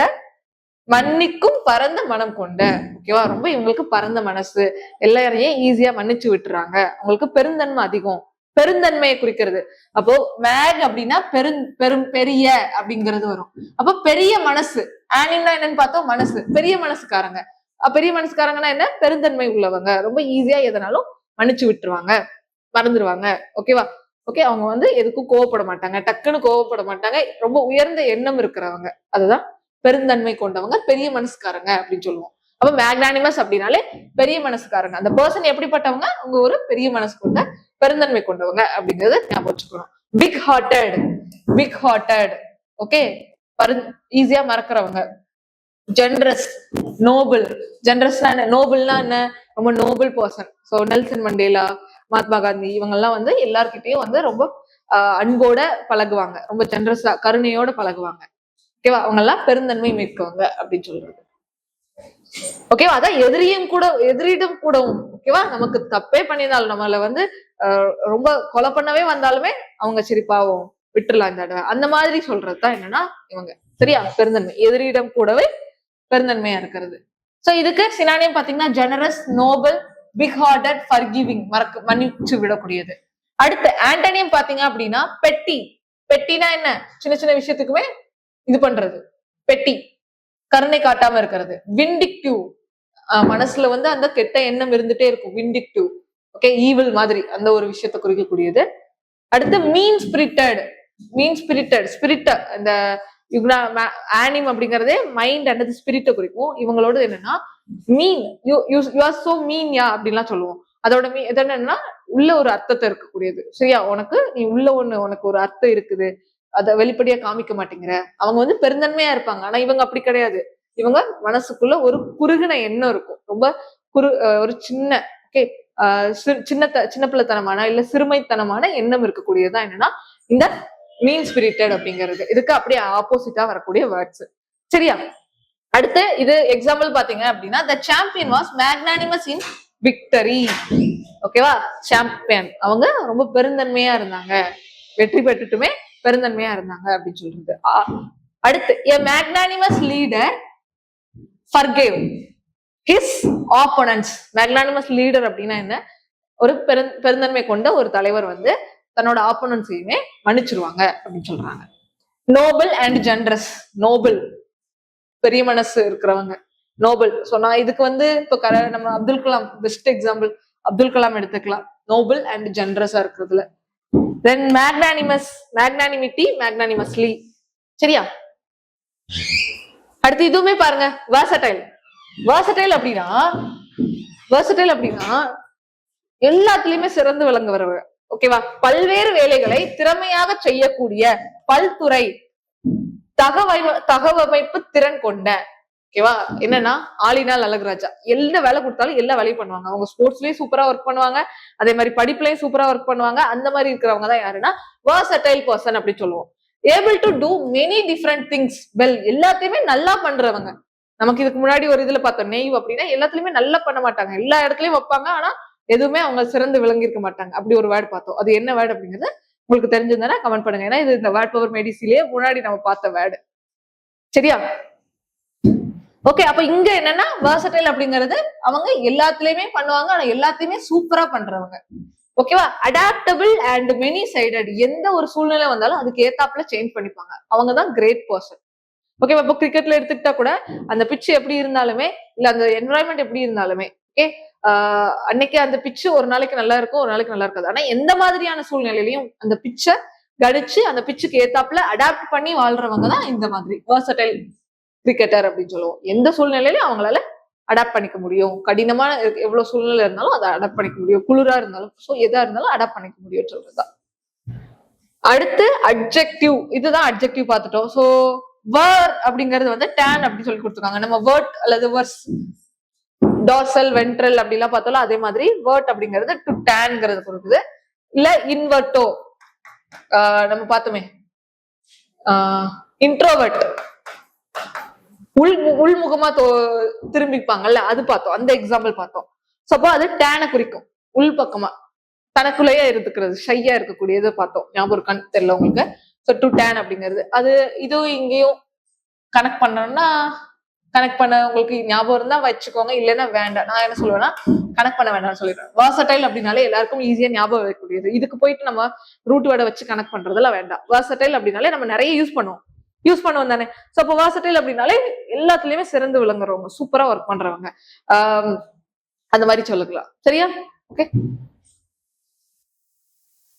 மன்னிக்கும் பரந்த மனம் கொண்ட. ஓகேவா? ரொம்ப இவங்களுக்கு பரந்த மனசு, எல்லாரையும் ஈஸியா மன்னிச்சு விட்டுறாங்க, அவங்களுக்கு பெருந்தன்மை அதிகம், பெருந்தன்மையை குறிக்கிறது. அப்போ மேக் அப்படின்னா பெரிய அப்படிங்கிறது வரும். அப்போ பெரிய மனசு. ஆனிம்னா என்னன்னு பார்த்தோம், மனசு, பெரிய மனசுக்காரங்க. பெரிய மனசுக்காரங்கன்னா என்ன, பெருந்தன்மை உள்ளவங்க, ரொம்ப ஈஸியா எதனாலும் மன்னிச்சு விட்டுருவாங்க, மறந்துடுவாங்க. ஓகேவா? ஓகே, அவங்க வந்து எதுக்கும் கோவப்பட மாட்டாங்க, டக்குன்னு கோவப்பட மாட்டாங்க, ரொம்ப உயர்ந்த எண்ணம் இருக்கிறவங்க. அதுதான் பெருந்தன்மை கொண்டவங்க, பெரிய மனசுக்காரங்க அப்படின்னு சொல்லுவோம். அப்ப மேக்னானிமஸ் அப்படின்னாலே பெரிய மனசுக்காரங்க. அந்த பர்சன் எப்படிப்பட்டவங்க, அவங்க ஒரு பெரிய மனசு கொண்ட, பெருந்தன்மை கொண்டவங்க அப்படிங்கறத ஞாபகம் வச்சுக்கணும். Big hearted, big hearted, okay, ஈஸியா மறக்கிறவங்க. Generous, noble. ஜெனரஸ்னா என்ன, நோபல்னா என்ன, ரொம்ப noble person. So Nelson Mandela, Mahatma Gandhi, இவங்கெல்லாம் வந்து எல்லார்கிட்டையும் வந்து ரொம்ப அன்போட பழகுவாங்க, ரொம்ப ஜெனரஸா கருணையோட பழகுவாங்க. ஓகேவா? அவங்க எல்லாம் பெருந்தன்மை மிக்கவங்க அப்படின்னு சொல்றது. ஓகேவா? அதான் எதிரிடம் கூடவும். ஓகேவா? நமக்கு தப்பே பண்ணியிருந்தாலும், நம்மள வந்து ரொம்ப கொலை பண்ணவே வந்தாலுமே அவங்க சரி பாவம் விட்டுலாம் இந்த தடவை, அந்த மாதிரி சொல்றதுதான் என்னன்னா இவங்க. சரியா? பெருந்தன்மை, எதிரிடம் கூடவே பெருந்தன்மையா இருக்கிறது. சோ இதுக்கு சினானியம் பாத்தீங்கன்னா generous, noble, big hearted, forgiving, மன்னிச்சு விடக்கூடியது. அடுத்து ஆண்டனியம் பாத்தீங்க அப்படின்னா பெட்டி. பெட்டினா என்ன, சின்ன சின்ன விஷயத்துக்குமே இது பண்றது, பெட்டி, கருணை காட்டாம இருக்கிறது. விண்டிக்டிவ், மனசுல வந்து அந்த கெட்ட எண்ணம் இருந்துட்டே இருக்கும், விண்டிக்டிவ். ஓகே, ஈவில் மாதிரி அந்த ஒரு விஷயத்தை குறிக்கக்கூடியது. அடுத்து மீன் ஸ்பிரிட்டட். மீன் ஸ்பிரிட்டட், ஸ்பிரிட், இந்த ஆனிம் அப்படிங்கறதே மைண்ட் அண்ட் ஸ்பிரிட்டை குறிக்கும். இவங்களோட என்னன்னா மீன், யூ ஆர் சோ மீன் யா அப்படின்லாம் சொல்லுவோம். அதோட இது என்னன்னா உள்ள ஒரு அர்த்தத்தை இருக்கக்கூடியது. சரியா? நீ உள்ள உனக்கு ஒரு அர்த்தம் இருக்குது, அதை வெளிப்படையா காமிக்க மாட்டேங்கிற. அவங்க வந்து பெருந்தன்மையா இருப்பாங்க, ஆனா இவங்க அப்படி கிடையாது. இவங்க மனசுக்குள்ள ஒரு குறுகின எண்ணம் இருக்கும், ரொம்ப ஒரு சின்ன, ஓகே, சின்ன பிள்ளைத்தனமான இல்ல சிறுமைத்தனமான எண்ணம் இருக்கக்கூடியதுதான் என்னன்னா இந்த மீன் ஸ்பிரிட்டட் அப்படிங்கிறது. இதுக்கு அப்படியே ஆப்போசிட்டா வரக்கூடிய வேர்ட்ஸ். சரியா? அடுத்து இது எக்ஸாம்பிள் பாத்தீங்க அப்படின்னா the champion was magnanimous in victory. ஓகேவா? சாம்பியன், அவங்க ரொம்ப பெருந்தன்மையா இருந்தாங்க, வெற்றி பெற்றுட்டுமே பெருந்தன்மையா இருந்தாங்க அப்படின்னு சொல்றது. அடுத்து a magnanimous leader forgave his opponents. magnanimous leader அப்படின்னா என்ன, ஒரு பெருந்தன்மை கொண்ட ஒரு தலைவர் வந்து தன்னோட ஆப்போனன்ட்ஸையுமே மன்னிச்சிருவாங்க அப்படின்னு சொல்றாங்க. Nobel and generous. நோபல், பெரிய மனசு இருக்கிறவங்க, நோபல். சோ நான் இதுக்கு வந்து இப்போ நம்ம அப்துல் கலாம் பெஸ்ட் எக்ஸாம்பிள், அப்துல் கலாம் எடுத்துக்கலாம், நோபல் அண்ட் ஜெனரஸா இருக்கிறதுல. தென் மேக்னானிமஸ், மேக்னானிமிட்டி, மேக்னானிமஸ்லி. சரியா? அடுத்து இதுவுமே பாருங்க, வெர்சடைல். வெர்சடைல் அப்படின்னா எல்லாத்துலயுமே சிறந்து விளங்குறவங்க. ஓகேவா? பல்வேறு வேலைகளை திறமையாக செய்யக்கூடிய, பல்துறை தகவமைப்பு திறன் கொண்ட. ஓகேவா? என்னன்னா ஆளினால் அழகுராஜா, எந்த வேலை கொடுத்தாலும் எல்லா வேலையும் பண்ணுவாங்க. அவங்க ஸ்போர்ட்ஸ்லயும் சூப்பரா ஒர்க் பண்ணுவாங்க, அதே மாதிரி படிப்புலயும் சூப்பரா ஒர்க் பண்ணுவாங்க. அந்த மாதிரி இருக்கிறவங்க தான் யாருன்னா வெர்சடைல் பர்சன் அப்படி சொல்லுவோம். Able to do many different things well. எல்லாத்தையுமே நல்லா பண்றவங்க. நமக்கு இதுக்கு முன்னாடி ஒரு இதுல பார்த்தோம், நெய்வ் அப்படின்னா எல்லாத்துலயுமே நல்லா பண்ண மாட்டாங்க, எல்லா இடத்துலயும் வைப்பாங்க, ஆனா எதுவுமே அவங்க சிறந்து விளங்கி இருக்க மாட்டாங்க. அப்படி ஒரு வேர்டு பார்த்தோம். அது என்ன வேர்டு அப்படிங்கிறது உங்களுக்கு தெரிஞ்சிருந்தா கமெண்ட் பண்ணுங்க. ஏன்னா இது இந்த வேர்ட் பவர் மெடிசிலேயே முன்னாடி நம்ம பார்த்த வேர்டு. சரியா? ஓகே, அப்ப இங்க என்னன்னா வெர்சடைல் அப்படிங்கிறது அவங்க எல்லாத்துலயுமே பண்ணுவாங்க, ஆனா எல்லாத்தையுமே சூப்பரா பண்றவங்க. ஓகேவா? Adaptable and many sided. எந்த ஒரு சூழ்நிலை வந்தாலும் அதுக்கு ஏத்தாப்புல சேஞ்ச் பண்ணிப்பாங்க, அவங்கதான் கிரேட் பர்சன். ஓகேவா? இப்போ கிரிக்கெட்ல எடுத்துக்கிட்டா கூட அந்த பிட்ச் எப்படி இருந்தாலுமே இல்ல அந்த என்வரான்மெண்ட் எப்படி இருந்தாலுமே, ஓகே, அன்னைக்கு அந்த பிச்சு ஒரு நாளைக்கு நல்லா இருக்கும், ஒரு நாளைக்கு நல்லா இருக்காது. ஆனா எந்த மாதிரியான சூழ்நிலையிலையும் அந்த பிச்சை கடிச்சு அந்த பிச்சுக்கு ஏத்தாப்புல அடாப்ட் பண்ணி வாழ்றவங்க தான் இந்த மாதிரி வெர்சடைல் கிரிக்கெட்டர் அப்படின்னு சொல்லுவோம். எந்த சூழ்நிலையிலும் அவங்களால அடாப்ட் பண்ணிக்க முடியும். கடினமான எவ்வளவு சூழ்நிலை இருந்தாலும் அதை அடாப்ட் பண்ணிக்க முடியும். குளிரா இருந்தாலும் சோ எதா இருந்தாலும் அடாப்ட் பண்ணிக்க முடியும் சொல்றதுதான். அடுத்து அட்ஜெக்டிவ். இதுதான் அட்ஜெக்டிவ் பார்த்துட்டோம். சோ வேர் அப்படிங்கிறது வந்து டேன் அப்படின்னு சொல்லி கொடுத்துருக்காங்க. நம்ம வேர்ட் அல்லது வர்ஸ், டார்சல், வென்ட்ரல் அப்படி எல்லாம் பார்த்தாலும் அதே மாதிரி வேர்ட் அப்படிங்கிறது டு டேன்ங்கிறது கொடுக்குது. இல்ல இன்வெர்டோ நம்ம பார்த்தோமே இன்ட்ரோவர்ட் உள்முகமா திரும்பிப்பாங்கல்ல, அது பார்த்தோம். அந்த எக்ஸாம்பிள் பார்த்தோம். சோ அப்போ அது டேனை குறிக்கும். உள் பக்கமா தனக்குள்ளேயே இருந்துக்கிறது, ஷையா இருக்கக்கூடியது பார்த்தோம். ஞாபகம் இருக்கான்னு தெரியல உங்களுக்கு. ஸோ டு டேன் அப்படிங்கிறது அது. இதுவும் இங்கேயும் கனெக்ட் பண்ணோம்னா கனெக்ட் பண்ண உங்களுக்கு ஞாபகம் இருந்தா வச்சுக்கோங்க, இல்லைன்னா வேண்டாம். நான் என்ன சொல்லுவேன்னா கனெக்ட் பண்ண வேண்டாம்னு சொல்லிடுறேன். வெர்சடைல் அப்படின்னாலே எல்லாருக்கும் ஈஸியா ஞாபகம் வைக்கக்கூடியது. இதுக்கு போயிட்டு நம்ம ரூட் வேர்டை வச்சு கனெக்ட் பண்றதெல்லாம் வேண்டாம். வெர்சடைல் அப்படின்னாலே நம்ம நிறைய யூஸ் பண்ணுவோம் தானே. சோ அப்போ வெர்சடைல் அப்படின்னாலே எல்லாத்துலயுமே சிறந்து விளங்குறவங்க, சூப்பரா ஒர்க் பண்றவங்க, அந்த மாதிரி சொல்லிக்கலாம். சரியா? ஓகே.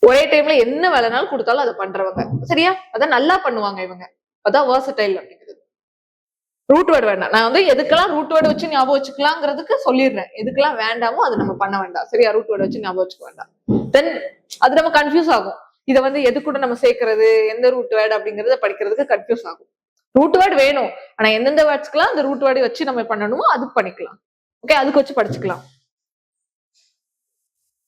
ஒரே டைம்ல என்ன வேலைனாலும் கொடுத்தாலும் அதை பண்றவங்க. சரியா? அதான் நல்லா பண்ணுவாங்க இவங்க. அதான் வெர்சடைல் அப்படிங்கிறது. ரூட் வேர்டு வேண்டாம். நான் வந்து எதுக்கெல்லாம் ரூட் வேர்டு வச்சு ஞாபகம் வச்சுக்கலாங்கிறதுக்கு சொல்லிடுறேன். எதுக்கெல்லாம் வேண்டாமோ அதை நம்ம பண்ண வேண்டாம். சரியா? ரூட் வேர்டு வச்சு ஞாபகம் வச்சுக்க வேண்டாம். தென் அது நம்ம கன்ஃபியூஸ் ஆகும். இதை வந்து எது கூட நம்ம சேர்க்கறது, எந்த ரூட் வேர்டு அப்படிங்கறத படிக்கிறதுக்கு கன்ஃபியூஸ் ஆகும். ரூட் வேர்டு வேணும், ஆனா எந்தெந்த வேர்ட்ஸ்க்கெல்லாம் அந்த ரூட் வேர்டு வச்சு நம்ம பண்ணணுமோ அதுக்கு பண்ணிக்கலாம். ஓகே, அதுக்கு வச்சு படிச்சுக்கலாம்.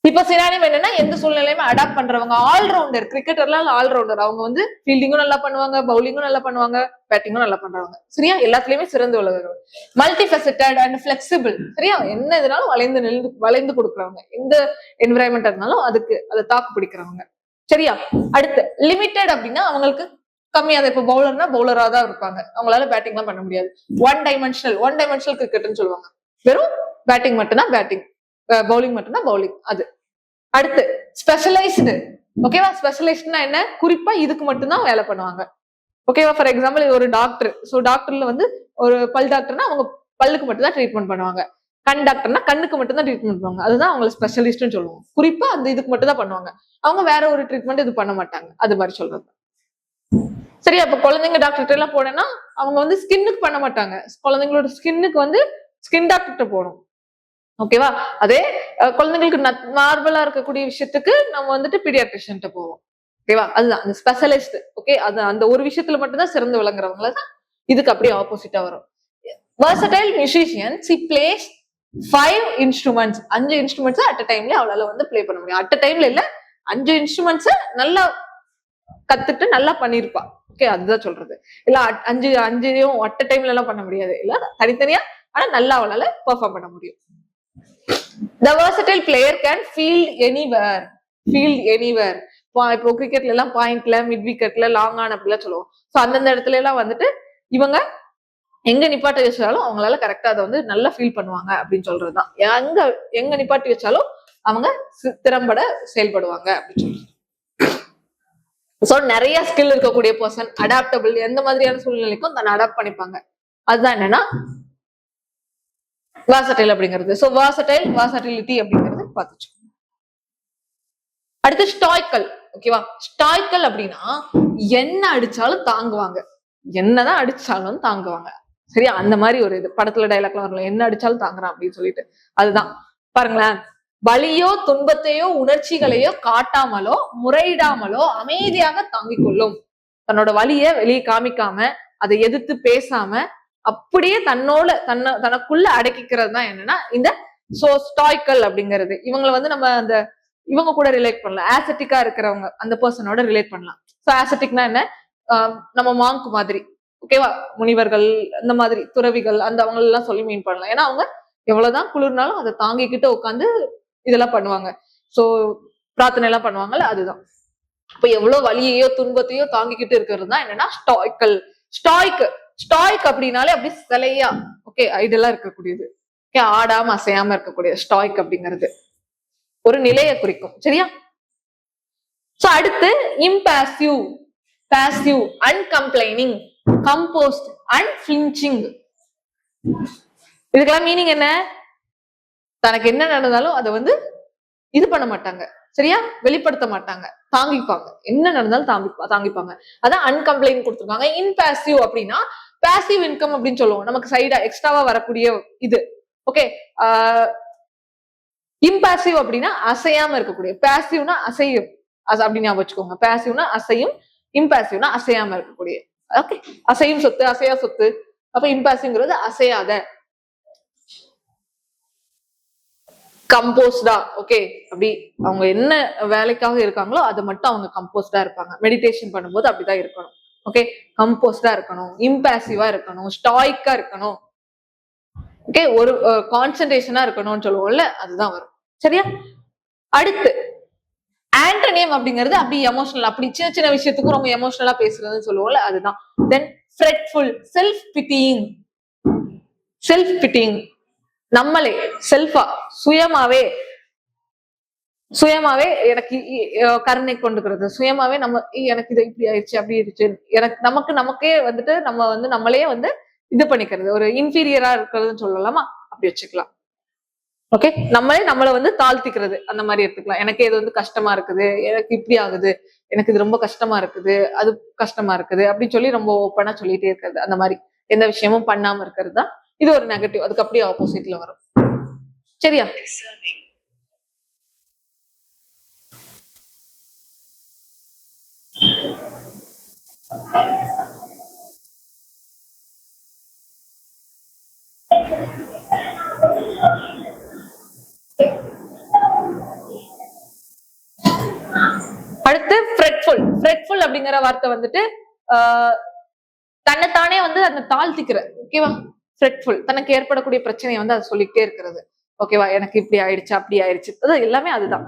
இப்ப சினானிம் என்னன்னா எந்த சூழ்நிலையுமே அடாப்ட் பண்றவங்க. ஆல்ரவுண்டர். கிரிக்கெட்டர்லாம் ஆல்ரவுண்டர். அவங்க வந்து ஃபீல்டிங்கும் நல்லா பண்ணுவாங்க, பவுலிங்கும் நல்லா பண்ணுவாங்க, பேட்டிங்கும் நல்லா பண்றவங்க. சரியா? எல்லாத்துலயுமே சிறந்து விளங்குறவங்க. மல்டிஃபெசட்டட் அண்ட் பிளெக்சிபிள். சரியா? என்ன இதனாலும் வளைந்து கொடுக்குறவங்க. எந்த என்விரான்மெண்ட் இருந்தாலும் அதுக்கு அதை தாக்கு பிடிக்கிறவங்க. சரியா? அடுத்து லிமிட்டட் அப்படின்னா அவங்களுக்கு கம்மியாக. இப்ப பவுலர்னா பவுலரா தான் இருப்பாங்க, அவங்களால பேட்டிங் எல்லாம் பண்ண முடியாது. ஒன் டைமென்ஷனல் கிரிக்கெட்னு சொல்லுவாங்க. வெறும் பேட்டிங் மட்டும்தான் பேட்டிங், பவுலிங் மட்டும்தான் பவுலிங். அது அடுத்து ஸ்பெஷலைஸ்டு. ஓகேவா? ஸ்பெஷலைஸ்ட்னா என்ன? குறிப்பா இதுக்கு மட்டும்தான் வேலை பண்ணுவாங்க. ஓகேவா? ஃபார் எக்ஸாம்பிள் ஒரு டாக்டர். ஸோ டாக்டர்ல வந்து ஒரு பல் டாக்டர்னா அவங்க பல்லுக்கு மட்டும் தான் ட்ரீட்மெண்ட் பண்ணுவாங்க. கண் டாக்டர்னா கண்ணுக்கு மட்டும் தான் ட்ரீட்மெண்ட் பண்ணுவாங்க. அதுதான் அவங்க ஸ்பெஷலிஸ்ட்னு சொல்லுவோம். குறிப்பா அந்த இதுக்கு மட்டும் தான் பண்ணுவாங்க. அவங்க வேற ஒரு ட்ரீட்மெண்ட் இது பண்ண மாட்டாங்க. அது மாதிரி சொல்றது. சரி, அப்ப குழந்தைங்க டாக்டர்கிட்ட எல்லாம் போனேன்னா அவங்க வந்து ஸ்கின்னுக்கு பண்ண மாட்டாங்க. குழந்தைங்களோட ஸ்கின்னுக்கு வந்து ஸ்கின் டாக்டர்கிட்ட போகணும். ஓகேவா? அதே குழந்தைங்களுக்கு நார்மலா இருக்கக்கூடிய விஷயத்துக்கு நம்ம வந்துட்டு பீடியாட்ரிஷியன் போவோம். ஓகேவா? அதுதான் அந்த ஸ்பெஷலிஸ்ட். ஓகே, அது அந்த ஒரு விஷயத்துல மட்டும்தான் சிறந்து விளங்குறவங்கள தான் இதுக்கு அப்படியே ஆப்போசிட்டா வரும். versatile musician, she plays 5 instruments. 5 instruments at a டைம்ல அவளால வந்து பிளே பண்ண முடியும். அட் அ டைம்ல இல்ல, 5 இன்ஸ்ட்ருமெண்ட்ஸ் நல்லா கத்துட்டு நல்லா பண்ணிருப்பா. ஓகே, அதுதான் சொல்றது. இல்ல 5 அட் அ டைம்ல எல்லாம் பண்ண முடியாது. இல்ல தனித்தனியா, ஆனா நல்லா அவளால பெர்ஃபார்ம் பண்ண முடியும். The versatile player can field anywhere. இப்போ கிரிக்கெட்ல எல்லாம் பாயிண்ட்ல, மிட் விக்கெட்ல, லாங் ஆன் அப்படிலாம் சொல்லுவோம். சோ அந்தந்த இடத்துல எல்லாம் வந்துட்டு இவங்க எங்க நிப்பாட்டி வச்சாலும் அவங்களால கரெக்டா அதை வந்து நல்லா ஃபீல் பண்ணுவாங்க அப்படின்னு சொல்றதுதான். எங்க நிப்பாட்டி வச்சாலும் அவங்க திறம்பட செயல்படுவாங்க அப்படின்னு சொல்றது. சோ நிறைய ஸ்கில் இருக்கக்கூடிய பர்சன், அடாப்டபிள், எந்த மாதிரியான சூழ்நிலைக்கும் தன்னை அடாப்ட் பண்ணிப்பாங்க. அதுதான் என்னன்னா versatile அப்படிங்கிறது. சோ versatility அப்படிங்கிறது பார்த்துச்சு. அடுத்து ஸ்டாய்க்கல். ஓகேவா? ஸ்டாய்க்கல் அப்படின்னா என்ன அடிச்சாலும் தாங்குவாங்க. என்னதான் அடிச்சாலும் தாங்குவாங்க. சரியா? அந்த மாதிரி ஒரு இது படத்துல டைலாக்லாம் வரல, என்ன அடிச்சாலும் தாங்குறான் அப்படின்னு சொல்லிட்டு. அதுதான் பாருங்களேன். வலியோ துன்பத்தையோ உணர்ச்சிகளையோ காட்டாமலோ முறையிடாமலோ அமைதியாக தாங்கிக் கொள்ளும். தன்னோட வலிய வெளியே காமிக்காம, அதை எதிர்த்து பேசாம, அப்படியே தனக்குள்ள அடக்கிக்கிறது தான் என்னன்னா இந்த ஸ்டாய்க்கல் அப்படிங்கிறது. இவங்களை வந்து நம்ம அந்த இவங்க கூட ரிலேட் பண்ணலாம். ஆசெட்டிக்கா இருக்கிறவங்க அந்த பர்சனோட ரிலேட் பண்ணலாம். சோ ஆசெட்டிக்னா என்ன? நம்ம மாங்க் மாதிரி. ஓகேவா? முனிவர்கள், அந்த மாதிரி துறவிகள், அந்த அவங்க எல்லாம் சொல்லி மீன் பண்ணலாம். ஏன்னா அவங்க எவ்வளவுதான் குளிர்னாலும் அதை தாங்கிக்கிட்டு உட்காந்து இதெல்லாம் பண்ணுவாங்க. சோ பிரார்த்தனை எல்லாம் பண்ணுவாங்கல்ல, அதுதான். இப்ப எவ்வளவு வலியையோ துன்பத்தையோ தாங்கிக்கிட்டு இருக்கிறது தான் என்னன்னா ஸ்டாய்க்கல். ஸ்டாய்க் அப்படின்னாலே அப்படி சிலையா, ஓகே, ஐடலா இருக்கக்கூடியது. ஓகே, ஆடாம அசையாம இருக்கக்கூடியது ஸ்டாய்க் அப்படிங்கிறது. ஒரு நிலையை குறிக்கும். சரியா? சோ அடுத்து இம்பாசிவ், பாசிவ், அன்கம்ப்ளைனிங், கம்போஸ்ட், அன்ஃபிளிஞ்சிங். இதுக்கெல்லாம் மீனிங் என்ன? தனக்கு என்ன நடந்தாலும் அதை வந்து இது பண்ண மாட்டாங்க, சரியா, வெளிப்படுத்த மாட்டாங்க, தாங்கிப்பாங்க. என்ன நடந்தாலும் தாங்கிப்பாங்க. அதான் அன்கம்ப்ளைண்ட் கொடுத்துருக்காங்க. இன்பாசிவ் அப்படின்னா பாசிவ் இன்கம் அப்படின்னு சொல்லுவோம், நமக்கு சைடா எக்ஸ்ட்ராவா வரக்கூடிய இது. ஓகே, இம்பாசிவ் அப்படின்னா அசையாம இருக்கக்கூடிய. பாசிவ்னா அசையும், அப்படின்னு ஞாபகம் வச்சுக்கோங்க. பாசிவ்னா அசையும், இம்பாசிவ்னா அசையாம இருக்கக்கூடிய. ஓகே, அசையும் சொத்து, அசையா சொத்து. அப்ப இம்பாசிவ்ங்கிறது அசையாத, கம்போஸ்டா. ஓகே, அப்படி அவங்க என்ன வேலைக்காக இருக்காங்களோ அதை மட்டும் அவங்க கம்போஸ்டா இருப்பாங்க. மெடிடேஷன் பண்ணும்போது அப்படிதான் இருக்கணும். ஓகே, கம்போஸ்டா இருக்கணும், இம்பாசிவா இருக்கணும், ஸ்டாய்க்கா இருக்கணும். ஓகே, ஒரு கான்சென்ட்ரேஷனா இருக்கணும்னு சொல்லுவோம்ல, அதுதான் வரும். சரியா? அடுத்து ஆண்டனியம் அப்படிங்கிறது அப்படி எமோஷனல், அப்படி சின்ன சின்ன விஷயத்துக்கும் ரொம்ப எமோஷனலா பேசுறதுன்னு சொல்லுவோம்ல, அதுதான். தென் ஃப்ரெட்ஃபுல், செல்ஃப் பிட்டியிங். செல்ஃப் பிட்டியிங், நம்மளே செல்ஃபா, சுயமாவே எனக்கு கருணை கொண்டுக்கிறது, சுயமாவே நம்ம எனக்கு இது இப்படி ஆயிடுச்சு அப்படி ஆயிடுச்சு, எனக்கு நமக்கே வந்துட்டு நம்ம வந்து நம்மளே வந்து இது பண்ணிக்கிறது, ஒரு இன்ஃபீரியரா இருக்கிறதுன்னு சொல்லலாமா, அப்படி வச்சுக்கலாம். ஓகே, நம்மளை வந்து தாழ்த்திக்கிறது, அந்த மாதிரி எடுத்துக்கலாம். எனக்கு இது வந்து கஷ்டமா இருக்குது, எனக்கு இப்படி ஆகுது, எனக்கு இது ரொம்ப கஷ்டமா இருக்குது, அது கஷ்டமா இருக்குது அப்படின்னு சொல்லி ரொம்ப ஓப்பனா சொல்லிட்டே இருக்கிறது, அந்த மாதிரி எந்த விஷயமும் பண்ணாம இருக்கிறது தான் இது ஒரு நெகட்டிவ். அதுக்கு அப்படியே ஆப்போசிட்ல வரும். சரியா? அடுத்து ஃப்ரெட்ஃபுல். ஃப்ரெட்ஃபுல் அப்படிங்கிற வார்த்தை வந்துட்டு தன்னைத்தானே வந்து அந்த தாழ்த்திக்கிற. ஓகேவா? ஃப்ரெட்ஃபுல், தனக்கு ஏற்படக்கூடிய பிரச்சனையை வந்து அதை சொல்லிக்கிட்டே இருக்கிறது. ஓகேவா, எனக்கு இப்படி ஆயிடுச்சு அப்படி ஆயிடுச்சு, எல்லாமே அதுதான்.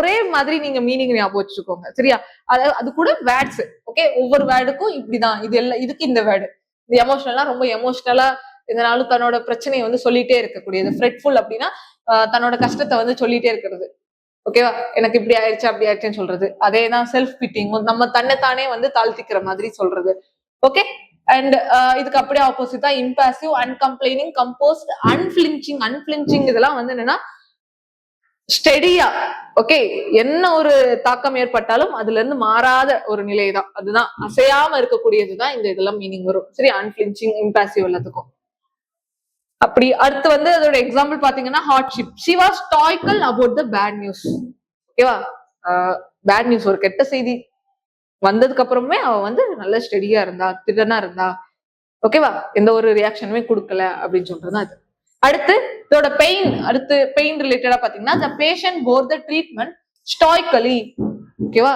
ஒரே மாதிரி நீங்க மீனிங் ஞாபகம் வச்சுக்கோங்க. சரியா? அது கூட வேர்ட்ஸ். ஓகே, ஒவ்வொரு வேர்டுக்கும் இப்படிதான், இது எல்லாம் இதுக்கு இந்த வேர்டு. இந்த எமோஷனலா ரொம்ப எமோஷனலா இதனாலும் தன்னோட பிரச்சனையை வந்து சொல்லிட்டே இருக்கக்கூடியது. ஃப்ரெட்ஃபுல் அப்படின்னா தன்னோட கஷ்டத்தை வந்து சொல்லிட்டே இருக்கிறது. ஓகேவா, எனக்கு இப்படி ஆயிடுச்சு அப்படி ஆயிடுச்சுன்னு சொல்றது. அதேதான் செல்ஃப் பிட்டிங், நம்ம தன்னைத்தானே வந்து தாழ்த்திக்கிற மாதிரி சொல்றது. ஓகே, அண்ட் இதுக்கு அப்படியே ஆப்போசிட் தான் இம்பாசிவ், அன்கம்ப்ளைனிங், கம்போஸ்ட், அன்ஃபிளிஞ்சிங். அன்ஃபிளிஞ்சிங் இதெல்லாம் வந்து என்னன்னா ஸ்டெடியா. ஓகே, என்ன ஒரு தாக்கம் ஏற்பட்டாலும் அதுல இருந்து மாறாத ஒரு நிலைதான், அதுதான் அசையாம இருக்கக்கூடியதுதான் இந்த இதெல்லாம் மீனிங் வரும். சரி, அன்ஃபிளிஞ்சிங், இம்பாசிவ் எல்லாத்துக்கும். அப்படி அடுத்து வந்து அதோட எக்ஸாம்பிள் பாத்தீங்கன்னா hardship. She was stoical about the bad news. ஓகேவா, பேட் நியூஸ், ஒரு கெட்ட செய்தி வந்ததுக்கு அப்புறமே அவ வந்து நல்ல ஸ்டெடியா இருந்தா, திடனா இருந்தா. ஓகேவா, எந்த ஒரு ரியாக்ஷனுமே கொடுக்கல அப்படின்னு சொல்றதுதான் அது. அடுத்து இதோட பெயின், அடுத்து பெயின் ரிலேட்டடா பாத்தீங்கன்னா the patient bore the treatment stoically. ஓகேவா,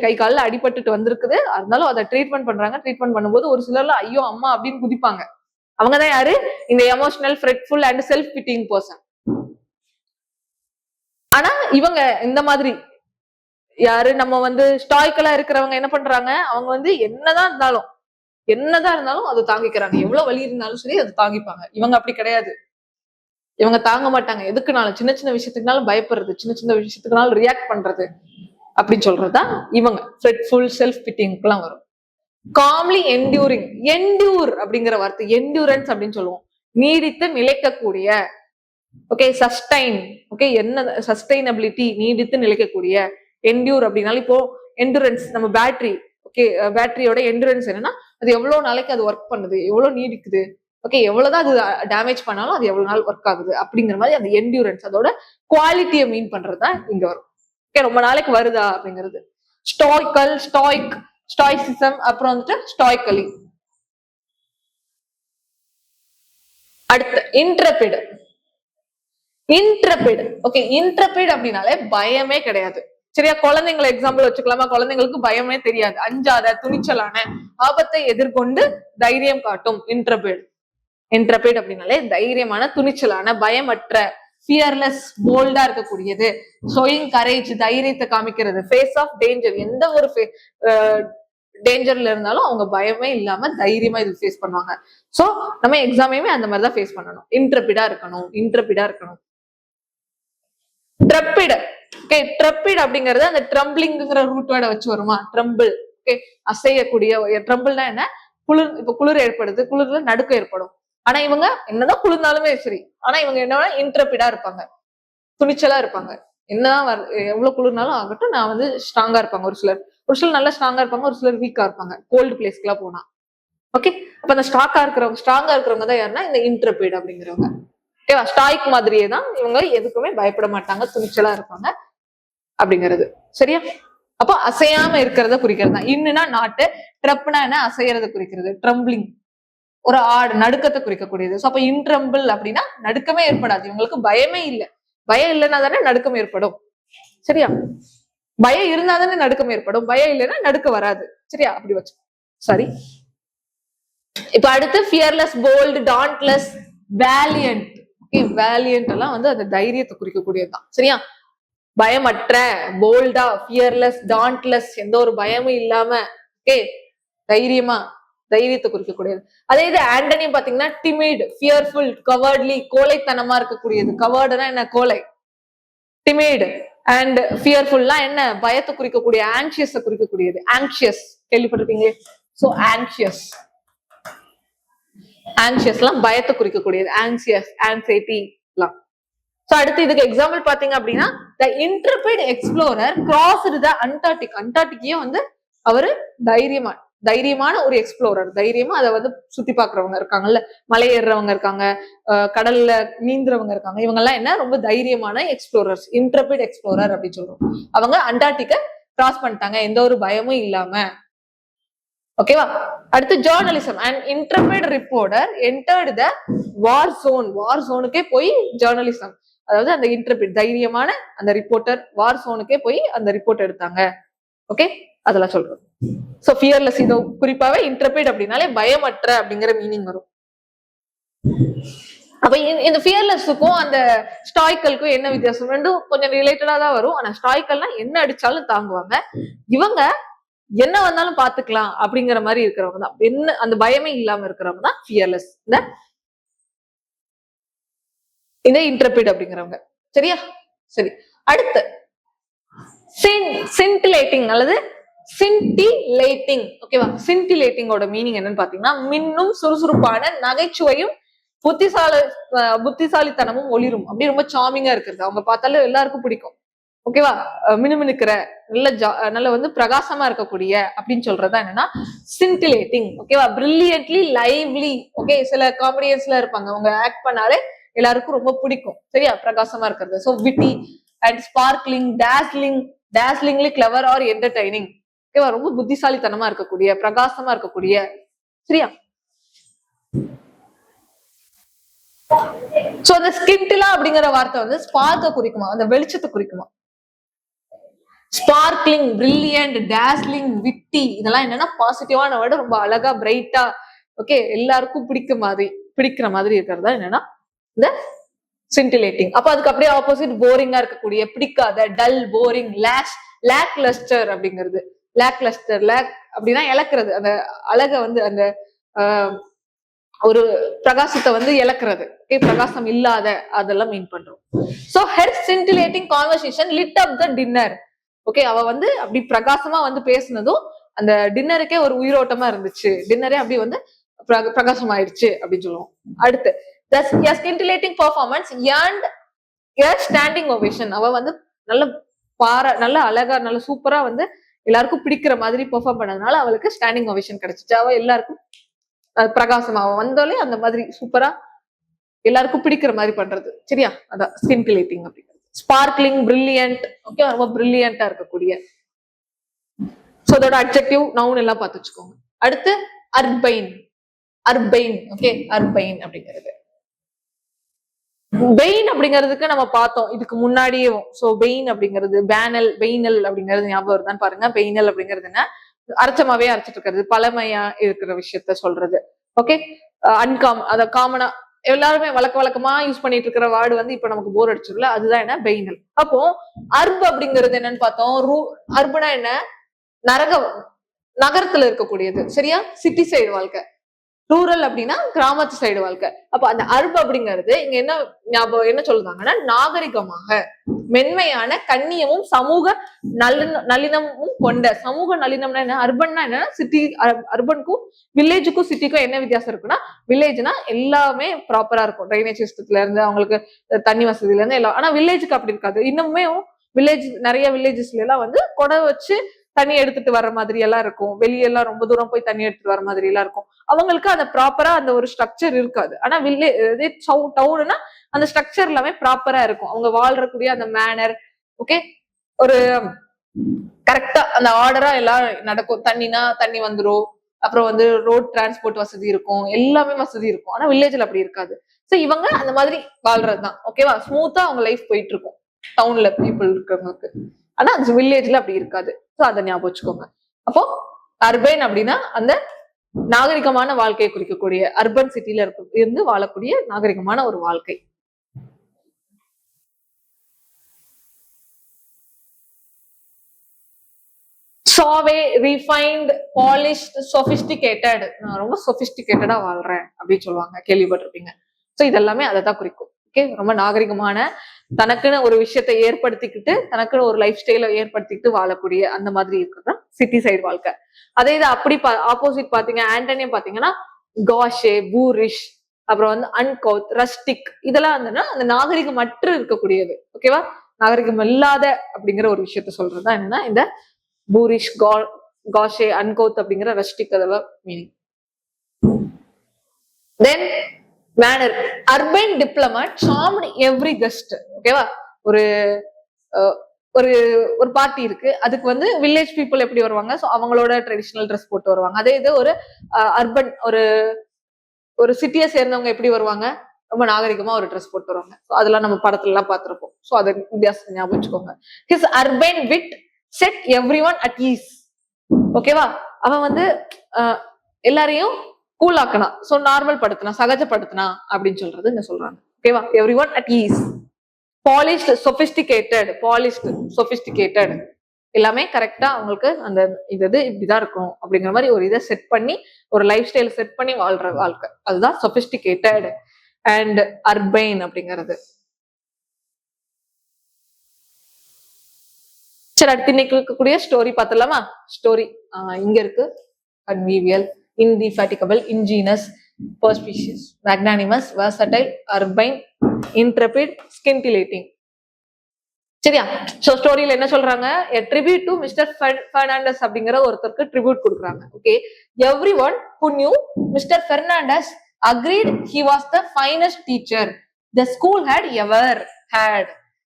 கை காலில் அடிபட்டுட்டு வந்திருக்குது, இருந்தாலும் அதை ட்ரீட்மெண்ட் பண்றாங்க. ட்ரீட்மெண்ட் பண்ணும்போது ஒரு சிலர்ல ஐயோ அம்மா அப்படின்னு குதிப்பாங்க. அவங்கதான் யாரு? இந்த emotional, fretful and self pitying person. ஆனா இவங்க இந்த மாதிரி யாரு, நம்ம வந்து ஸ்டாய்க்கலா இருக்கிறவங்க என்ன பண்றாங்க, அவங்க வந்து என்னதான் இருந்தாலும் அதை தாங்கிக்கிறாங்க. எவ்வளவு வலி இருந்தாலும் சரி அதை தாங்கிப்பாங்க. இவங்க அப்படி கிடையாது. இவங்க தாங்க மாட்டாங்க. எதுக்குனாலும், சின்ன சின்ன விஷயத்துக்குனாலும் பயப்படுறது, சின்ன சின்ன விஷயத்துக்குனாலும் ரியாக்ட் பண்றது அப்படின்னு சொல்றதுதான் இவங்க ஃப்ரெட்ஃபுல், செல்ஃப் பிட்டிங்க்குலாம் வரும். Calmly enduring. என்டியூர் அப்படிங்கிற வார்த்தை என்டியூரன்ஸ் அப்படின்னு சொல்லுவோம், நீடித்து நிலைக்கக்கூடிய. Okay, sustain. ஓகே, என்ன சஸ்டைனபிலிட்டி, நீடித்து நிலைக்கக்கூடிய. என்டியூர் அப்படின்னாலும் இப்போ என்டூரன்ஸ், நம்ம பேட்டரி. ஓகே, பேட்டரியோட என்டூரன்ஸ் என்னன்னா அது எவ்வளவு நாளைக்கு அது ஒர்க் பண்ணுது, எவ்வளவு நீடிக்குது. ஓகே, எவ்வளவுதான் அது டேமேஜ் பண்ணாலும் அது எவ்வளவு நாள் ஒர்க் ஆகுது அப்படிங்கிற மாதிரி அந்த என்டியூரன்ஸ், அதோட குவாலிட்டியை மீன் பண்றதுதான் இங்க வரும். ஓகே, ரொம்ப நாளைக்கு வருதா அப்படிங்கிறது. ஸ்டாய்க்கல், ஸ்டாய்க், ஸ்டாய்சிசம், அப்புறம் வந்துட்டு ஸ்டாய்க்கலி. அடுத்து இன்ட்ரபிட். இன்ட்ரபிட். ஓகே, இன்ட்ரபிட் அப்படின்னாலே பயமே கிடையாது. சரியா, குழந்தைங்களை எக்ஸாம்பிள் வச்சுக்கலாமா? குழந்தைங்களுக்கு பயமே தெரியாது, அஞ்சாத, துணிச்சலான, ஆபத்தை எதிர்கொண்டு தைரியம் காட்டும். இன்ட்ரபிட். இன்ட்ரபிட் அப்படின்னாலே தைரியமான, துணிச்சலான, பயமற்ற, ஃபியர்லெஸ், போல்டா இருக்கக்கூடியது. ஷோயிங் கரேஜ், தைரியத்தை காமிக்கிறது. ஃபேஸ் ஆஃப் டேஞ்சர், எந்த ஒரு டேஞ்சர்ல இருந்தாலும் அவங்க பயமே இல்லாம தைரியமா இது ஃபேஸ் பண்ணுவாங்க. சோ நம்ம எக்ஸாமையுமே அந்த மாதிரிதான் ஃபேஸ் பண்ணணும். இன்ட்ரபிடா இருக்கணும். ட்ரப்பிட். ஓகே, ட்ரப்பிட் அப்படிங்கிறது அந்த ட்ரம்பிளிங்கிற ரூட் வேர்டை வச்சு வருமா? ட்ரம்பிள். ஓகே, அசையக்கூடிய. ட்ரம்பிள்னா என்ன? குளிர், இப்ப குளிர் ஏற்படுது, குளிர்ல நடுக்கம் ஏற்படும். ஆனா இவங்க என்னதான் குளிர்ந்தாலுமே சரி, ஆனா இவங்க என்னன்னா இன்ட்ரபிடா இருப்பாங்க, துணிச்சலா இருப்பாங்க. என்னதான் எவ்வளவு குளிர்னாலும் ஆகட்டும், நான் வந்து ஸ்ட்ராங்கா இருப்பாங்க. ஒரு சிலர் நல்லா ஸ்ட்ராங்கா இருப்பாங்க, ஒரு சிலர் வீக்கா இருப்பாங்க கோல்டு பிளேஸ்க்கு எல்லாம் போனா. ஓகே, அப்ப அந்த ஸ்ட்ராங்கா இருக்கிறவங்க தான் யாருன்னா இந்த இன்ட்ரபிட் அப்படிங்கிறவங்க. ஓகேவா? ஸ்டாய்க் மாதிரியே தான் இவங்க, எதுக்குமே பயப்பட மாட்டாங்க, துணிச்சலா இருப்பாங்க அப்படிங்கிறது. சரியா? அப்போ அசையாம இருக்கிறத குறிக்கிறது தான். இன்னுனா நாட்டு, ட்ரப்னா என்ன, அசையறத குறிக்கிறது. ட்ரம்பிளிங் ஒரு நடுக்கத்தை குறிக்கக்கூடியது. அப்ப இன்ட்ரம்பிள் அப்படின்னா நடுக்கமே ஏற்படாது, இவங்களுக்கு பயமே இல்லை. பயம் இல்லைன்னா தானே நடுக்கம் ஏற்படும். சரியா? பயம் இருந்தா தானே நடுக்கம் ஏற்படும், பயம் இல்லைன்னா நடுக்க வராது. சரியா? அப்படி வச்சு சாரி. இப்ப அடுத்து ஃபியர்லெஸ், போல்டு, டான்ட்லெஸ், வேலியன்ட். வேலியன்ட் எல்லாம் வந்து அந்த தைரியத்தை குறிக்கக்கூடியதுதான். சரியா? பயமற்ற, போல்டா, ஃபியர்லெஸ், டான்ட்லெஸ், எந்த ஒரு பயமும் இல்லாம, ஓகே, தைரியத்தை குறிக்கக்கூடியது. அதே இது ஆண்டனி பாத்தீங்கன்னா டிமிட், ஃபியர்ஃபுல், கவர்ட்லி, கோழைத்தனமா இருக்கக்கூடியது. கவர்டுனா என்ன, கோழை. டிமிட் அண்ட் ஃபியர்ஃபுல்லாம் என்ன, பயத்தை குறிக்கக்கூடிய, ஆங்ஷியஸ் குறிக்கக்கூடியது. ஆங்ஷியஸ் கேள்விப்பட்டிருப்பீங்களே, சோ ஆங்ஷியஸ் எல்லாம் பயத்தை குறிக்கக்கூடியது. ஆங்ஷியஸ், ஆங்ஸைட்டி எல்லாம். சோ அடுத்து இதுக்கு எக்ஸாம்பிள் பாத்தீங்க அப்படின்னா, த இன்ட்ரபிட் எக்ஸ்ப்ளோரர் கிராஸ்டு த அண்டார்டிக். அண்டார்டிக்கையே வந்து அவரு தைரியமான ஒரு எக்ஸ்ப்ளோரர். தைரியமா அதை வந்து சுத்தி பாக்குறவங்க இருக்காங்கல்ல, மலை ஏறுறவங்க இருக்காங்க, கடல்ல நீந்துறவங்க இருக்காங்க, இவங்க எல்லாம் என்ன, ரொம்ப தைரியமான எக்ஸ்ப்ளோரர்ஸ், இன்ட்ரபிட் எக்ஸ்ப்ளோரர் அப்படின்னு சொல்றோம். அவங்க அண்டார்டிக்க கிராஸ் பண்ணிட்டாங்க எந்த ஒரு பயமும் இல்லாம. ஓகேவா? அடுத்து journalism. And intrepid reporter entered the war zone. War ஜோனுக்கே போய் ஜேர்னலிசம், அதாவது அந்த இன்டர்பிரட் தைரியமான அந்த ரிப்போர்ட்டர் வார் ஜோனுக்கே போய் அந்த ரிப்போர்ட் எடுத்தாங்க. ஓகே, அதெல்லாம் சொல்றோம். சோ ஃபியர்லெஸ், இதோ குறிப்பாவே இன்டர்பிரட் அப்படின்னாலே பயமற்ற அப்படிங்கிற மீனிங் வரும். அப்ப இந்த ஃபியர்லெஸ்ஸுக்கும் அந்த ஸ்டாய்க்கலுக்கும் என்ன வித்தியாசம்? ரெண்டும் கொஞ்சம் ரிலேட்டடா தான் வரும். ஆனா ஸ்டாய்க்கல்னா என்ன அடிச்சாலும் தாங்குவாங்க, இவங்க என்ன வந்தாலும் பாத்துக்கலாம் அப்படிங்கிற மாதிரி இருக்கிறவங்க தான், என்ன அந்த பயமே இல்லாம இருக்கிறவங்க தான் ஃபியர்லெஸ், இந்த இன்டர்பிரட் அப்படிங்கிறவங்க. சரியா? சரி, அடுத்து சின்டிலேட்டிங் அல்லது சின்டிலேட்டிங். ஓகேவா? சின்டிலேட்டிங்கோட மீனிங் என்னன்னு பாத்தீங்கன்னா, மின்னும் சுறுசுறுப்பான, நகைச்சுவையும் புத்திசாலித்தனமும் ஒளிரும். அப்படி ரொம்ப சாமிங்கா இருக்கிறது, அவங்க பார்த்தாலும் எல்லாருக்கும் பிடிக்கும். ஓகேவா? மினுமினுக்கிற, நல்ல வந்து பிரகாசமா இருக்கக்கூடிய அப்படின்னு சொல்றதா என்னன்னா சின்டிலேட்டிங். ஓகேவா? Brilliantly, lively. ஓகே, சில காமெடியன்ஸ்ல இருப்பாங்க, அவங்க ஆக்ட் பண்ணாலே எல்லாருக்கும் ரொம்ப பிடிக்கும். சரியா? பிரகாசமா இருக்கிறது. So witty and sparkling, dazzlingly clever or entertaining. ஓகேவா? ரொம்ப புத்திசாலித்தனமா இருக்கக்கூடிய, பிரகாசமா இருக்கக்கூடிய. சரியா? சோ அந்த ஸ்கின்டிலா அப்படிங்கிற வார்த்தை வந்து ஸ்பார்க்க குறிக்குமா, அந்த வெளிச்சத்தை குறிக்குமா. ஸ்பார்க்லிங், பிரில்லியன்ட், டாஸ்லிங், விட்டி, இதெல்லாம் என்னன்னா பாசிட்டிவான வேர்டு, ரொம்ப அழகா, பிரைட்டா, ஓகே, எல்லாருக்கும் பிடிக்கிற மாதிரி இருக்கிறதா என்னன்னா இந்த சின்டிலேட்டிங். அப்ப அதுக்கு அப்படியே ஆப்போசிட் போரிங்கா இருக்கக்கூடிய, பிடிக்காத, டல், போரிங், லேக் லஸ்டர் அப்படிங்கிறது. லேக் லஸ்டர், லேக் அப்படின்னா இழக்கிறது, அந்த அழக வந்து அந்த ஒரு பிரகாசத்தை வந்து இழக்கிறது. பிரகாசம் இல்லாத, அதெல்லாம் மீன் பண்றோம். So her scintillating conversation lit up the dinner. Okay, அவ வந்து அப்படி பிரகாசமா வந்து பேசினதும் அந்த டின்னருக்கே ஒரு உயிரோட்டமா இருந்துச்சு, டின்னரே அப்படி வந்து பிரகாசம் ஆயிடுச்சு அப்படின்னு சொல்லுவோம். அடுத்து scintillating performance earned a standing ovation. அவ வந்து நல்ல அழகா, நல்ல சூப்பரா வந்து எல்லாருக்கும் பிடிக்கிற மாதிரி பெர்ஃபார்ம் பண்ணதுனால அவளுக்கு ஸ்டாண்டிங் ஓவேஷன் கிடைச்சிச்சு. அவ எல்லாருக்கும் பிரகாசமா, அவ வந்தாலே அந்த மாதிரி சூப்பரா எல்லாருக்கும் பிடிக்கிற மாதிரி பண்றது. சரியா? அதான் scintillating அப்படிங்கிறது. Sparkling, brilliant. ஓகே, ரொம்ப பிரில்லியண்டா இருக்கக்கூடிய. சோ அதோட அட்ஜெக்டிவ், நவுன் எல்லாம் பார்த்து வச்சுக்கோங்க. அடுத்து அர்பைன். ஓகே, அர்பைன் அப்படிங்கிறது. பெயின் அப்படிங்கிறதுக்கு நம்ம பார்த்தோம் இதுக்கு முன்னாடியே. சோ பெயின் அப்படிங்கிறது, பெயினல் அப்படிங்கிறது ஞாபகம் வருதான்னு பாருங்க. பெயினல் அப்படிங்கிறது என்ன, அரைச்சமாவே அரைச்சிட்டு இருக்கிறது, பழமையா இருக்கிற விஷயத்த சொல்றது. ஓகே, அத காமனா எல்லாருமே வழக்கமா யூஸ் பண்ணிட்டு இருக்கிற வேர்டு வந்து இப்ப நமக்கு போர் அடிச்சிருல, அதுதான் என்ன, பெயினல். அப்போ அர்ப் அப்படிங்கிறது என்னன்னு பார்த்தோம். அர்புனா என்ன, நகரத்துல இருக்கக்கூடியது. சரியா? சிட்டி சைடு வாழ்க்கை. ரூரல் அப்படின்னா கிராமத்து சைடு வாழ்க்கை. அப்ப அந்த அர்ப் அப்படிங்கிறது இங்க என்ன ஞாபகம் என்ன சொல்றாங்கன்னா, நாகரிகமாக மென்மையான கண்ணியமும் சமூக நளினமும் கொண்ட. சமூக நளினம்னா என்ன, அர்பன்னா என்ன, சிட்டி அர்பனுக்கும் வில்லேஜுக்கும் சிட்டிக்கும் என்ன வித்தியாசம் இருக்குன்னா, வில்லேஜ்னா எல்லாமே ப்ராப்பரா இருக்கும், ட்ரைனேஜ் சிஸ்டத்துல இருந்து அவங்களுக்கு தண்ணி வசதியில இருந்து எல்லாம். ஆனா வில்லேஜுக்கு அப்படி இருக்காது. இன்னுமே வில்லேஜ் நிறைய வில்லேஜஸ்ல எல்லாம் வந்து குடை வச்சு தண்ணி எடுத்துட்டு வர்ற மாதிரி எல்லாம் இருக்கும். வெளியெல்லாம் ரொம்ப தூரம் போய் தண்ணி எடுத்துட்டு வர மாதிரி எல்லாம் இருக்கும். அவங்களுக்கு அந்த ப்ராப்பரா அந்த ஒரு ஸ்ட்ரக்சர் இருக்காது. ஆனா டவுன்னா அந்த ஸ்ட்ரக்சர் எல்லாமே ப்ராப்பரா இருக்கும். அவங்க வாழ்றக்கூடிய அந்த மேனர், ஓகே, ஒரு கரெக்டா அந்த ஆர்டரா எல்லாம் நடக்கும். தண்ணினா தண்ணி வந்துடும். அப்புறம் வந்து ரோட் டிரான்ஸ்போர்ட் வசதி இருக்கும், எல்லாமே வசதி இருக்கும். ஆனா வில்லேஜ்ல அப்படி இருக்காது. சோ இவங்க அந்த மாதிரி வாழ்றதுதான், ஓகேவா, ஸ்மூத்தா அவங்க லைஃப் போயிட்டு இருக்கும் டவுன்ல பீப்புள் இருக்கிறவங்களுக்கு. ஆனா வில்லேஜ்ல அப்படி இருக்காது. சோ அதை ஞாபகம் வச்சுக்கோங்க. அப்போ அர்பன் அப்படின்னா அந்த நாகரிகமான வாழ்க்கையை குறிக்கக்கூடிய, அர்பன் சிட்டில இருந்து வாழக்கூடிய நாகரிகமான ஒரு வாழ்க்கை. சாவே, ரிஃபைன்ட், பாலிஷ்ட், சொபிஸ்டிகேட்டட். நான் ரொம்ப சொபிஸ்டிகேட்டடா வாழ்றேன் அப்படின்னு சொல்லுவாங்க, கேள்விப்பட்டிருப்பீங்க. சோ இதெல்லாமே அதை தான் குறிக்கும். ஓகே, ரொம்ப நாகரிகமான, தனக்குன்னு ஒரு விஷயத்தை ஏற்படுத்திக்கிட்டு, தனக்குன்னு ஒரு லைஃப் ஸ்டைலை ஏற்படுத்திக்கிட்டு வாழக்கூடிய அந்த மாதிரி இருக்குதான் சிட்டி சைடு வாழ்க்கை. அதே இது அப்படி ஆப்போசிட் பாத்தீங்க, ஆண்டனியம் பாத்தீங்கன்னா காஷே, பூரிஷ், அப்புறம் வந்து அன்கவுத், ரஸ்டிக், இதெல்லாம் வந்துன்னா அந்த நாகரிகம் மற்ற இருக்கக்கூடியது. ஓகேவா, நாகரிகம் இல்லாத அப்படிங்கிற ஒரு விஷயத்த சொல்றதுதான் என்னன்னா இந்த பூரிஷ், காஷே, அன்கவுத் அப்படிங்கிற ரஸ்டிக், அதெல்லாம் meaning. Then manner, urban diplomat charmed every guest. ஓகேவா, ஒரு ஒரு ஒரு பார்ட்டி இருக்கு, அதுக்கு வந்து வில்லேஜ் பீப்புள் எப்படி வருவாங்க, ஸோ அவங்களோட ட்ரெடிஷனல் ட்ரெஸ் போட்டு வருவாங்க. அதே இது ஒரு அர்பன் ஒரு சிட்டியை சேர்ந்தவங்க எப்படி வருவாங்க, ரொம்ப நாகரிகமா ஒரு ட்ரெஸ் போட்டு வருவாங்க. ஸோ அதெல்லாம் நம்ம படத்துல எல்லாம் பார்த்திருப்போம். ஸோ அதை வித்தியாசம் ஞாபகம் வச்சுக்கோங்க. ஹிஸ் அர்பன் விட் set every one at is. ஓகேவா, அவன் வந்து எல்லாரையும் கூலாக்கணும், சோ நார்மல் படுத்தினா, சகஜப்படுத்தினா அப்படின்னு சொல்றது இங்க சொல்றாங்க. ஓகேவா, every one at is. Polished, sophisticated, polished, sophisticated, எல்லாமே கரெக்டா அவங்களுக்கு அந்த இது இப்படிதான் இருக்கும் அப்படிங்கிற மாதிரி ஒரு இதை செட் பண்ணி, ஒரு லைஃப் ஸ்டைல் செட் பண்ணி வாழ்ற வாழ்க்கை, அதுதான் சொபிஸ்டிகேட்டட் அண்ட் அர்பைன் அப்படிங்கிறது. சரி, அடுத்து இன்னைக்கு இருக்கக்கூடிய ஸ்டோரி பார்த்துலாமா? ஸ்டோரி இங்க இருக்கு. கன்வீவியல், indefatigable, ingenious, perspicacious, magnanimous, versatile, urbane, intrepid, scintillating. சரியா? சோ ஸ்டோரியில என்ன சொல்றாங்க, a tribute to Mr. Fernandez அப்படிங்கிற ஒருத்தருக்கு ட்ரிபியூட் கொடுக்குறாங்க. Okay, everyone who knew Mr. Fernandez agreed he was the finest teacher the school had ever had.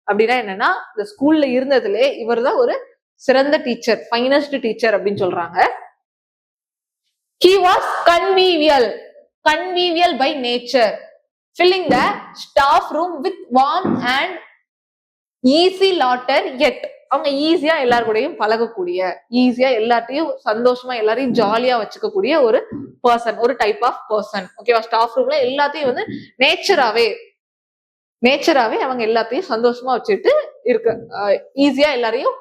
அப்படின்னா என்னன்னா, இந்த ஸ்கூல்ல இருந்ததுல இவர் தான் ஒரு சிறந்த டீச்சர், ஃபைனஸ்ட் டீச்சர் அப்படின்னு சொல்றாங்க. He was convivial by nature, filling the staff room with warmth and easy laughter. Yet அவங்க ஈஸியா எல்லாருக்கூடையும் பழகக்கூடிய, ஈஸியா எல்லாத்தையும் சந்தோஷமா எல்லாரையும் ஜாலியா வச்சுக்கக்கூடிய ஒரு பர்சன், ஒரு டைப் ஆஃப் பர்சன். ஓகேவா, ஸ்டாஃப் ரூம்ல எல்லாத்தையும் வந்து நேச்சராவே அவங்க எல்லாத்தையும் சந்தோஷமா வச்சுட்டு இருக்கு, ஈஸியா எல்லாரையும்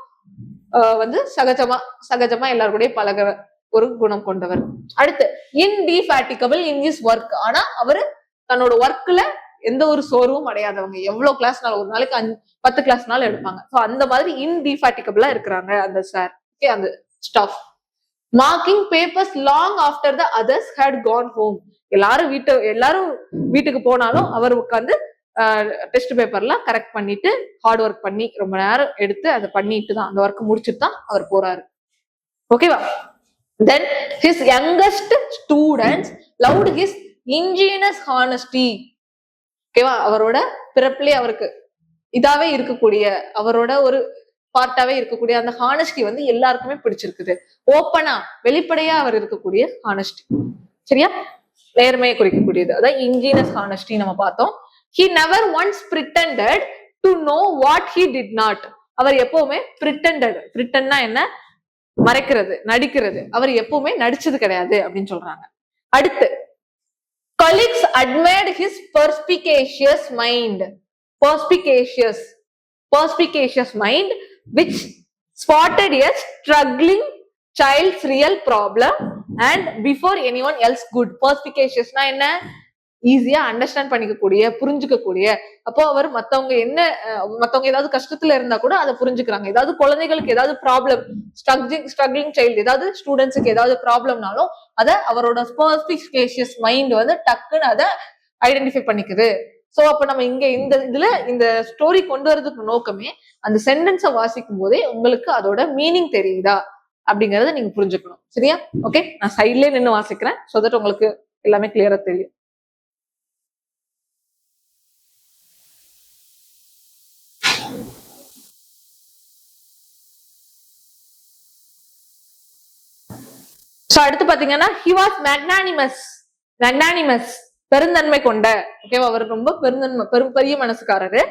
வந்து சகஜமா எல்லாருக்கூடயும் பழகிற ஒரு குணம் கொண்டவர். அடுத்து இன்டிஃபேட்டிகபிள் இன் ஹிஸ் ஒர்க். ஆனா அவரு தன்னோட ஒர்க்ல எந்த ஒரு சோர்வும் அடையாதவங்க. எவ்வளவு கிளாஸ்னாலும், ஒரு நாளைக்கு 10 கிளாஸ்னாலும் எடுப்பாங்க. சோ அந்த மாதிரி இன்டிஃபேட்டிகபிளா இருக்கிறாங்க அந்த சார். ஓகே, அந்த staff. Marking papers long after the others had gone home. எல்லாரும் வீட்டுக்கு போனாலும் அவர் உட்கார்ந்து டெஸ்ட் பேப்பர்லாம் கரெக்ட் பண்ணிட்டு, ஹார்ட் ஒர்க் பண்ணி ரொம்ப நேரம் எடுத்து அதை பண்ணிட்டு தான், அந்த ஒர்க் முடிச்சுட்டு தான் அவர் போறாரு. ஓகேவா, then his youngest students loved his ingenious honesty. ஓகேவா, அவரோட பிறப்பிலே அவருக்கு இதாவே இருக்கக்கூடிய, அவரோட ஒரு பார்ட்டாவே இருக்கக்கூடிய அந்த ஹானஸ்டி வந்து எல்லாருக்குமே பிடிச்சிருக்குது. ஓப்பனா, வெளிப்படையா அவர் இருக்கக்கூடிய ஹானஸ்டி. சரியா, நேர்மையை குறிக்கக்கூடியது, அதான் ingenious honesty நம்ம பார்த்தோம். He never once pretended to know what he did not. அவர் எப்பவுமே pretendனா என்ன, மறைக்கிறது, நடிக்கிறது. அவர் எப்பவுமே நடிச்சது கிடையாது அப்படின்னு சொல்றாங்க. அடுத்து, colleagues admired his perspicacious mind which spotted a struggling child's real problem and before any one else could. பர்ஸ்பிகேஷியஸ்னா என்ன? ஈஸியா அண்டர்ஸ்டாண்ட் பண்ணிக்கக்கூடிய, புரிஞ்சுக்கக்கூடிய. அப்போ அவர் மத்தவங்க ஏதாவது கஷ்டத்துல இருந்தா கூட அதை புரிஞ்சுக்கிறாங்க. ஏதாவது குழந்தைகளுக்கு ஏதாவது ப்ராப்ளம், ஸ்ட்ரகிளிங் சைல்டு, ஏதாவது ஸ்டூடெண்ட்ஸுக்கு ஏதாவது ப்ராப்ளம்னாலும் அதை அவரோட பர்ஸ்பிகேஷியஸ் மைண்ட் வந்து டக்குன்னு அதை ஐடென்டிஃபை பண்ணிக்குது. சோ அப்ப நம்ம இங்க இந்த ஸ்டோரி கொண்டு வரதுக்கு நோக்கமே அந்த சென்டென்ஸை வாசிக்கும் போதே உங்களுக்கு அதோட மீனிங் தெரியுதா அப்படிங்கறத நீங்க புரிஞ்சுக்கணும். சரியா? ஓகே, நான் சைட்லயே நின்று வாசிக்கிறேன் சோ தட் உங்களுக்கு எல்லாமே கிளியரா தெரியும். சோ அடுத்து பாத்தீங்கன்னா he was magnanimous, பெருந்தன்மை கொண்ட. ஓகேவா? அவர் ரொம்ப பெரிய மனசுக்காரரு.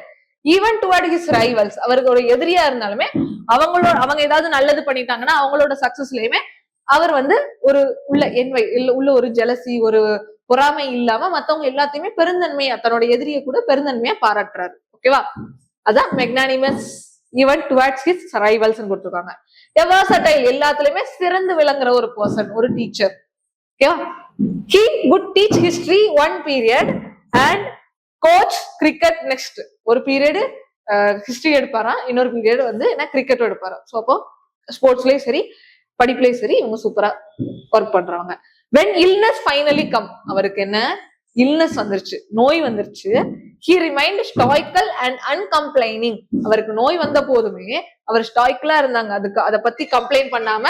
ஈவன் டுவர்ட் ஹிஸ் ரைவல்ஸ், அவருக்கு ஒரு எதிரியா இருந்தாலுமே அவங்க ஏதாவது நல்லது பண்ணிட்டாங்கன்னா அவங்களோட சக்சஸ்லயுமே அவர் வந்து ஒரு உள்ள ஒரு ஜெலசி, ஒரு பொறாமை இல்லாம மத்தவங்க எல்லாத்தையுமே பெருந்தன்மையா, தன்னோட எதிரியை கூட பெருந்தன்மையா பாராட்டுறாரு. ஓகேவா? அதான் magnanimous even towards his rivals கொடுத்துருக்காங்க. வெர்சடைல், எல்லாத்துலயுமே சிறந்து விளங்குற ஒரு பர்சன், ஒரு டீச்சர். ஓகேவா? He would teach history one period and coach cricket next. ஒரு பீரியட் ஹிஸ்டரி எடுப்பாராம், இன்னொரு பீரியட் வந்து என்ன கிரிக்கெட் எடுப்பாராம். ஸோ அப்போ ஸ்போர்ட்ஸ்லயும் சரி படிப்புலயும் சரி இவங்க சூப்பரா ஒர்க் பண்றாங்க. when illness finally come, அவருக்கு என்ன இல்னஸ் வந்துருச்சு, நோய் வந்துருச்சு. he remained stoical and uncomplaining. அவருக்கு நோய் வந்த போதுமே அவர் ஸ்டாய்க்கலா இருந்தாங்க, அதை பத்தி கம்ப்ளைண்ட் பண்ணாம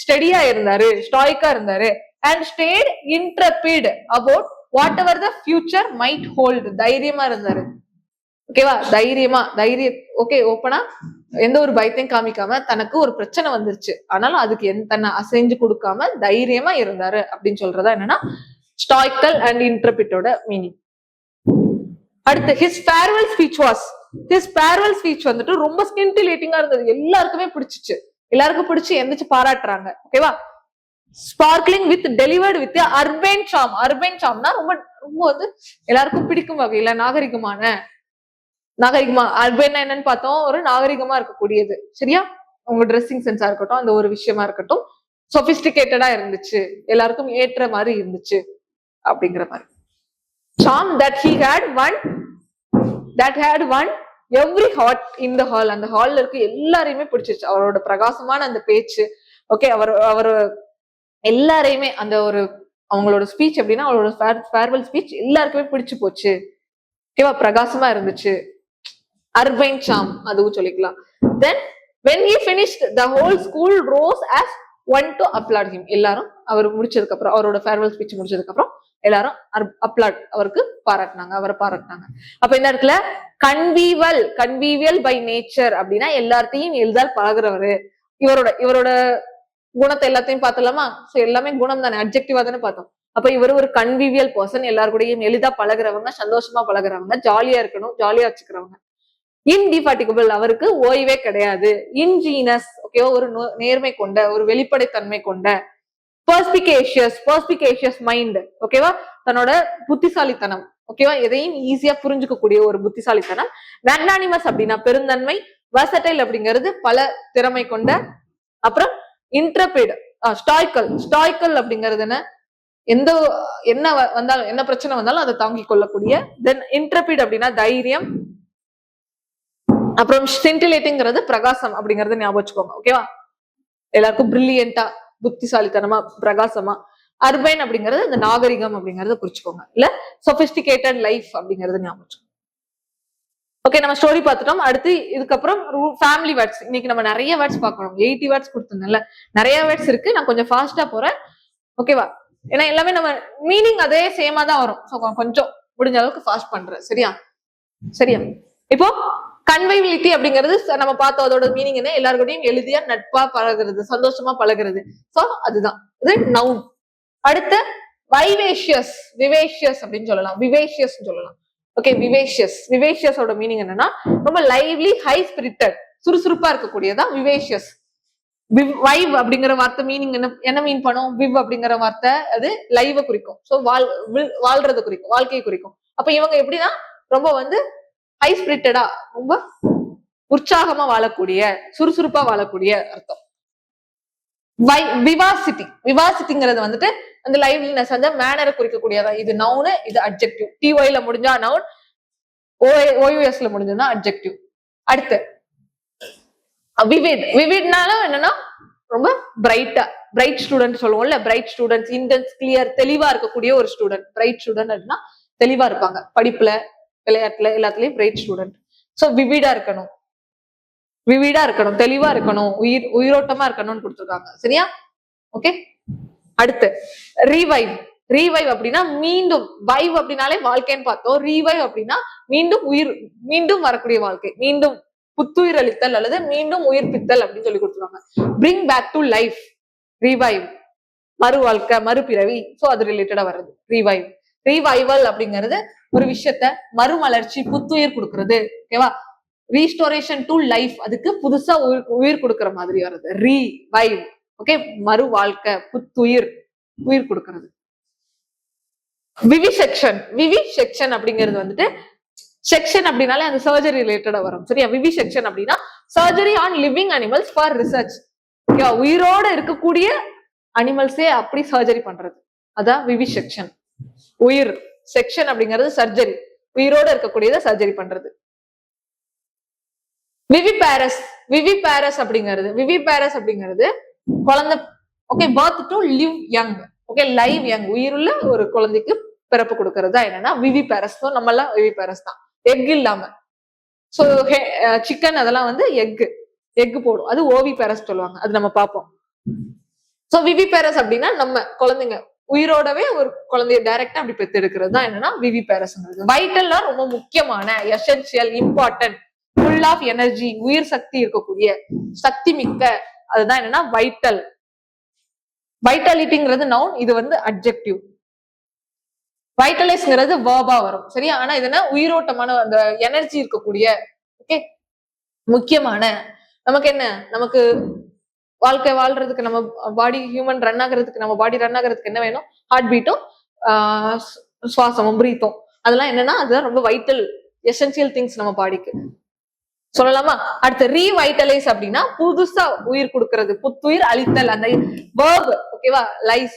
ஸ்டெடியா இருந்தாரு, ஸ்டாய்க்கா இருந்தாரு. and stayed intrepid about whatever the future might hold. தைரியமா இருந்தாரு. ஓகேவா? ஓகே, ஓப்பனா எந்த ஒரு பயத்தையும் காமிக்காம, தனக்கு ஒரு பிரச்சனை வந்துருச்சு ஆனாலும் அதுக்கு தன்னை அசைஞ்சு கொடுக்காம தைரியமா இருந்தாரு அப்படின்னு சொல்றதா என்னன்னா ஸ்டாய்க்கல் அண்ட் இன்ட்ரபிட்டோட மீனிங். அடுத்து ஹிஸ் ஃபேர்வெல் ஸ்பீச் வந்துட்டு ரொம்ப ஸ்கின்டிலேட்டிங்கா இருந்தது. எல்லாருக்குமே பிடிச்சிச்சு, எல்லாருக்கும் பிடிச்சு எந்திரிச்சு பாராட்டுறாங்க. ஓகேவா? Sparkling with delivered with urban சாம்னா ரொம்ப ரொம்ப வந்து எல்லாருக்கும் பிடிக்கும் வகையில நாகரிகமா அர்பன் என்னன்னு பார்த்தோம், ஒரு நாகரிகமா இருக்கக்கூடியது. சரியா? உங்க ட்ரெஸ்ஸிங் சென்ஸா இருக்கட்டும், அந்த ஒரு விஷயமா இருக்கட்டும், சொபிஸ்டிகேட்டடா இருந்துச்சு, எல்லாருக்கும் ஏற்ற மாதிரி இருந்துச்சு அப்படிங்கிற மாதிரி. charm that had won every heart in the hall. அந்த ஹால்ல இருக்க எல்லாரையுமே பிடிச்சிச்சு அவரோட பிரகாசமான அந்த பேச்சு. ஓகே, அவர் எல்லாரையுமே அந்த ஒரு அவங்களோட ஸ்பீச் எப்படின்னா அவரோட ஃபேர்வெல் ஸ்பீச் எல்லாருக்குமே பிடிச்சு போச்சு. ஓகேவா? பிரகாசமா இருந்துச்சு. அர்பைன் சாம் அதுவும் சொல்லிக்கலாம். தென் when he finished the whole school rose as one to applaud him. எல்லாரும் அவர் முடிச்சதுக்கு அப்புறம், அவரோட ஃபேர்வெல் ஸ்பீச் முடிச்சதுக்கு அப்புறம் எல்லாரும் அவருக்கு அவரை பாராட்டினாங்க. அப்ப இந்த இடத்துல கன்வீவியல் பை நேச்சர் அப்படின்னா எல்லாத்தையும் எளிதால் பழகுறவரு. இவரோட குணத்தை எல்லாத்தையும் பார்த்தலாமா? சோ எல்லாமே குணம் தானே, அட்ஜெக்டிவா தானே பார்த்தோம். அப்ப இவர் ஒரு கன்வீவியல் பர்சன், எல்லாரு கூடயும் எளிதா பழகுறவங்க, சந்தோஷமா பழகுறவங்க, ஜாலியா இருக்கணும், ஜாலியா வச்சுக்கிறவங்க. இன்டிஃபாட்டிகபிள், அவருக்கு ஓய்வே கிடையாது. இன்ஜீனஸ், ஓகேவா, ஒரு நேர்மை கொண்ட, ஒரு வெளிப்படைத்தன்மை கொண்ட. பர்ஸ்பிகேஷியஸ் மைண்ட், ஓகேவா, தன்னோட புத்திசாலித்தனம், ஓகேவா, எதையும் ஈஸியா புரிஞ்சுக்கக்கூடிய ஒரு புத்திசாலித்தனம். மேக்னானிமஸ் அப்படின்னா பெருந்தன்மை. வெர்சடைல் அப்படிங்கிறது பல திறமை கொண்ட. அப்புறம் இன்ட்ரபிட், ஸ்டாய்க்கல் அப்படிங்கிறது என்ன வந்தாலும், என்ன பிரச்சனை வந்தாலும் அதை தாங்கிக் கொள்ளக்கூடிய. தென் இன்ட்ரபிட் அப்படின்னா தைரியம். அப்புறம் சிண்டிலேட்டிங்கிறது பிரகாசம் அப்படிங்கறத ஞாபகம் வச்சுக்கோங்க. ஓகேவா? எல்லாருக்கும் பிரில்லியண்டா, புத்திசாலித்தனமா, பிரகாசமா. அர்பன் அப்படிங்கிறது அந்த நாகரிகம் அப்படிங்கறத குறிச்சுக்கோங்க. இல்ல சொபிஸ்டிகேட்டட் லைஃப் அப்படிங்கறது ஞாபகம் வச்சுக்கோங்க. ஓகே, நம்ம ஸ்டோரி பார்த்துட்டோம். அடுத்து இதுக்கப்புறம் ஃபேமிலி வேர்ட்ஸ். இன்னைக்கு நம்ம நிறைய வேர்ட்ஸ் பார்க்கணும். 80 வேர்ட்ஸ் கொடுத்துருந்தேன்ல, நிறைய வேர்ட்ஸ் இருக்கு. நான் கொஞ்சம் ஃபாஸ்டா போறேன். ஓகேவா? ஏன்னா எல்லாமே நம்ம மீனிங் அதே சேமா தான் வரும். ஸோ கொஞ்சம் முடிஞ்ச அளவுக்கு ஃபாஸ்ட் பண்றேன். சரியா? இப்போ கன்வைபிலிட்டி அப்படிங்கிறது நம்ம பார்த்தோம். அதோட மீனிங் என்ன? எல்லாருக்கூடையும் எளிதியா நட்பா பழகுறது, சந்தோஷமா பழகுறது. சோ அதுதான் இது நவுன். அடுத்து விவேஷியஸ் அப்படின்னு சொல்லலாம், விவேஷியஸ் சொல்லலாம். ஓகே, விவேஷியஸோட மீனிங் என்னன்னா ரொம்ப லைவ்லி, ஹை ஸ்பிரிட்டட், சுறுசுறுப்பா இருக்கக்கூடியதான் விவேஷியஸ். வைவ் அப்படிங்கிற வார்த்தை மீனிங் என்ன மீன் பண்ணும்? விவ் அப்படிங்கிற வார்த்தை அது லைவ குறிக்கும். சோ வாழ்றது குறிக்கும், வாழ்க்கையை குறிக்கும். அப்ப இவங்க எப்படின்னா ரொம்ப வந்து ஹை ஸ்பிரிட்டடா, ரொம்ப உற்சாகமா வாழக்கூடிய, சுறுசுறுப்பா வாழக்கூடிய அர்த்தம். விவாசிட்டிங்கிறது வந்துட்டு அந்த லைவ்லினஸ் அந்த மேனரை குறிக்கக்கூடியதா. இது நவுனு, இது அட்ஜெக்டிவ். டிஒய்ல முடிஞ்சா நவுன், ஓயூஎஸ்ல முடிஞ்சதுன்னா அட்ஜெக்டிவ். அடுத்து விவிட்னாலும் என்னன்னா ரொம்ப பிரைட் ஸ்டூடெண்ட் சொல்லுவோம்ல. பிரைட் ஸ்டூடெண்ட், இன்டென்ஸ், கிளியர், தெளிவா இருக்கக்கூடிய ஒரு ஸ்டூடெண்ட். பிரைட் ஸ்டூடெண்ட் அப்படின்னா தெளிவா இருப்பாங்க, படிப்புல விளையாட்டுல எல்லாத்துலயும் பிரைட் ஸ்டூடெண்ட். சோ விவிடா இருக்கணும், தெளிவா இருக்கணும், உயிரோட்டமா இருக்கணும்னு கொடுத்துருக்காங்க. சரியா? ஓகே. அடுத்து ரீவைவ் அப்படின்னா மீண்டும். வைவ் அப்படின்னாலே வாழ்க்கைன்னு பார்த்தோம். ரீவைவ் அப்படின்னா மீண்டும் வரக்கூடிய வாழ்க்கை, மீண்டும் புத்துயிர் அளித்தல் அல்லது மீண்டும் உயிர்ப்பித்தல் அப்படின்னு சொல்லி கொடுத்துருவாங்க. Bring back to life, revive, மறு வாழ்க்கை, மறுபிறவி. சோ அது ரிலேட்டடா வருது ரீவைவல் அப்படிங்கிறது ஒரு விஷயத்த மறுமலர்ச்சி, புத்துயிர் கொடுக்கறது. ஓகேவா? ரீஸ்டோரேஷன் டு லைஃப், அதுக்கு புதுசா உயிர் கொடுக்கற மாதிரி வருது ரீவைவ். ஓகே, மறு வாழ்க்கை, புத்துயிர், உயிர் கொடுக்கறது. விவிசெக்ஷன் அப்படிங்கிறது வந்துட்டு செக்ஷன் அப்படின்னாலே அந்த சர்ஜரி ரிலேட்டடா வரும். சரியா? விவிசெக்ஷன் அப்படின்னா surgery on living animals for research. உயிரோட இருக்கக்கூடிய அனிமல்ஸே அப்படி சர்ஜரி பண்றது, அதான் விவிசெக்ஷன். உயிர் செக்ஷன் அப்படிங்கிறது சர்ஜரி, உயிரோட இருக்கக்கூடியதை சர்ஜரி பண்றது. விவிபேரஸ் அப்படிங்கிறது குழந்தை. Okay, birth to live young. Okay, live young, உயிருள்ள ஒரு குழந்தைக்கு பிறப்பு கொடுக்கறதா என்னன்னா விவிபேரஸ். நம்ம எல்லாம் விவிபேரஸ் தான், எக் இல்லாம. சோ சிக்கன் அதெல்லாம் வந்து எக் போடும், அது ஓவிபேரஸ் சொல்லுவாங்க. அது நம்ம பார்ப்போம். சோ விவிபேரஸ் அப்படின்னா நம்ம குழந்தைங்க உயிரோடவே ஒரு குழந்தைய டைரக்டா அப்படி பெற்று எடுக்கிறது தான் என்னன்னா விவிபேரஸ். வைட்டல்லாம் ரொம்ப முக்கியமான, essential, important, full of energy, உயிர் சக்தி இருக்கக்கூடிய, சக்தி மிக்க, அதுதான் என்னன்னா வைட்டல். வைட்டாலிட்டிங்கிறது நவுன், இது வந்து அட்ஜெக்டிவ். வைட்டலைஸ்ங்கிறது வேர்பா வரும். சரியா? ஆனா இது என்ன, உயிரோட்டமான அந்த எனர்ஜி இருக்கக்கூடிய, ஓகே, முக்கியமான, நமக்கு என்ன, நமக்கு வாழ்க்கை வாழ்றதுக்கு, நம்ம பாடி ஹியூமன் ரன் ஆகுறதுக்கு, நம்ம பாடி ரன் ஆகுறதுக்கு என்ன வேணும்? ஹார்ட் பீட்டும், சுவாசமும், பிரீத்தும். அதெல்லாம் என்னன்னா அதுதான் ரொம்ப வைட்டல், எசென்சியல் திங்ஸ் நம்ம பாடிக்கு. சொல்லலாமா? அடுத்து ரீவைட்டலைஸ் அப்படின்னா புதுசா உயிர் கொடுக்கறது, புத்துயிர் அளித்தல், அந்த வேர்ப். ஓகேவா? லைஸ்,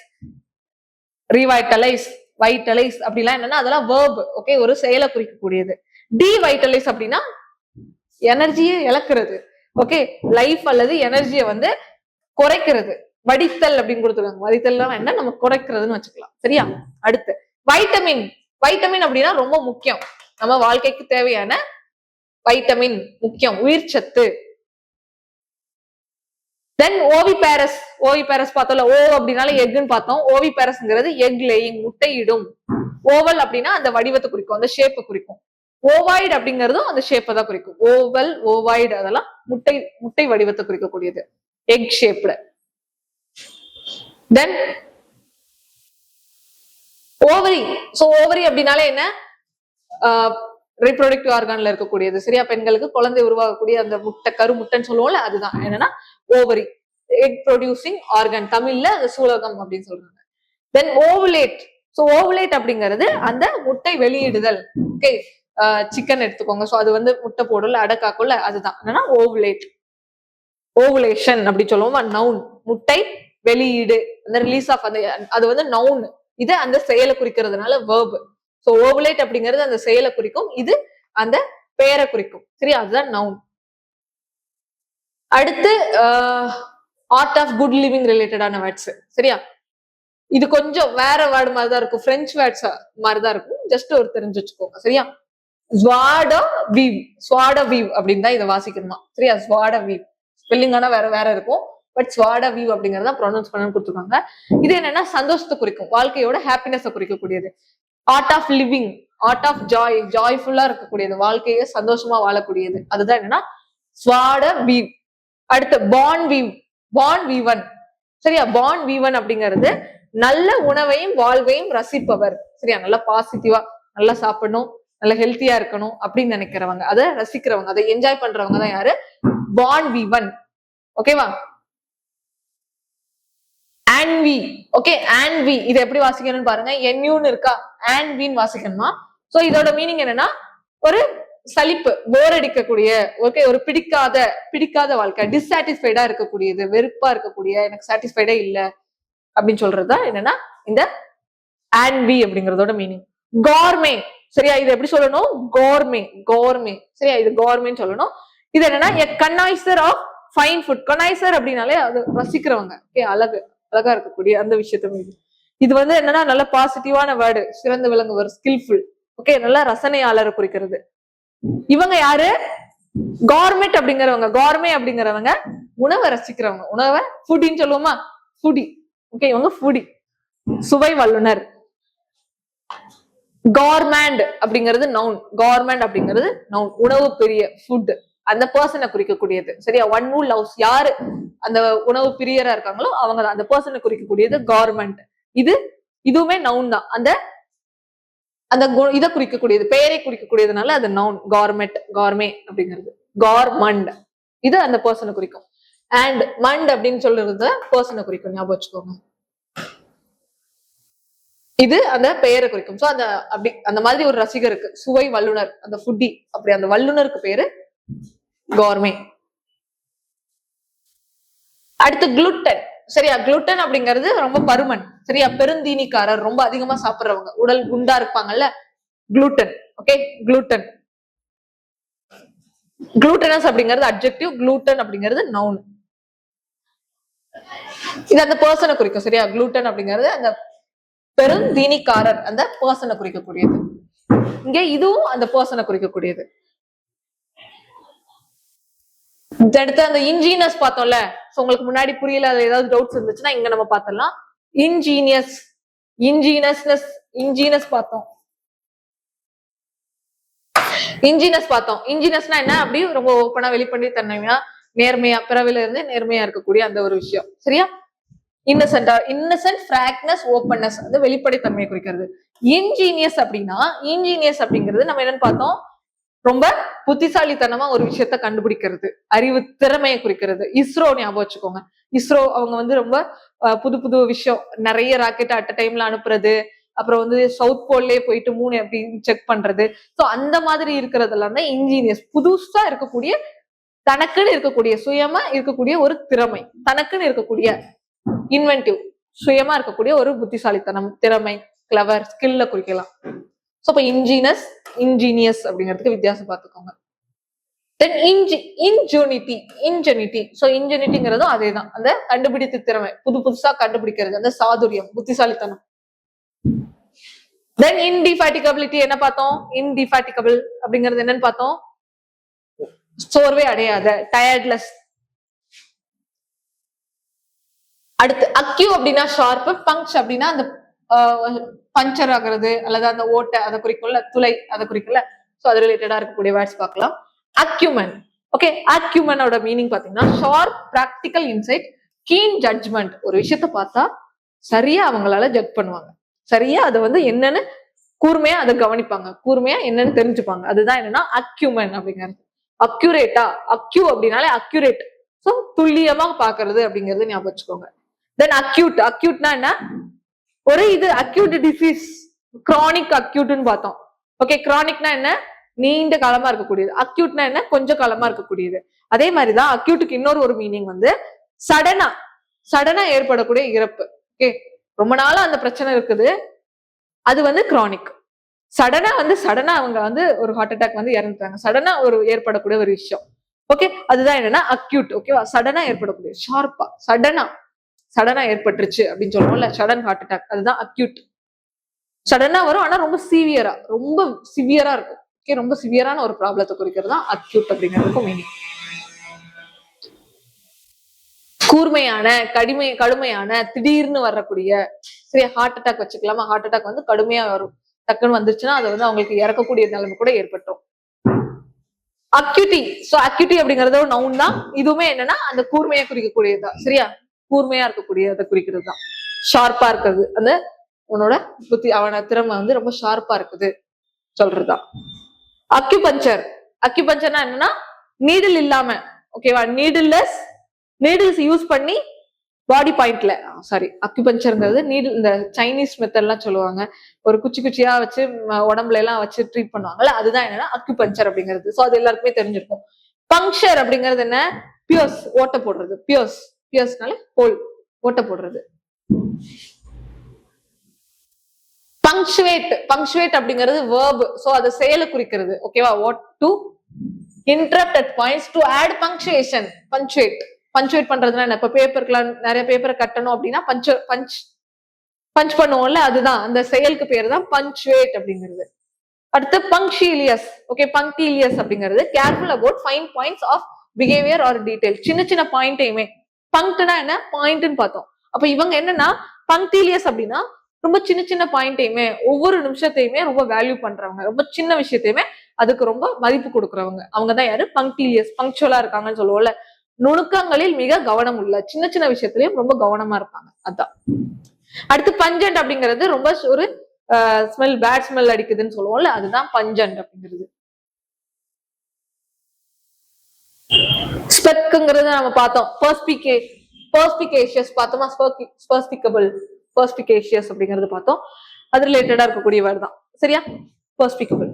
ரீவைட்டலைஸ், வைட்டலைஸ் அப்படிலாம் என்னன்னா அதெல்லாம் வேர்ப். ஓகே, ஒரு செயலை குறிக்கக்கூடியது. டிவைட்டலைஸ் அப்படின்னா எனர்ஜியை இழக்கிறது. ஓகே, லைஃப் அல்லது எனர்ஜியை வந்து குறைக்கிறது. வடித்தல் அப்படின்னு கொடுத்துருக்காங்க. வடித்தல்லாம் என்ன, நம்ம குறைக்கிறதுன்னு வச்சுக்கலாம். சரியா? அடுத்து வைட்டமின் அப்படின்னா ரொம்ப முக்கியம், நம்ம வாழ்க்கைக்கு தேவையான வைட்டமின் முக்கியம், உயிர் சத்து. தென் ஓவிபேரஸ் பார்த்தோம்ல. ஓ அப்படின்னால எக்னு பார்த்தோம். ஓவிபேரஸ்ங்கிறது எக் லேயிங், முட்டையிடும். ஓவல் அப்படின்னா அந்த வடிவத்தை குறிக்கும், அந்த ஷேப்பை குறிக்கும். ஓவாய்டு அப்படிங்கிறதும் அந்த ஷேப்பை தான் குறிக்கும். ஓவல், ஓவாய்டு அதெல்லாம் முட்டை வடிவத்தை குறிக்கக்கூடியது, எக் ஷேப்ல. தென் ஓவரி அப்படின்னாலே என்ன, ரீப்ரொடக்டிவ் ஆர்கான்ல இருக்கக்கூடியது. சரியா? பெண்களுக்கு குழந்தை உருவாகக்கூடிய அந்த கரு முட்டைன்னு சொல்லுவோம்ல, அதுதான் என்னன்னா ஓவரி, எக் ப்ரொடியூசிங் ஆர்கன். தமிழ்ல அந்த சூலகம் அப்படின்னு சொல்றாங்க. தென் ஓவுலேட் அப்படிங்கிறது அந்த முட்டை வெளியிடுதல். ஓகே, சிக்கன் எடுத்துக்கோங்க. சோ அது வந்து முட்டை போடல, அடக்காக்குள்ள, அதுதான் என்னன்னா ஓவுலேஷன் அப்படி சொல்லுவோம். நவுன், முட்டை வெளியீடு, அந்த ரிலீஸ் ஆஃப், அந்த அது வந்து நவுன். இது அந்த செயலை குறிக்கிறதுனால வேர்ப். சோ ஓவுலேட் அப்படிங்கிறது அந்த செயலை குறிக்கும், இது அந்த பெயரை குறிக்கும். சரியா? அதுதான் நவுன். அடுத்து ஆர்ட் ஆஃப் குட் லிவிங் ரிலேட்டடான வேர்ட்ஸ். சரியா? இது கொஞ்சம் வேற வேர்டு மாதிரிதான் இருக்கும், பிரெஞ்சு வேர்ட்ஸ் மாதிரிதான் இருக்கும். ஜஸ்ட் ஒரு தெரிஞ்சு வச்சுக்கோங்க. சரியா? ஸ்வாட வீவ் அப்படின்னு தான் இதை வாசிக்கணுமா. சரியா? ஸ்வாட வீவ் ஸ்பெல்லிங் ஆனா வேற இருக்கும். பட் ஸ்வாட வீவ் அப்படிங்கறத ப்ரொனவுன்ஸ் பண்ண கொடுத்துருக்காங்க. இது என்னன்னா சந்தோஷத்தை குறிக்கும், வாழ்க்கையோட ஹாப்பினஸ் குறிக்கக்கூடியது. Art of living, art of ஜாய்ஃபுல்லா இருக்கக்கூடியது, வாழ்க்கையை சந்தோஷமா வாழக்கூடியது, அதுதான் என்னன்னா ஸ்வாட வீவ். அடுத்து பான் வீவன். சரியா? பான் வீவன் அப்படிங்கிறது நல்ல உணவையும் வாழ்வையும் ரசிப்பவர். சரியா? நல்லா பாசிட்டிவா, நல்லா சாப்பிடணும், நல்ல ஹெல்த்தியா இருக்கணும் அப்படின்னு நினைக்கிறவங்க, அதை ரசிக்கிறவங்க, அதை என்ஜாய் பண்றவங்க தான் யாரு? பான் வீவன். ஓகேவா? ஆன்வி. ஓகே, ஆன்வி இது எப்படி வாசிக்கணும்னு பாருங்க. என்யூன்னு இருக்கா, ஆன்வின்னு வாசிக்கணுமா. சோ இதோட மீனிங் என்னன்னா ஒரு சலிப்பு, போர் அடிக்கக்கூடிய, ஓகே, ஒரு பிடிக்காத வாழ்க்கை, டிஸ்சாட்டிஸ்ஃபைடா இருக்கக்கூடியது, வெறுப்பா இருக்கக்கூடிய, எனக்கு சாட்டிஸ்ஃபைடே இல்ல அப்படின்னு சொல்றதுதான் என்னன்னா இந்த ஆன்வி அப்படிங்கறதோட மீனிங். கார்மே, சரியா, இது எப்படி சொல்லணும்? கோர்மே, சரியா, இது கார்மேன்னு சொல்லணும். இது என்னன்னா எ கன்னாய்சர் ஆஃப் ஃபைன் ஃபுட். கன்னாய்சர் அப்படின்னாலே அது ரசிக்கிறவங்க, ஓகே, அழகா இருக்கக்கூடிய அந்த விஷயத்த. இது வந்து என்னன்னா நல்ல பாசிட்டிவான வேர்டு, சிறந்து விளங்குவர், ஸ்கில்ஃபுல், ஓகே, நல்ல ரசனையாளரை குறிக்கிறது. இவங்க யாரு? கார்மெட் அப்படிங்கிறவங்க. கார்மே அப்படிங்கிறவங்க உணவை ரசிக்கிறவங்க, உணவை ஃபுடின்னு சொல்லுவோமா, ஃபுடி, ஓகே, இவங்க ஃபுடி, சுவை வல்லுனர். கார்மேண்ட் அப்படிங்கிறது நவுன். கார்மேண்ட் அப்படிங்கிறது நவுன், உணவு பிரிய, ஃபுட், அந்த பர்சனை குறிக்கக்கூடியது, சரியா. ஒன் ஹூ லவ்ஸ், யாரு அந்த உணவு பிரியரா இருக்காங்களோ அவங்க தான், அந்த பர்சனை குறிக்கக்கூடியது கார்மெண்ட். இதுவுமே நவுன் தான், அந்த இதை குறிக்கக்கூடியது, பெயரை குறிக்கக்கூடியதுனால அது நவுன். கார்மெட், கார்மே அப்படிங்கிறது. கார்மண்ட் இது அந்த பர்சனை குறிக்கும். அண்ட் மண்ட் அப்படின்னு சொல்றது பர்சனை குறிக்கும், ஞாபகம் வச்சுக்கோங்க. இது அந்த பெயரை குறிக்கும். சோ அந்த அப்படி அந்த மாதிரி ஒரு ரசிகருக்கு, சுவை வல்லுனர், அந்த ஃபுட்டி, அப்படி அந்த வல்லுனருக்கு பேரு கார்மே. அடுத்து குளுட்டன், சரியா. குளுட்டன் அப்படிங்கிறது ரொம்ப பருமன், சரியா, பெருந்தீனிக்காரர், ரொம்ப அதிகமா சாப்பிடுறவங்க, உடல் குண்டா இருப்பாங்கல்ல, குளுட்டன், ஓகே. குளுட்டன், குளூட்டனஸ் அப்படிங்கிறது அட்ஜெக்டிவ், குளூட்டன் அப்படிங்கிறது நவுன். இது அந்த பர்சனை குறிக்கும், சரியா. குளூட்டன் அப்படிங்கிறது அந்த பெருந்தீனிக்காரர், அந்த பர்சனை குறிக்கக்கூடியது. இங்க இதுவும் அந்த பர்சனை குறிக்கக்கூடியது. அடுத்து அந்த இன்ஜீனியஸ் பார்த்தோம்ல, உங்களுக்கு முன்னாடி புரியல, அது ஏதாவது டவுட்ஸ் இருந்துச்சுன்னா இங்க நம்ம பார்த்தலாம். இன்ஜீனியஸ் பார்த்தோம். இன்ஜினியஸ்னா என்ன? அப்படி ரொம்ப ஓப்பனா வெளிப்பண்ணி தன்மையா, நேர்மையா, பிறவில இருந்து நேர்மையா இருக்கக்கூடிய அந்த ஒரு விஷயம், சரியா. இன்னசென்ட், ஃபிராங்க்னஸ், ஓப்பன்னஸ், அது வெளிப்படைத்தன்மையை குறிக்கிறது. இன்ஜீனியஸ் அப்படிங்கிறது நம்ம என்னன்னு பார்த்தோம், ரொம்ப புத்திசாலித்தனமா ஒரு விஷயத்த கண்டுபிடிக்கிறது, அறிவு திறமையை குறிக்கிறது. இஸ்ரோ ஞாபகம் வச்சுக்கோங்க. இஸ்ரோ அவங்க வந்து ரொம்ப புது விஷயம், நிறைய ராக்கெட் அட் டைம்ல அனுப்புறது, அப்புறம் வந்து சவுத் போல்லே போயிட்டு மூணு அப்படின்னு செக் பண்றது. சோ அந்த மாதிரி இருக்கிறதெல்லாம் தான் இன்ஜீனியர்ஸ். புதுசா இருக்கக்கூடிய, தனக்குன்னு இருக்கக்கூடிய, சுயமா இருக்கக்கூடிய ஒரு திறமை, தனக்குன்னு இருக்கக்கூடிய இன்வென்டிவ், சுயமா இருக்கக்கூடிய ஒரு புத்திசாலித்தனம், திறமை, கிளவர், ஸ்கில்ல குறிக்கலாம். சோ இப்ப இன்ஜீனியஸ் அப்படிங்கிறதுக்கு வித்தியாசம் பார்த்துக்கோங்க. தென் இன்ஜெனிட்டி. சோ இன்ஜெனிட்டிங்கிறதும் அதேதான், அந்த கண்டுபிடித்து திறமை, புதுசா கண்டுபிடிக்கிறது, அந்த சாதுரியம், புத்திசாலித்தனம். தென் இன்டிஃபேட்டிகபிலிட்டி என்ன பார்த்தோம்? இன்டிஃபேட்டிகபிள் அப்படிங்கிறது என்னன்னு பார்த்தோம், சோர்வே அடையாத, டயர்ட்லெஸ். அடுத்து அக்யூ அப்படின்னா ஷார்ப், பங்க்ச் அப்படின்னா அந்த பஞ்சர் ஆகுறது அல்லது அந்த ஓட்டை, அதை குறிக்கும்ல, துளை, அதை குறிக்கல. சோ அது ரிலேட்டடா இருக்கக்கூடிய வேர்ட்ஸ் பார்க்கலாம். Acumen, okay. அக்யூமனோட மீனிங் பாத்தீங்கன்னா sharp practical insight, keen judgement. ஒரு விஷயத்த பார்த்தா சரியா அவங்களால ஜட்ஜ் பண்ணுவாங்க, சரியா அதை வந்து என்னன்னு கூர்மையா அதை கவனிப்பாங்க, கூர்மையா என்னன்னு தெரிஞ்சுப்பாங்க. அதுதான் என்னன்னா அக்யூமன் அப்படிங்கிறது. அக்யூரேட்டா, அக்யூ அப்படின்னாலே அக்யூரேட், சோ துல்லியமா பாக்குறது அப்படிங்கிறது ஞாபகம் வச்சுக்கோங்க. தென் அக்யூட்னா என்ன? ஒரு இது அக்யூட் டிசீஸ், கிரானிக் அக்யூட்னு பார்த்தோம், ஓகே. கிரானிக்னா என்ன? நீண்ட காலமா இருக்கக்கூடியது. அக்யூட்னா என்ன? கொஞ்சம் காலமா இருக்கக்கூடியது. அதே மாதிரிதான் அக்யூட்டுக்கு இன்னொரு ஒரு மீனிங் வந்து சடனா ஏற்படக்கூடிய இறப்பு, ஓகே. ரொம்ப நாளா அந்த பிரச்சனை இருக்குது, அது வந்து கிரானிக். சடனா அவங்க வந்து ஒரு ஹார்ட் அட்டாக் வந்து இறந்துட்டாங்க, சடனா ஒரு ஏற்படக்கூடிய ஒரு விஷயம், ஓகே. அதுதான் என்னன்னா அக்யூட், ஓகேவா. சடனா ஏற்படக்கூடிய, ஷார்ப்பா, சடனா ஏற்பட்டுருச்சு அப்படின்னு சொல்லுவோம்ல, சடன் ஹார்ட் அட்டாக், அதுதான் அக்யூட். சடனா வரும், ஆனா ரொம்ப சிவியரா இருக்கும், ஓகே. ரொம்ப சிவியரான ஒரு ப்ராப்ளத்தை குறிக்கிறது தான் அக்யூட் அப்படிங்கிறதுக்கும் மீனிங். கூர்மையான, கடுமையான, திடீர்னு வரக்கூடிய, சரி, ஹார்ட் அட்டாக் வச்சுக்கலாமா. ஹார்ட் அட்டாக் வந்து கடுமையா வரும், டக்குன்னு வந்துருச்சுன்னா அது வந்து அவங்களுக்கு இறக்கக்கூடிய நிலைமை கூட ஏற்பட்டுரும். அக்யூட்டி, சோ அக்யூட்டி அப்படிங்கறது ஒரு நவுன் தான். இதுவுமே என்னன்னா அந்த கூர்மையை குறிக்கக்கூடியதுதான், சரியா. கூர்மையா இருக்கக்கூடியதை குறிக்கிறது தான். ஷார்ப்பா இருக்கிறது, அந்த உன்னோட புத்தி, அவன திறமை வந்து ரொம்ப ஷார்ப்பா இருக்குது சொல்றதுதான். அக்யூபஞ்சர்னா என்னன்னா நீடில் இல்லாம, ஓகேவா. நீடில்ஸ் யூஸ் பண்ணி பாடி பாயிண்ட்ல சாரி அக்யூபஞ்சர்ங்கிறது நீடில் இந்த சைனீஸ் மெத்தட்லாம் சொல்லுவாங்க, ஒரு குச்சி குச்சியா வச்சு உடம்புல எல்லாம் வச்சு ட்ரீட் பண்ணுவாங்கல்ல, அதுதான் என்னன்னா அக்யூபஞ்சர் அப்படிங்கிறது. சோ அது எல்லாருக்குமே தெரிஞ்சிருக்கும். பங்க்சர் அப்படிங்கிறது என்ன? பியர்ஸ், ஓட்ட போடுறது. பியர்ஸ்னால ஹோல், ஓட்ட போடுறது. பங்க்சுவேட் அப்படிங்கிறது வேர்ப், சோ அது செயலை குறிக்கிறது. ஓகேவா? What to interrupt at points to add punctuation. Punctuate பண்றதுன்னா என்ன? இப்ப பேப்பருக்குலாம் நிறைய பேப்பரை கட்டணும் அப்படின்னா பஞ்ச் பண்ணுவோம்ல, அதுதான் அந்த செயலுக்கு பேர் தான் பஞ்சுவேட் அப்படிங்கிறது. அடுத்து பங்க்ஷீலியஸ். ஓகே, பங்க்டீலியஸ் அப்படிங்கிறது careful about fine points of behaviour or detail. சின்ன சின்ன பாயிண்டையுமே, பங்க்ட்னா என்ன? பாயிண்ட்னு பார்த்தோம். அப்ப இவங்க என்னன்னா பங்க்டீலியஸ் அப்படின்னா ரொம்ப சின்ன சின்ன பாயிண்டையுமே, ஒவ்வொரு நிமிஷத்தையுமே ரொம்ப வேல்யூ பண்றவங்க, ரொம்ப சின்ன விஷயத்தையுமே அதுக்கு ரொம்ப மதிப்பு கொடுக்குறவங்க. அவங்கதான் யாரு? பங்க்டீலியஸ். பங்க்சுவலா இருக்காங்கன்னு சொல்லுவோம்ல, நுணுக்கங்களில் மிக கவனம் உள்ள, சின்ன சின்ன விஷயத்திலயும் ரொம்ப கவனமா இருப்பாங்க. அதான். அடுத்து பஞ்சன்ட் அப்படிங்கிறது ரொம்ப ஒரு ஸ்மெல், பேட் ஸ்மெல் அடிக்குதுன்னு சொல்லுவோம்ல, அதுதான் பஞ்சன்ட் அப்படிங்கிறது. ஸ்பெக்குங்கிறது நம்ம பார்த்தோம். பெர்ஸ்பிகேஷியஸ் பார்த்தோமா? ஸ்பெர்ஸ்பிகபிள், பெர்ஸ்பிகேஷியஸ் அப்படிங்கிறது பார்த்தோம். அது ரிலேட்டடா இருக்கக்கூடிய வேர்டு தான். சரியா? பெர்ஸ்பிகபிள்.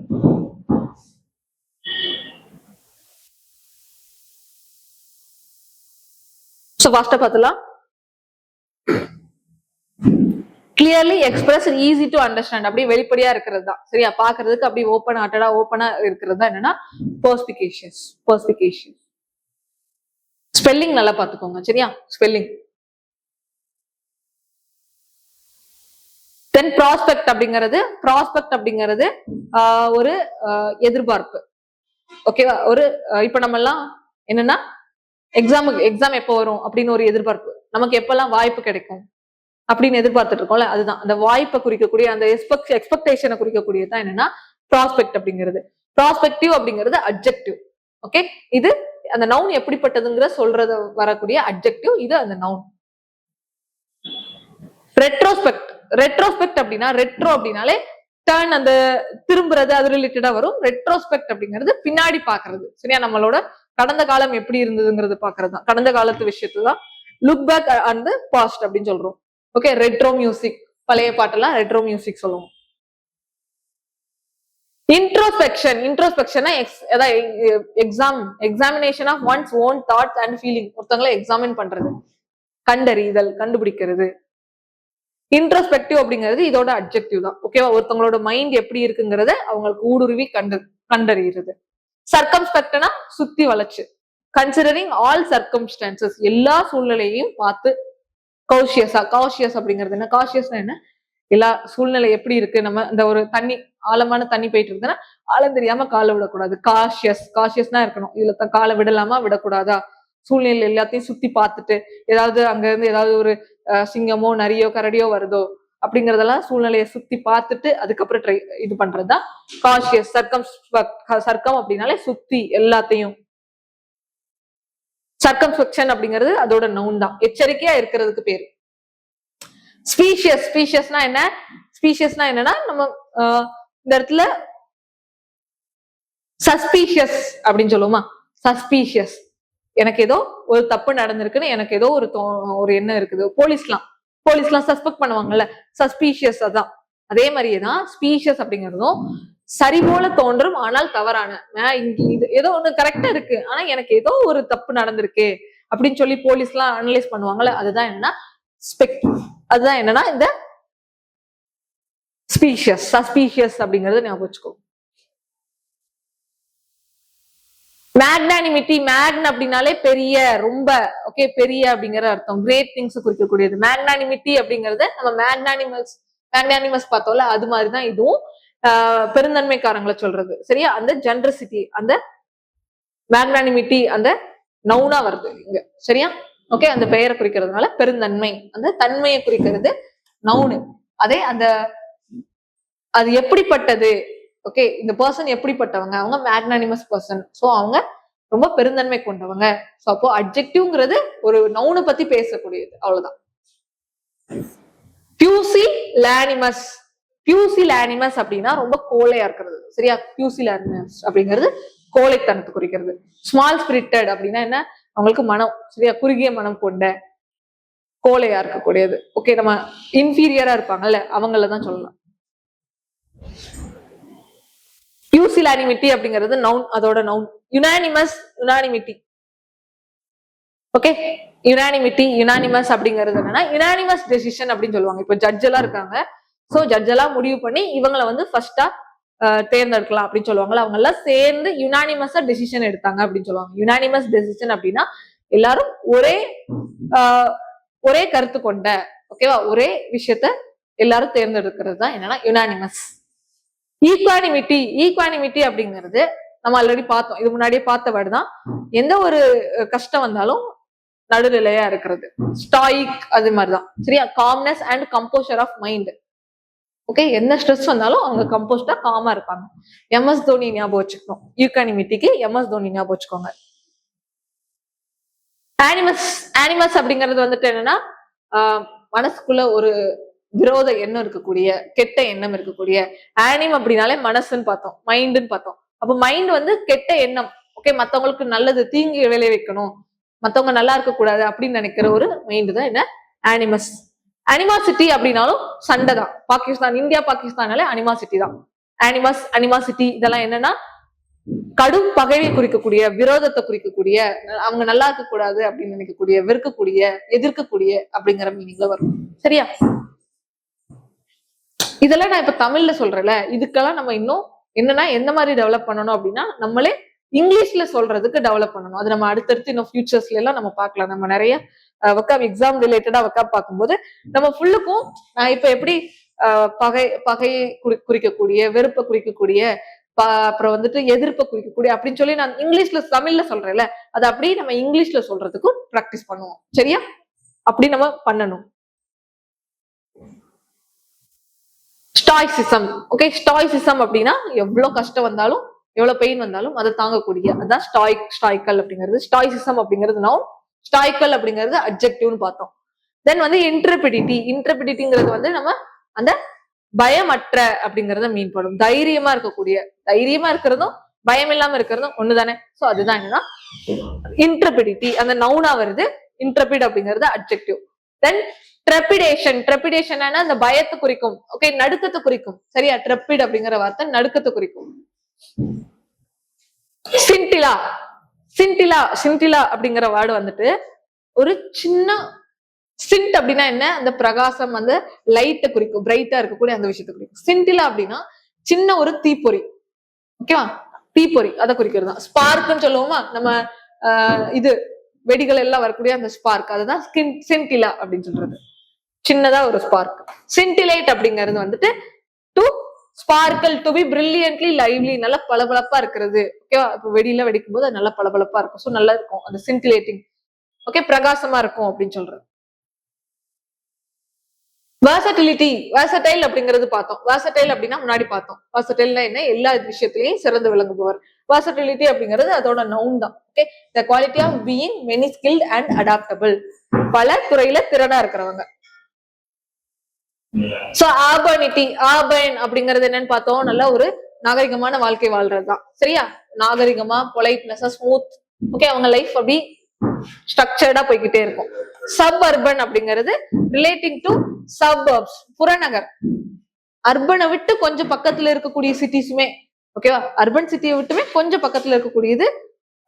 சோ ஃபாஸ்டா பார்த்தலாம். Clearly express, easy to understand, அப்படியே வெளிப்படையா இருக்கிறது தான். சரியா? பாக்குறதுக்கு அப்படியே ஓப்பனா இருக்கிறது தான் என்னன்னா பெர்ஸ்பிகேஷியஸ். ஸ்பெல்லிங் நல்லா பாத்துக்கோங்க. சரியா? ஸ்பெல்லிங். தென் ப்ராஸ்பெக்ட் அப்படிங்கிறது ஒரு எதிர்பார்ப்பு. ஓகேவா? ஒரு இப்ப நம்ம எல்லாம் என்னன்னா எக்ஸாம் எப்போ வரும் அப்படின்னு ஒரு எதிர்பார்ப்பு, நமக்கு எப்பெல்லாம் வாய்ப்பு கிடைக்கும் அப்படின்னு எதிர்பார்த்துட்டு இருக்கோம்ல, அதுதான் அந்த வாய்ப்பை குறிக்கக்கூடிய, அந்த எக்ஸ்பெக்டேஷனை குறிக்கக்கூடியதான் என்னன்னா ப்ராஸ்பெக்ட் அப்படிங்கிறது. ப்ராஸ்பெக்டிவ் அப்படிங்கிறது அட்ஜெக்டிவ். ஓகே, இது அந்த நவுன் எப்படிப்பட்டதுங்கிற சொல்றது வரக்கூடிய அட்ஜெக்டிவ், இது அந்த நவுன். ரெட்ரோஸ்பெக்ட் அப்படின்னா, ரெட்ரோ அப்படின்னாலே டர்ன், அந்த திரும்புறது, அது ரிலேட்டடா வரும். ரெட்ரோஸ்பெக்ட் அப்படிங்கிறது பின்னாடி பாக்குறது. சரியா? நம்மளோட கடந்த காலம் எப்படி இருந்ததுங்கிறது பாக்குறது தான், கடந்த காலத்து விஷயத்துதான் லுக் பேக் அண்ட் பாஸ்ட் அப்படின்னு சொல்றோம். ஓகே, ரெட்ரோ மியூசிக், பழைய பாட்டெல்லாம் ரெட்ரோ மியூசிக் சொல்லுவோம். Introspection examination of one's own thoughts and feeling. ஒருத்தவங்களை எக்ஸாமின் பண்றது, கண்டறிதல், கண்டுபிடிக்கிறது. இன்ட்ரோஸ்பெக்டிவ் அப்படிங்கிறது இதோட அட்ஜெக்டிவ் தான். ஓகேவா? ஒருத்தவங்களோட மைண்ட் எப்படி இருக்குங்கிறத அவங்களுக்கு ஊடுருவி கண்டறிகிறது. சர்க்கம்ஸ்பெக்ட்னா சுத்தி வளைச்சு, கன்சிடரிங் ஆல் சர்க்கம்ஸ்டான்சஸ், எல்லா சூழ்நிலையையும் பார்த்து. காஷியஸ் அப்படிங்கிறது என்ன? காஷியஸ்னா என்ன? எல்லா சூழ்நிலை எப்படி இருக்கு, நம்ம இந்த ஒரு ஆழமான தண்ணி போயிட்டு இருக்குன்னா ஆழம் தெரியாம காலை விடக்கூடாது. காஷியஸ்னா இருக்கணும். இதுல காலை விடலாமா விடக்கூடாதா, சூழ்நிலை எல்லாத்தையும் சுத்தி பார்த்துட்டு, ஏதாவது அங்க இருந்து ஏதாவது ஒரு சிங்கமோ நரியோ கரடியோ வருதோ அப்படிங்கறதெல்லாம் சூழ்நிலையை சுத்தி பார்த்துட்டு அதுக்கப்புறம் இது பண்றதுதான் காஷியஸ். சர்க்கம் அப்படின்னாலே சுத்தி எல்லாத்தையும். சர்க்கம்ஸ்பெக்ஷன் அப்படிங்கிறது அதோட நவுன் தான், எச்சரிக்கையா இருக்கிறதுக்கு பேரு. ஸ்பீஷியஸ்னா என்னன்னா நம்ம இந்த இடத்துல சஸ்பீஷியஸ் அப்படின்னு சொல்லுவோமா? சஸ்பீஷியஸ், எனக்கு ஏதோ ஒரு தப்பு நடந்திருக்குன்னு எனக்கு ஏதோ ஒரு எண்ணம் இருக்குது. போலீஸ்லாம் சஸ்பெக்ட் பண்ணுவாங்கல்ல, சஸ்பீஷியஸ். அதான் அதே மாதிரியேதான் ஸ்பீஷியஸ் அப்படிங்கிறதும் சரி போல தோன்றும் ஆனால் தவறான, இது ஏதோ ஒண்ணு கரெக்டா இருக்கு ஆனா எனக்கு ஏதோ ஒரு தப்பு நடந்திருக்கு அப்படின்னு சொல்லி போலீஸ்லாம் அனலைஸ் பண்ணுவாங்கல்ல, அதுதான் என்னன்னா இந்த சஸ்பீஷியஸ் அப்படிங்கறது ஞாபகம் வச்சுக்கோ. மேக்னானிமிட்டி அப்படின்னாலே பெரிய, ரொம்ப. ஓகே, பெரிய அப்படிங்கிற அர்த்தம், கிரேட் திங்ஸ் குறிக்கக்கூடியது. மேக்னானிமிட்டி அப்படிங்கறது நம்ம மேக்னானிமஸ் பார்த்தோம்ல, அது மாதிரிதான் இதுவும் பெருந்தன்மைக்காரங்களை சொல்றது. சரியா? அந்த ஜெனரசிட்டி, அந்த மேக்னானிமிட்டி அந்த நவுனா வருது இங்க. சரியா? ஓகே, அந்த பெயரை குறிக்கிறதுனால பெருந்தன்மை, அந்த தன்மையை குறிக்கிறது நவுனு. அதே அது எப்படிப்பட்டது, ஓகே, இந்த பர்சன் எப்படிப்பட்டவங்க, அவங்க மேக்னானிமஸ் பர்சன், சோ அவங்க ரொம்ப பெருந்தன்மை கொண்டவங்க. சோ அப்போ அட்ஜெக்டிவ்ங்கிறது ஒரு நவுனை பத்தி பேசக்கூடியது, அவ்வளவுதான். பியூசிலானிமஸ் அப்படின்னா ரொம்ப கோழையா இருக்கிறது. சரியா? பியூசிலானிமஸ் அப்படிங்கிறது கோழைத்தனத்தை குறிக்கிறது. ஸ்மால் ஸ்பிரிட்டட் அப்படின்னா என்ன? அவங்களுக்கு மனம், சரியா, குறுகிய மனம் கொண்ட, கோழையா இருக்கக்கூடியது. ஓகே, நம்ம இன்ஃபீரியரா இருப்பாங்கல்ல அவங்களதான் சொல்லலாம். யூசிலானிமிட்டி அப்படிங்கிறது நவுன், அதோட நவுன். யுனானிமஸ், யுனானிமிட்டி. ஓகே, யுனானிமிட்டி, யுனானிமஸ் அப்படிங்கிறது என்னன்னா யுனானிமஸ் டெசிஷன் அப்படின்னு சொல்லுவாங்க. இப்போ ஜட்ஜ் எல்லாம் இருக்காங்க, சோ ஜட்ஜ் எல்லாம் முடிவு பண்ணி இவங்களை வந்து ஃபர்ஸ்டா தேர்ந்தெடுக்கலாம் அப்படின்னு சொல்லுவாங்கல்ல, அவங்க எல்லாம் சேர்ந்து யுனானிமஸா டெசிஷன் எடுத்தாங்க அப்படின்னு சொல்லுவாங்க. யுனானிமஸ் டெசிஷன் அப்படின்னா எல்லாரும் ஒரே கருத்து கொண்ட, ஓகேவா, ஒரே விஷயத்த எல்லாரும் தேர்ந்தெடுக்கிறது தான் என்னன்னா யுனானிமஸ். ஈக்வானிமிட்டி, ஈக்வானிமிட்டி அப்படிங்கிறது நம்ம ஆல்ரெடி பார்த்தோம், இது முன்னாடியே பார்த்த வேர்டு தான். எந்த ஒரு கஷ்டம் வந்தாலும் நடுநிலையா இருக்கிறது, ஸ்டாயிக், அது மாதிரிதான். சரியா, calmness and composure of mind. Okay, என்ன ஸ்ட்ரெஸ் வந்தாலும் அவங்க கம்போஸ்டா காமா இருப்பாங்க. எம்எஸ் தோனி ஞாபகம் வச்சுக்கணும், ஈக்வானிமிட்டிக்கு எம்எஸ் தோனி ஞாபகம் வச்சுக்கோங்க. ஆனிமஸ், ஆனிமஸ் அப்படிங்கிறது வந்துட்டு என்னன்னா மனசுக்குள்ள ஒரு விரோத எண்ணம் இருக்கக்கூடிய, கெட்ட எண்ணம் இருக்கக்கூடிய. ஆனிம் அப்படின்னாலே மனசுன்னு பார்த்தோம், மைண்டுன்னு பார்த்தோம். அப்ப மைண்ட் வந்து கெட்ட எண்ணம், ஓகே, மத்தவங்களுக்கு நல்லது, தீங்கு விளைவிக்கணும், மத்தவங்க நல்லா இருக்க கூடாது அப்படின்னு நினைக்கிற ஒரு மைண்ட் தான் என்ன ஆனிமஸ். அனிமாசிட்டி அப்படின்னாலும் சண்டை தான். பாகிஸ்தான், இந்தியா பாகிஸ்தானாலே அனிமாசிட்டி தான். அனிமஸ், அனிமாசிட்டி இதெல்லாம் என்னன்னா கடும் பகையை குறிக்கக்கூடிய, விரோதத்தை குறிக்கக்கூடிய, அவங்க நல்லா இருக்க கூடாது அப்படின்னு நினைக்கக்கூடிய, வெறுக்கக்கூடிய, எதிர்க்கக்கூடிய அப்படிங்கிற மீனிங்ல வரும். சரியா, இதெல்லாம் நான் இப்ப தமிழ்ல சொல்றேன்ல, இதுக்கெல்லாம் நம்ம இன்னும் என்னன்னா எந்த மாதிரி டெவலப் பண்ணணும் அப்படின்னா நம்மளே இங்கிலீஷ்ல சொல்றதுக்கு டெவலப் பண்ணணும். அது நம்ம அடுத்தடுத்து இன்னும் ஃபியூச்சர்ஸ்ல எல்லாம் நம்ம பார்க்கலாம். நம்ம நிறைய வக்காப் எக்ஸாம் ரிலேட்டடா வக்காப் பார்க்கும்போது நம்ம ஃபுல்லுக்கும் இப்ப எப்படி பகையை குறிக்கக்கூடிய, வெறுப்பை குறிக்கக்கூடிய, அப்புறம் வந்துட்டு எதிர்ப்பை குறிக்கக்கூடிய அப்படின்னு சொல்லி நான் இங்கிலீஷ்ல தமிழ்ல சொல்றேன்ல, அது அப்படியே நம்ம இங்கிலீஷ்ல சொல்றதுக்கும் பிராக்டிஸ் பண்ணுவோம். சரியா, அப்படி நம்ம பண்ணணும். ஸ்டாய்சிசம், ஓகே, ஸ்டாய்சிசம் அப்படின்னா எவ்வளவு கஷ்டம் வந்தாலும், எவ்வளவு பெயின் வந்தாலும் அதை தாங்கக்கூடிய, அதான் ஸ்டாய்க்கல் அப்படிங்கிறது. ஸ்டாய்சிசம் அப்படிங்கிறது நவுன், ஸ்டாய்க்கல் அப்படிங்கிறது அட்ஜெக்டிவ்னு பார்த்தோம். தென் வந்து இன்ட்ரெபிடிட்டி, இன்ட்ரெபிடிட்டிங்கிறது வந்து நம்ம அந்த பயமற்ற அப்படிங்கறத மீன் பண்ணும். தைரியமா இருக்கக்கூடிய, தைரியமா இருக்கிறதும் பயம் இல்லாம இருக்கிறதும் ஒண்ணுதானே. சோ அதுதான் என்னன்னா இன்ட்ரெபிடிட்டி, அந்த நவுனா வருது. இன்ட்ரெபிட் அப்படிங்கிறது அட்ஜெக்டிவ். தென் ட்ரெபிடேஷன், ட்ரெபிடேஷன் அந்த பயத்தை குறிக்கும், ஓகே, நடுக்கத்தை குறிக்கும். சரியா, ட்ரெபிட் அப்படிங்கிற வார்த்தை நடுக்கத்தை குறிக்கும். சின்டிலா, சின்டிலா, சின்டிலா அப்படிங்கிற வேர்டு வந்துட்டு ஒரு சின்ன, சிண்ட் அப்படின்னா என்ன, அந்த பிரகாசம், அந்த லைட்டை குறிக்கும், பிரைட்டா இருக்கக்கூடிய அந்த விஷயத்தை குறிக்கும். சின்டிலா அப்படின்னா சின்ன ஒரு தீப்பொறி, ஓகேவா, தீப்பொறி அதை குறிக்கிறது தான். ஸ்பார்க்னு சொல்லுவோமா நம்ம, இது வெடிகள் எல்லாம் வரக்கூடிய அந்த ஸ்பார்க், அதுதான் சின்டிலா அப்படின்னு சொல்றது. சின்னதா ஒரு ஸ்பார்க். சின்டிலேட் அப்படிங்கிறது வந்துட்டு to sparkle, to be brilliantly lively, நல்லா பளபளப்பா இருக்கிறது. ஓகேவா, இப்போ வெடியில வெடிக்கும் போது அது நல்லா பளபளப்பா இருக்கும், ஸோ நல்லா இருக்கும் அந்த சின்டிலேட்டிங், ஓகே, பிரகாசமா இருக்கும் அப்படின்னு சொல்றது. வெர்சட்டிலிட்டி, வெர்சடைல் அப்படிங்கிறது பார்த்தோம். வெர்சடைல் அப்படின்னா முன்னாடி பார்த்தோம். வெர்சடைல்னா என்ன, எல்லா விஷயத்திலையும் சிறந்து விளங்குபவர். வெர்சட்டிலிட்டி அப்படிங்கிறது அதோட நவுன் தான். Okay, the quality of being many skilled and adaptable, பல துறையில திறனா இருக்கிறவங்க. சோ ஆர்பனிட்டி, ஆர்பன் அப்படிங்கிறது என்னன்னு பார்த்தோம், நல்ல ஒரு நாகரிகமான வாழ்க்கை வாழ்றதுதான். சரியா, நாகரிகமா, பொலைட்னஸா, ஸ்மூத், ஓகே, அவங்க லைஃப் அப்படி ஸ்ட்ரக்சர்டா போய்கிட்டே இருக்கும். சப் அர்பன் அப்படிங்கிறது ரிலேட்டிங் டு சப்பர்ப்ஸ், புறநகர். அர்பனை விட்டு கொஞ்சம் பக்கத்துல இருக்கக்கூடிய சிட்டிஸுமே, ஓகேவா, அர்பன் சிட்டியை விட்டுமே கொஞ்சம் பக்கத்துல இருக்கக்கூடியது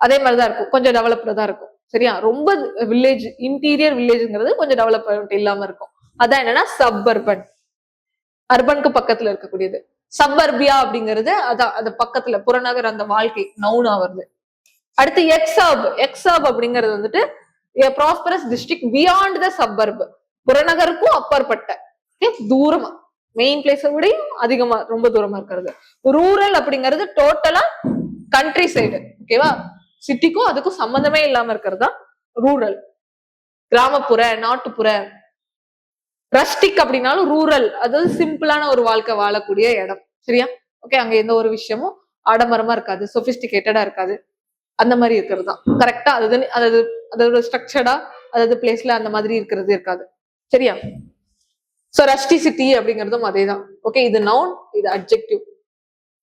அதே மாதிரிதான் இருக்கும், கொஞ்சம் டெவலப்டா தான் இருக்கும். சரியா, ரொம்ப வில்லேஜ், இன்டீரியர் வில்லேஜ்ங்கிறது கொஞ்சம் டெவலப்மெண்ட் இல்லாம இருக்கும். அதான் என்னன்னா சப்பர்பன், அர்பனுக்கு பக்கத்துல இருக்கக்கூடியது. சப்பர்பியா அப்படிங்கிறது அதான் அது பக்கத்துல, புறநகர், அந்த வாழ்க்கை நவுனா வருது. அடுத்து எக்ஸர்ப், எக்ஸர்ப் அப்படிங்கிறது வந்துட்டு ப்ராஸ்பரஸ் டிஸ்ட்ரிக்ட் பியாண்ட் த சப்பர்ப், புறநகருக்கும் அப்பாற்பட்ட, தூரமா, மெயின் பிளேஸை விடையும் அதிகமா ரொம்ப தூரமா இருக்கிறது. ரூரல் அப்படிங்கிறது டோட்டலா கண்ட்ரி சைடு, ஓகேவா, சிட்டிக்கும் அதுக்கும் சம்பந்தமே இல்லாம இருக்கிறது தான் ரூரல், கிராமப்புற, நாட்டுப்புற. ரஸ்டிக் அப்படின்னாலும் ரூரல், அதாவது சிம்பிளான ஒரு வாழ்க்கை வாழக்கூடிய இடம். சரியா, ஓகே, அங்க எந்த ஒரு விஷயமும் ஆடம்பரமா இருக்காது, சொபிஸ்டிகேட்டடா இருக்காது, அந்த மாதிரி இருக்கிறது தான் கரெக்டா. அதாவது ஸ்ட்ரக்சர்டா, அதாவது பிளேஸ்ல அந்த மாதிரி இருக்கிறது இருக்காது. சரியா, சோ ரஸ்டிசிட்டி அப்படிங்கிறதும் அதேதான். ஓகே, இது நவுன், இது அட்ஜெக்டிவ்.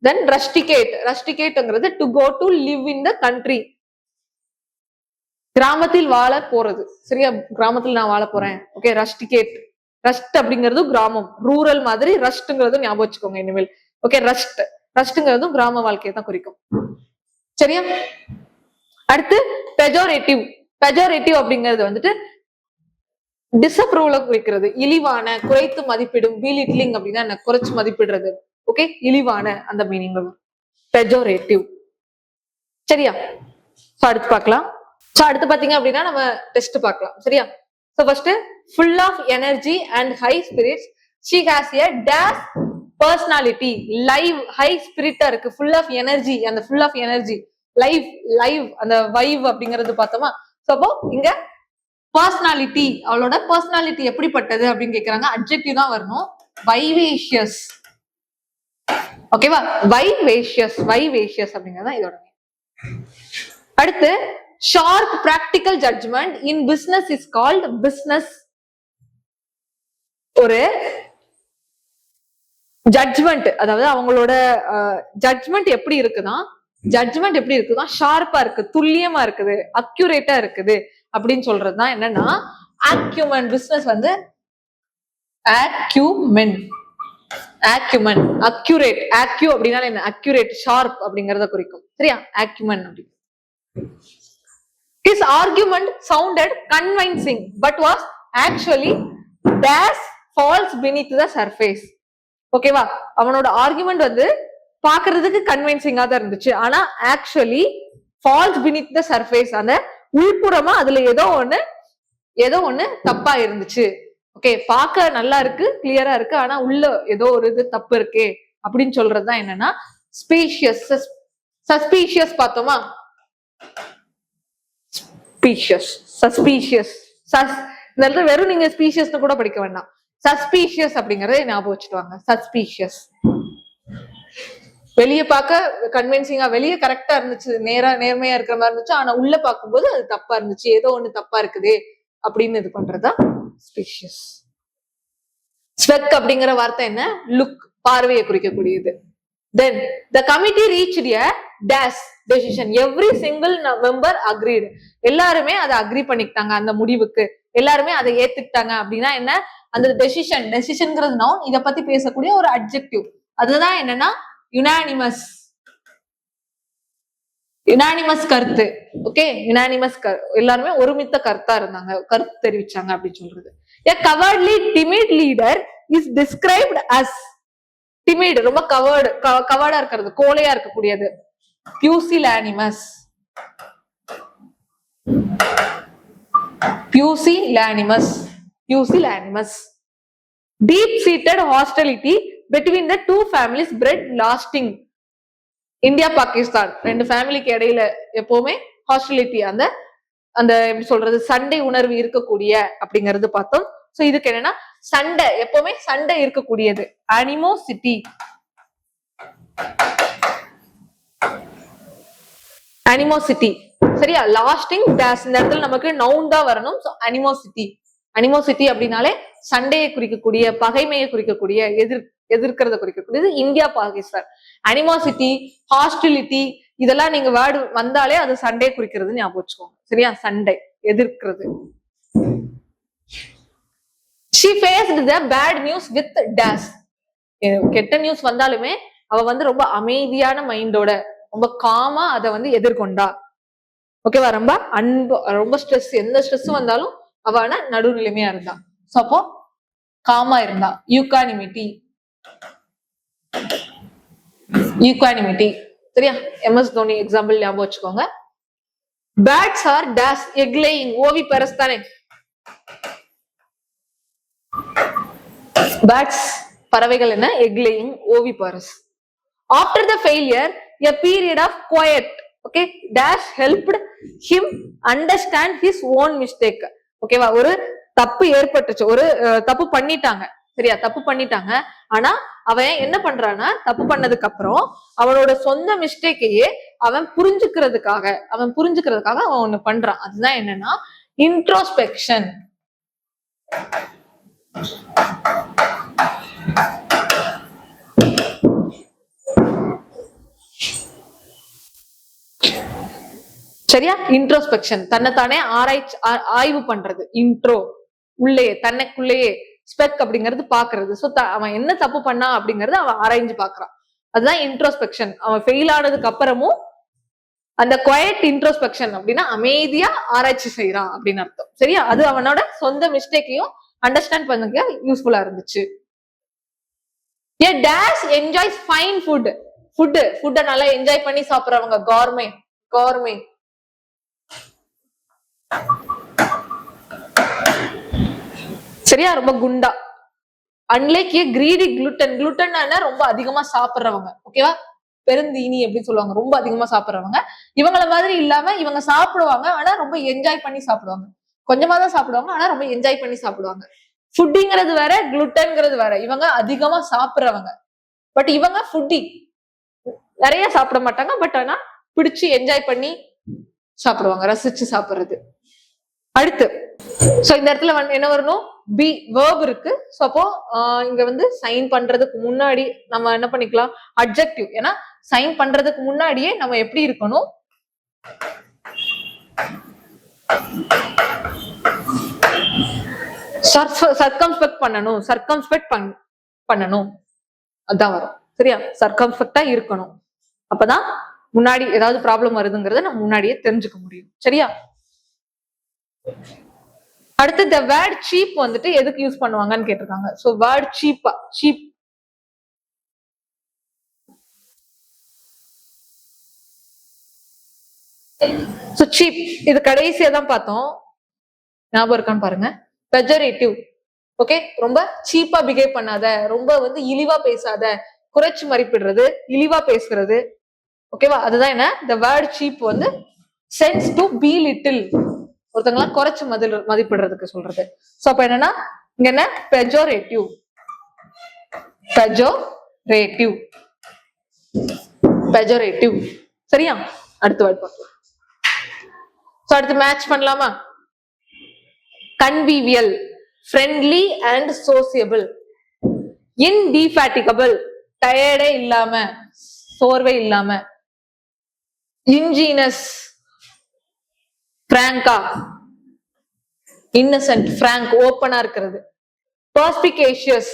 தென் ரஸ்டிகேட், ரஸ்டிகேட்ங்கிறது to go to live in the country. கிராமத்தில் வாழ போறது. சரியா, கிராமத்தில் நான் வாழ போறேன். ஓகே, ரஸ்டிகேட். ரஸ்ட் அப்படிங்கிறது கிராமம், ரூரல் மாதிரி ரஸ்ட்ங்கிறது ஞாபகம் வச்சுக்கோங்க இனிமேல். ஓகே, ரஸ்ட்ங்கிறதும் கிராம வாழ்க்கையை தான் குறிக்கும். சரியா, அடுத்து பெஜோரேட்டிவ். பெஜோரேட்டிவ் அப்படிங்கிறது வந்துட்டு டிஸ்அப்ரூவல குறிக்கிறது, இழிவான, குறைத்து மதிப்பிடும். பீலிட்லிங் அப்படின்னா என்ன, குறைச்சு மதிப்பிடுறது. ஓகே, இழிவான அந்த மீனிங் பெஜோரேட்டிவ். சரியா, சோ அடுத்து பார்க்கலாம். சோ அடுத்து பாத்தீங்க அப்படின்னா நம்ம டெஸ்ட் பார்க்கலாம். சரியா, so first full of energy and high spirits, she has a dash personality. Live, high ஸ்பிரிட்டா இருக்கு, full of energy. அந்த full of energy லைவ் அந்த வைவ் அப்படிங்கிறது பார்த்தோமா. சோ அப்போ இங்க பர்சனாலிட்டி, அவளோட பர்சனாலிட்டி எப்படிப்பட்டது அப்படின்னு கேக்குறாங்க. அட்ஜெக்டிவ் தான் வரணும். வைவேஷியஸ். ஓகேவா, வைவேஷியஸ் அப்படிங்கறத இதோட. அடுத்து sharp practical judgment in business is called business. ஒரு ஜட்ஜ்மெண்ட், அதாவது அவங்களோட ஜட்ஜ்மெண்ட் எப்படி இருக்குதான், ஷார்ப்பா இருக்கு, துல்லியமா இருக்குது, அக்யூரேட்டா இருக்குது அப்படின்னு சொல்றதுதான் என்னன்னா அக்யூமென். பிசினஸ் வந்து அக்யூமென். அக்யூரேட். அக்யூ அப்படின்னா என்ன, அக்யூரேட், ஷார்ப் அப்படிங்கறத குறிக்கும். சரியா, அக்யூமென் அப்படி. His argument sounded convincing but was actually dash falls beneath the surface. ஓகேவா, அவனோட ஆர்குமெண்ட் வந்து பாக்குறதுக்கு கன்வின்சிங்கா தான் இருந்துச்சு, ஆனா actually falls beneath the surface, அந்த உள்புறமா அதுல ஏதோ ஒண்ணு தப்பா இருந்துச்சு. ஓகே, பார்க்க நல்லா இருக்கு, கிளியரா இருக்கு, ஆனா உள்ள ஏதோ ஒரு இது தப்பு இருக்கே அப்படின்னு சொல்றதுதான் என்னன்னா ஸ்பீஷியஸ். சஸ்பீஷியஸ் பார்த்தோமா, சஸ்பீஷியஸ். இந்த இடத்துல வெறும் நீங்க ஸ்பீஷியஸ்னு கூட படிக்க வேண்டாம், சஸ்பீஷியஸ் அப்படிங்கறத ஞாபகம் வச்சுட்டு வாங்க. சஸ்பீஷியஸ், வெளியே பார்க்க கன்வின்சிங்கா, வெளியே கரெக்டா இருந்துச்சு, நேர்மையா இருக்கிற மாதிரி இருந்துச்சு, ஆனா உள்ள பார்க்கும்போது அது தப்பா இருந்துச்சு, ஏதோ ஒண்ணு தப்பா இருக்குது அப்படின்னு இது பண்றதா ஸ்பீஷியஸ். ஸ்வெக் அப்படிங்கிற வார்த்தை என்ன, லுக், பார்வையை குறிக்கக்கூடியது. Then the committee reached a dash decision. Every single member agreed. எல்லாருமே அதை அக்ரி பண்ணிக்கிட்டாங்க, அந்த முடிவுக்கு எல்லாருமே அதை ஏத்துக்கிட்டாங்க. அப்படின்னா என்ன, அந்த டெசிஷன்ங்கிறது நவுன், இத பத்தி பேசக்கூடிய ஒரு அட்ஜெக்டிவ். அதுதான் என்னன்னா யுனானிமஸ். கருத்து. ஓகே, யுனானிமஸ் எல்லாருமே ஒருமித்த கருத்தா இருந்தாங்க, கருத்து தெரிவிச்சாங்க அப்படின்னு சொல்றது. A cowardly timid leader is described as timid, ரொம்ப கவர்டா இருக்கிறது, கோழையா இருக்கக்கூடியது. pusillanimous. Deep seated hostility between the two families bred lasting. India Pakistan ரெண்டு ஃபேமிலிக்கு இடையில எப்பவுமே ஹாஸ்டிலிட்டி, அந்த எப்படி சொல்றது, சண்டை உணர்வு இருக்கக்கூடிய அப்படிங்கிறது பார்த்தோம். சோ இதுக்கு என்னன்னா சண்டை, எப்பவுமே சண்டை இருக்கக்கூடியது, அனிமோசிட்டி. சரியா, லாஸ்டிங் டேஷ், இந்த இடத்துல நமக்கு நவுன் தான் வரணும். சோ அனிமோசிட்டி அப்படின்னாலே சண்டையை குறிக்கக்கூடிய, பகைமையை குறிக்கக்கூடிய, எதிர்க்கிறத குறிக்கக்கூடியது. இந்தியா பாகிஸ்தான் அனிமோசிட்டி, ஹாஸ்டிலிட்டி, இதெல்லாம் நீங்க வேர்டு வந்தாலே அது சண்டையை குறிக்கிறது ஞாபகம் வச்சுக்கோங்க. சரியா, சண்டை, எதிர்க்கிறது. She faced the bad news with dash. கெட்ட நியூஸ் வந்தாலுமே அவ வந்து ரொம்ப அமைதியான மைண்டோட, ரொம்ப காமா அதை வந்து எதிர்கொண்டா. ஓகேவா, ரொம்ப அன்பு, ரொம்ப ஸ்ட்ரெஸ், எந்த ஸ்ட்ரெஸ் வந்தாலும் அவ நடுநிலைமையா இருந்தா. சோ அப்போ காமா இருந்தா. யூகானிமிட்டி. சரியா, MS தோனி எக்ஸாம்பிள் ஞாபகம் வச்சுக்கோங்க. Birds are dash egg laying. Oviparous தானே, பேட்ஸ் பறவைகள் என்ன, egg laying, oviparous. After the failure a period of quiet, okay, dash helped him understand his own mistake. ஓகேவா, ஒரு தப்பு ஏற்பட்டுச்சு, ஒரு தப்பு பண்ணிட்டாங்க. சரியா, தப்பு பண்ணிட்டாங்க, ஆனா அவன் என்ன பண்றான்னா, தப்பு பண்ணதுக்கு அப்புறம் அவனோட சொந்த மிஸ்டேக்கையே அவன் புரிஞ்சுக்கிறதுக்காக அவன் ஒண்ணு பண்றான். அதுதான் என்னன்னா இன்ட்ரோஸ்பெக்ஷன். சரியா? இன்ட்ரோஸ்பெக்ஷன், தன்னைத்தானே ஆய்வு பண்றது. இன்ட்ரோ உள்ளே, தன்னைக்குள்ளேயே. ஸ்பெக் அப்படிங்கிறது பாக்குறது. சோ அவன் என்ன தப்பு பண்ணா அப்படிங்கறது அவன் ஆராய்ஞ்சு பாக்குறான். அதுதான் இன்ட்ரோஸ்பெக்ஷன். அவன் ஃபெயில் ஆனதுக்கு அப்புறமும் அந்த குவைட் இன்ட்ரோஸ்பெக்ஷன் அப்படின்னா அமைதியா ஆராய்ச்சி செய்யறான் அப்படின்னு அர்த்தம். சரியா? அது அவனோட சொந்த மிஸ்டேக்கையும் அண்டர்ஸ்டாண்ட் பண்ணுங்க யூஸ்ஃபுல்லா இருந்துச்சு. A dash enjoys fine food. ஃபுட்டை நல்லா என்ஜாய் பண்ணி சாப்பிடுறவங்க கார்மே. சரியா? ரொம்ப குண்டா. அன்லைக் ஏ கிரீடி குளுட்டன் ரொம்ப அதிகமா சாப்பிடுறவங்க. ஓகேவா? பெருந்தீனி அப்படின்னு சொல்லுவாங்க. ரொம்ப அதிகமா சாப்பிடுறவங்க. இவங்கள மாதிரி இல்லாம இவங்க சாப்பிடுவாங்க, ஆனா ரொம்ப என்ஜாய் பண்ணி சாப்பிடுவாங்க. கொஞ்சமா தான் சாப்பிடுவாங்க, ஆனா ரொம்ப என்ஜாய் பண்ணி சாப்பிடுவாங்க. ஃபுட்டிங்கிறது வேற, குளுட்டன்ங்கிறது வேற. இவங்க அதிகமா சாப்பிடுறவங்க. பட் இவங்க ஃபுட்டி, நிறைய சாப்பிட மாட்டாங்க. பட் ஆனா பிடிச்சு என்ஜாய் பண்ணி சாப்பிடுவாங்க, ரசிச்சு சாப்பிடுறது. அடுத்து சோ இந்த இடத்துல என்ன வரணும்? பி வேர்ப் இருக்கு. சோ அப்போ இங்க வந்து சைன் பண்றதுக்கு முன்னாடி நம்ம என்ன பண்ணிக்கலாம்? அட்ஜெக்டிவ். ஏன்னா சைன் பண்றதுக்கு முன்னாடியே நம்ம எப்படி இருக்கணும்? சர்க்கம்ஸ்பெக்ட் பண்ணணும். அதான் வரும். சரியா? சர்க்கம்ஸ்பெக்டா இருக்கணும். அப்பதான் முன்னாடி ஏதாவது ப்ராப்ளம் வருதுங்கிறத நம்ம முன்னாடியே தெரிஞ்சுக்க முடியும். சரியா? அடுத்து the word cheap வந்துட்டு எதுக்கு யூஸ் பண்ணுவாங்கன்னு கேட்டிருக்காங்க. So word cheap. So cheap இது கடைசியா தான் பார்த்தோம். ஞாபகம் இருக்கான்னு பாருங்க. பெஜரேட்டிவ். ஓகே? ரொம்ப சீப்பா பிஹேவ் பண்ணாத, ரொம்ப வந்து இழிவா பேசாத, குறைச்சு மதிப்பிடுறது, இழிவா பேசுறது. ஓகேவா? அதுதான் என்ன? the word cheap வந்து சென்ஸ் டு பி லிட்டில், ஒருத்தங்களாம் குறைச்சு மதிப்பிடுறதுக்கு சொல்றது. சோ அப்ப என்னன்னா இங்க என்ன? பெஜோரேட்டிவ். சரியா? அடுத்த வேர்ட் பார்க்கலாம். சோ அடுத்து மேட்ச் பண்ணலாமா? கன்வீவியல், ஃப்ரெண்ட்லி அண்ட் சோசியபிள். இன்டிஃபேட்டிகபிள், டயர்டே இல்லாம, சோர்வே இல்லாம. இன்ஜீனஸ், பிராங்கா. இன்னசென்ட், பிராங்க், ஓப்பனா இருக்கிறது. பர்ஸ்பிகேஷியஸ்,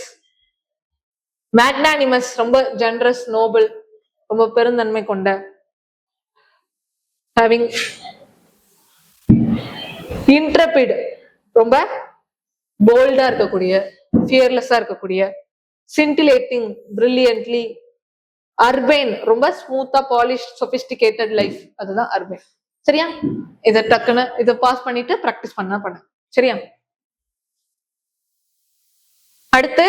மேக்னானிமஸ், ரொம்ப ஜெனரஸ், நோபல், ரொம்ப பெருந்தன்மை கொண்ட. ஹேவிங் இன்ட்ரபிட், ரொம்ப போல்டா இருக்கக்கூடிய, ஃபியர்லெஸ்ஸா இருக்கக்கூடிய. சின்டிலேட்டிங், பிரில்லியன்ட்லி. அர்பைன், ரொம்ப ஸ்மூத்தா பாலிஷ் சொபிஸ்டிகேட்டட் லைஃப். அதுதான் அர்பைன். சரியா? இதை டக்குன்னு இதை பாஸ் பண்ணிட்டு பிராக்டிஸ் பண்ண. சரியா? அடுத்து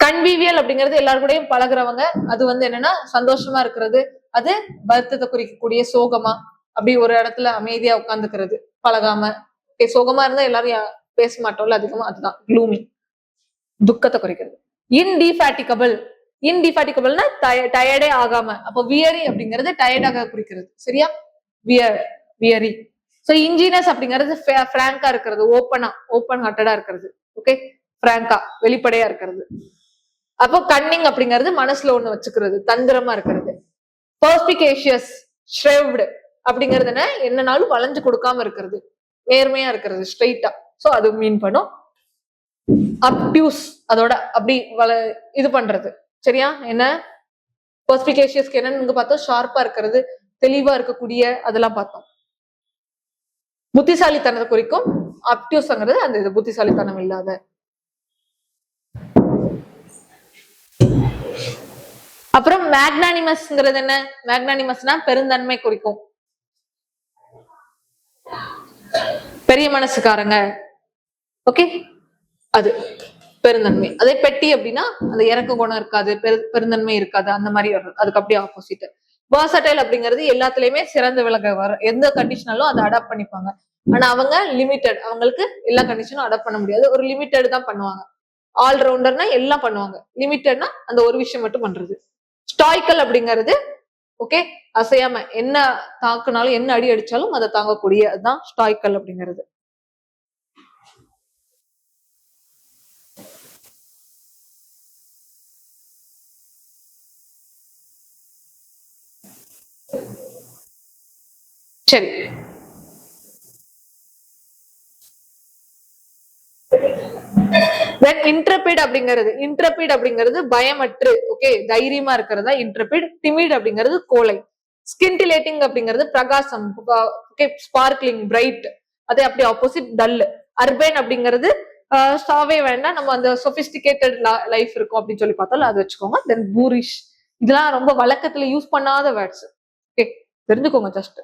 கன்வீவியல் அப்படிங்கிறது எல்லாரும் கூடயும் பழகுறவங்க. அது வந்து என்னன்னா சந்தோஷமா இருக்கிறது. அது வருத்தத்தை குறிக்கக்கூடிய, சோகமா அப்படி ஒரு இடத்துல அமைதியா உட்காந்துக்கிறது, பழகாம. சோகமா இருந்தா எல்லாரும் பேச மாட்டோம்ல அதிகமா, அதுதான் க்ளூமி, துக்கத்தை குறிக்கிறது. இன்டிஃபேட்டிகபிள்னா டயர்டே ஆகாம. அப்போ வியரி அப்படிங்கிறது டயர்டாக குறிக்கிறது. சரியா? வியரி. சோ இன்ஜினியஸ் அப்படிங்கிறது பிராங்கா இருக்கிறது, ஓப்பன் ஹார்ட்டடா இருக்கிறது. ஓகே? பிராங்கா, வெளிப்படையா இருக்கிறது. அப்போ கன்னிங் அப்படிங்கிறது மனசுல ஒண்ணு வச்சுக்கிறது, தந்திரமா இருக்கிறது. பர்ஸ்பிகேஷியஸ், ஷ்ரெவ்டு அப்படிங்கிறது என்னன்னாலும் வளைஞ்சு கொடுக்காம இருக்கிறது, நேர்மையா இருக்கிறது, ஸ்ட்ரெயிட்டா. சோ அது மீன் பண்ணும். அப்டியூஸ், அதோட அப்படி இது பண்றது. சரியா? என்ன பர்ஸ்பிகேஷியஸ்க்கு என்னன்னு பார்த்தோம்? ஷார்ப்பா இருக்கிறது, தெளிவா இருக்கக்கூடிய, அதெல்லாம் பார்த்தோம். புத்திசாலித்தனத்தை குறிக்கும். அப்டியூஸ்ங்கிறது அந்த இது புத்திசாலித்தனம் இல்லாத. அப்புறம் மேக்னானிமஸ்ங்கிறது என்ன? மேக்னானிமஸ்னா பெருந்தன்மை குறிக்கும், பெரிய மனசுக்காரங்க. ஓகே? அது பெருந்தன்மை. அதே பெட்டி அப்படின்னா அந்த இறக்க குணம் இருக்காது, பெருந்தன்மை இருக்காது, அந்த மாதிரி வர்றது. அதுக்கு அப்படியே ஆப்போசிட். வர்சடைல் அப்படிங்கிறது எல்லாத்துலயுமே சிறந்த விலக வர, எந்த கண்டிஷனாலும் அதை அடாப்ட் பண்ணிப்பாங்க. ஆனா அவங்க லிமிட்டட், அவங்களுக்கு எல்லா கண்டிஷனும் அடாப்ட் பண்ண முடியாது, ஒரு லிமிட்டட் தான் பண்ணுவாங்க. ஆல்ரவுண்டர்னா எல்லாம் பண்ணுவாங்க, லிமிட்டட்னா அந்த ஒரு விஷயம் மட்டும் பண்றது. ஸ்டாய்க்கல் அப்படிங்கிறது ஓகே, அசையாம என்ன தாக்குனாலும் என்ன அடி அடிச்சாலும் அதை தாங்கக்கூடிய, அதுதான் ஸ்டாய்க்கல் அப்படிங்கிறது. சரி, தென் இன்ட்ரபிட் அப்படிங்கிறது பயமற்று, ஓகே, தைரியமா இருக்கிறதா இன்ட்ரபிட். டிமிட் அப்படிங்கிறது கோலை. ஸ்கின்டிலேட்டிங் அப்படிங்கிறது பிரகாசம், ஓகே, ஸ்பார்க்லிங், பிரைட். அதே அப்படி ஆப்போசிட் டல். அர்பேன் அப்படிங்கிறது சாவே வேண்டாம், நம்ம அந்த சொபிஸ்டிகேட்டட் லைஃப் இருக்கும் அப்படின்னு சொல்லி பார்த்தாலும் அது வச்சுக்கோங்க. தென் பூரிஷ், இதெல்லாம் ரொம்ப வழக்கத்துல யூஸ் பண்ணாத வேர்ட்ஸ், ஓகே, தெரிஞ்சுக்கோங்க ஜஸ்ட்.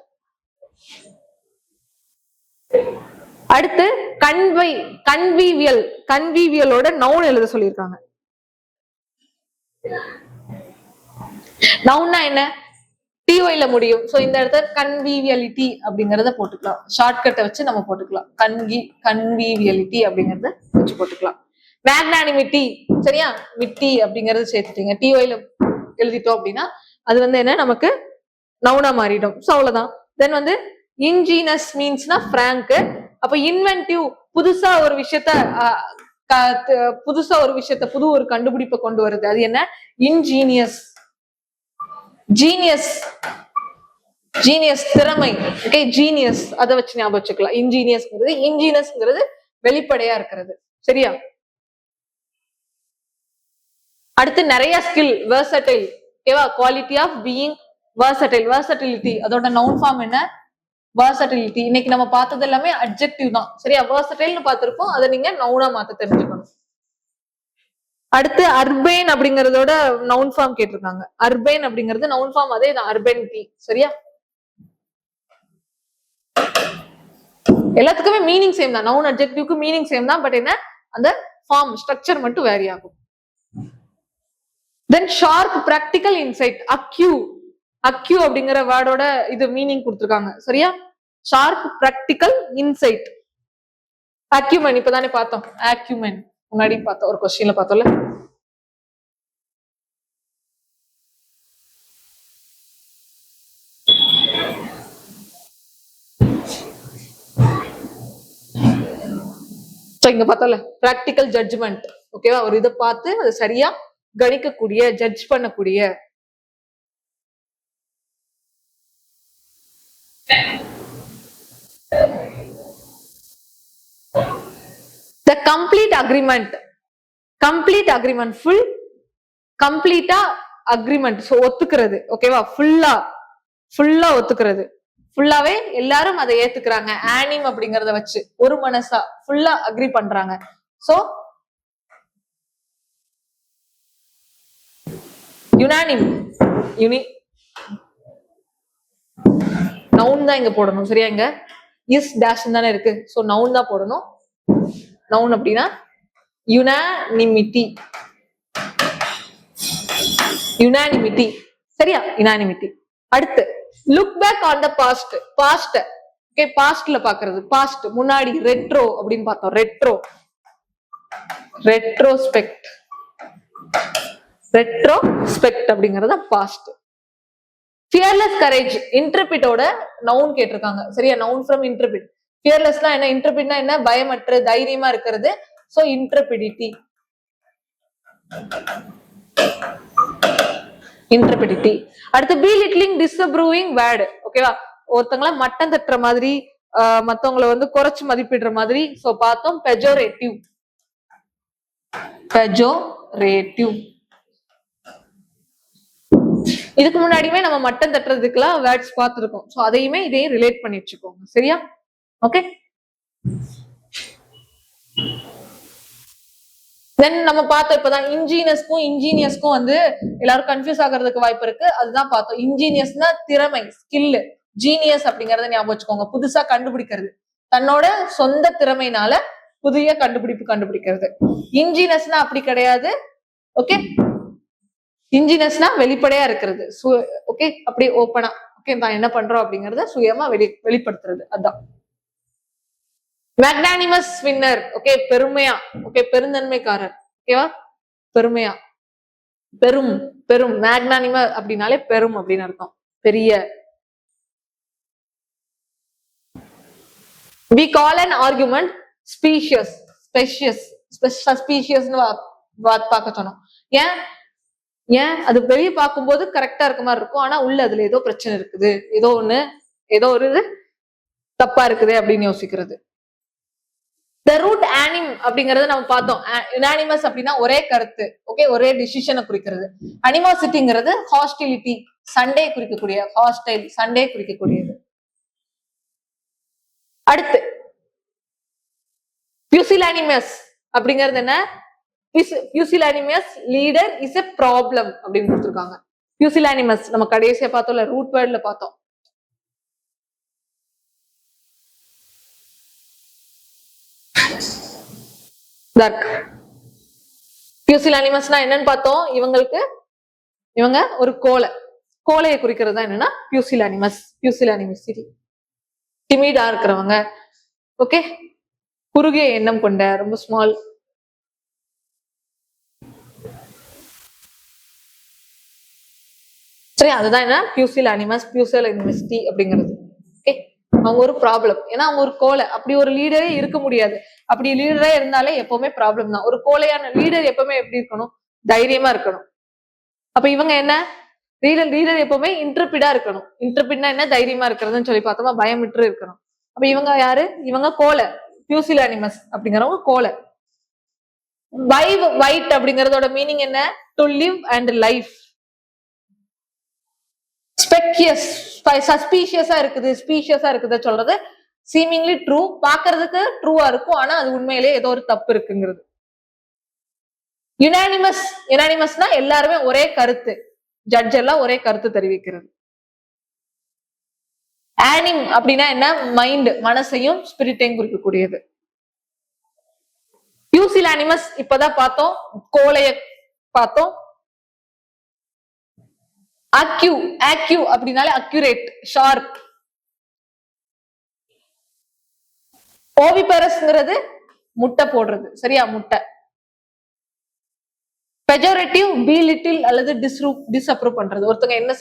அடுத்து கன்வீவியலோட நவுன் எழுத சொல்லியிருக்காங்க. நவுன்னா என்ன? டிஒய்ல முடியும். சோ இந்த இடத்துல கன்வீவியலிட்டி அப்படிங்கறத போட்டுக்கலாம். ஷார்ட்கட்டை வச்சு நம்ம போட்டுக்கலாம். கன்வீவியலிட்டி அப்படிங்கறத வச்சு போட்டுக்கலாம். மேக்னானிமிட்டி, சரியா, மிட்டி அப்படிங்கறது சேர்த்துட்டீங்க. டிஒய்ல எழுதிட்டோம் அப்படின்னா அது வந்து என்ன, நமக்கு நவுனா மாறிடும். சோ அவ்வளவுதான். தென் வந்து இன்ஜீனஸ் மீன்ஸ்னா பிராங்க். அப்ப இன்வென்டிவ், புதுசா ஒரு விஷயத்த புது ஒரு கண்டுபிடிப்பை கொண்டு வருது, அது என்ன? இன்ஜீனியஸ். ஜீனியஸ் திறமை, ஓகே, ஜீனியஸ் அதை வச்சு ஞாபகம் வச்சுக்கலாம். இன்ஜீனியஸ்ங்கிறது வெளிப்படையா இருக்கிறது, சரியா. அடுத்து நிறைய ஸ்கில், வெர்சடைல், ஓகேவா, குவாலிட்டி ஆஃப் பீயிங் வெர்சடைல். வெர்சட்டிலிட்டி அதோட நவுன் ஃபார்ம் என்ன? வெர்சட்டிலிட்டி. இன்னைக்கு நம்ம பார்த்தது எல்லாமே அட்ஜெக்டிவ் தான், சரியா. வெர்சடைல்னு பார்த்திருப்போம், அதை நீங்க நவுனா மாத்த தெரிஞ்சுக்கணும். அடுத்து அர்பேன் அப்படிங்கறதோட நவுன் ஃபார்ம் கேட்டிருக்காங்க. அர்பேன் அப்படிங்கிறது நவுன் ஃபார்ம், அதே தான், அர்பனிட்டி, சரியா. எல்லாத்துக்குமே மீனிங் சேம் தான், நவுன் அட்ஜெக்டிவ்க்கு மீனிங் சேம் தான், பட் என்ன, அந்த ஃபார்ம் ஸ்ட்ரக்சர் மட்டும் வேரி ஆகும். தென் ஷார்ப் பிராக்டிக்கல் இன்சைட். அக்யூ அப்படிங்கிற வேர்டோட இது மீனிங் கொடுத்திருக்காங்க, சரியா. Sharp practical inside. அக்யூமென் இப்பதானே பார்த்தோம். அக்யூமென் முன்னாடி பார்த்தோம், ஒரு கொஸ்டின்ல பார்த்தோம்ல. இங்க பார்த்தோம்ல பிராக்டிக்கல் ஜட்ஜ்மெண்ட், ஓகேவா, ஒரு இதை பார்த்து அதை சரியா கணிக்கக்கூடிய, ஜட்ஜ் பண்ணக்கூடிய. The complete agreement, full, கம்ப்ளீட்டா அக்ரிமெண்ட், சோ ஒத்துக்கிறது, ஓகேவா, ஃபுல்லா ஒத்துக்கிறது, ஃபுல்லாவே எல்லாரும் அதை ஏத்துக்கிறாங்க. ஆனிம் அப்படிங்கறத வச்சு ஒரு மனசா ஃபுல்லா அக்ரி பண்றாங்க. சோ யுனானிம், நவுன் தான் இங்க போடணும், சரியா. இங்க இஸ் டேஷ் தானே இருக்கு, சோ நவுன் தான் போடணும். நவுன் அப்படின்னா யுனானிமிட்டி, சரியா, யுனானிமிட்டி. அடுத்து look back on the past. Okay, பாஸ்ட்ல பாக்குறது, பாஸ்ட் முன்னாடி. ரெட்ரோ அப்படின்னு பார்த்தோம். ரெட்ரோஸ்பெக்ட் அப்படிங்கறது பாஸ்ட். ஃபியர்லெஸ் கரேஜ், இன்ட்ரபிட்டோட நவுன் கேட்டிருக்காங்க, சரியா. Noun from இன்ட்ரபிட். ஃபியர்லெஸ்னா என்ன? இன்ட்ரபிட்னா என்ன? பயமற்ற, தைரியமா இருக்கிறது. சோ இன்ட்ரபிடிட்டி. அடுத்து பீலிட்லிங், டிஸ்அப்ரூவிங் வேர்டு, ஓகேவா. ஒருத்தங்கள மட்டம் தட்டுற மாதிரி, மத்தவங்களை வந்து குறைச்சு மதிப்பிடுற மாதிரி. சோ பார்த்தோம் பெஜோரேட்டிவ். இதுக்கு முன்னாடியுமே நம்ம மட்டம் தட்டுறதுக்குலாம் வேர்ட்ஸ் பார்த்திருக்கோம். சோ அதையுமே இதையும் ரிலேட் பண்ணி வச்சுக்கோங்க, சரியா. ஓகே, தென் நம்ம பார்த்தோம் இப்பதான் இன்ஜீனியஸ்க்கும் வந்து எல்லாரும் கன்ஃபியூஸ் ஆகிறதுக்கு வாய்ப்பு இருக்கு. அதுதான் பார்த்தோம். இன்ஜீனியஸ்னா திறமை, ஸ்கில். ஜீனியஸ் அப்படிங்கறத ஞாபகம் வச்சுக்கோங்க, புதுசா கண்டுபிடிக்கிறது, தன்னோட சொந்த திறமையினால புதிய கண்டுபிடிக்கிறது. இன்ஜீனியஸ்னா அப்படி கிடையாது, ஓகே. இன்ஜினியஸ்னா வெளிப்படையா இருக்கிறது, ஓகே, அப்படி ஓப்பனா, ஓகே, நான் என்ன பண்றோம் அப்படிங்கறத சுயமா வெளிப்படுத்துறது, அதான். மேக்னானிமஸ் வின்னர், ஓகே, பெருமையா, ஓகே, பெருந்தன்மைக்காரர், ஓகேவா, பெருமையா, பெரும் மேக்னானிம அப்படின்னாலே பெரும் அப்படின்னு அர்த்தம், பெரிய. We call an argument specious பார்க்க சொன்னோம். ஏன் அது வெளியே பார்க்கும்போது கரெக்டா இருக்க மாதிரி இருக்கும், ஆனா உள்ள அதுல ஏதோ பிரச்சனை இருக்குது, ஏதோ ஒண்ணு ஏதோ ஒரு இது தப்பா இருக்குது அப்படின்னு யோசிக்கிறது. த ரூட் ஆனிம் அப்படிங்கறது நம்ம பார்த்தோம். யுனானிமஸ் அப்படின்னா ஒரே கருத்து, ஓகே, ஒரே டிசிஷனை குறிக்கிறது. அனிமாசிட்டிங்கிறது ஹாஸ்டிலிட்டி, சண்டே குறிக்கக்கூடிய, ஹாஸ்டைல் சண்டே குறிக்கக்கூடியது. அடுத்து பியூசிலானிமஸ் அப்படிங்கிறது என்ன? பியூசிலானிமஸ் லீடர் இஸ் எ ப்ராப்ளம் அப்படின்னு கொடுத்துருக்காங்க. பியூசிலானிமஸ் நம்ம கடைசியா பார்த்தோம்ல, ரூட் வேர்ட்ல பார்த்தோம். பியூசிலானிமஸ்னா என்னன்னு பார்த்தோம். இவங்க ஒரு கோலையை குறிக்கிறது தான் என்னன்னா பியூசிலானிமஸ். பியூசிலானிமஸ் டிமிடா இருக்கிறவங்க, ஓகே, குறுகிய எண்ணம் கொண்ட, ரொம்ப ஸ்மால். சரி, அதுதான் என்ன பியூசிலானிமஸ், பியூசிலானிமிஸ்டி அப்படிங்கிறது. ஓகே, அவங்க ஒரு ப்ராப்ளம். ஏன்னா அவங்க ஒரு கோலை, அப்படி ஒரு லீடரே இருக்க முடியாது. அப்படி லீடரே இருந்தாலே எப்பவுமே ப்ராப்ளம் தான். ஒரு கோலையான லீடர் எப்பவுமே எப்படி இருக்கணும்? தைரியமா இருக்கணும். அப்ப இவங்க என்ன? லீடர் எப்பவுமே இன்டர்பிடா இருக்கணும். இன்டர்பிட்னா என்ன? தைரியமா இருக்கிறதுன்னு சொல்லி பார்த்தோமா, பயமிட்டு இருக்கணும். அப்ப இவங்க யாரு? இவங்க கோலை, பியூசிலானிமஸ் அப்படிங்கிறவங்க கோலை. வைட் அப்படிங்கறதோட மீனிங் என்ன? To live and life. சஸ்பீஷியஸா இருக்குது சொல்றது சீமிங்லி ட்ரூ, பாக்குறதுக்கு ட்ரூவா இருக்கும், ஆனா அது உண்மையிலேயே ஏதோ ஒரு தப்பு இருக்குங்கிறது. யுனானிமஸ்னா எல்லாருமே ஒரே கருத்து, ஜட்ஜ் எல்லாம் ஒரே கருத்து தெரிவிக்கிறது. ஆனிம் அப்படின்னா என்ன? மைண்ட், மனசையும் ஸ்பிரிட்டையும் குறிக்கக்கூடியது. பியூசிலானிமஸ் இப்பதான் பார்த்தோம், கோலைய பார்த்தோம். அக்யூ அப்படின்னாலே அக்யூரேட், ஷார்ப். ஓவிபெரஸ்ங்கிறது முட்டை போடுறது, சரியா? முட்டை. பெஜோரேட்டிவ், பி லிட்டில் அல்லது டிஸ்அப்ரூவ் பண்றது. ஒருத்தங்க என்ன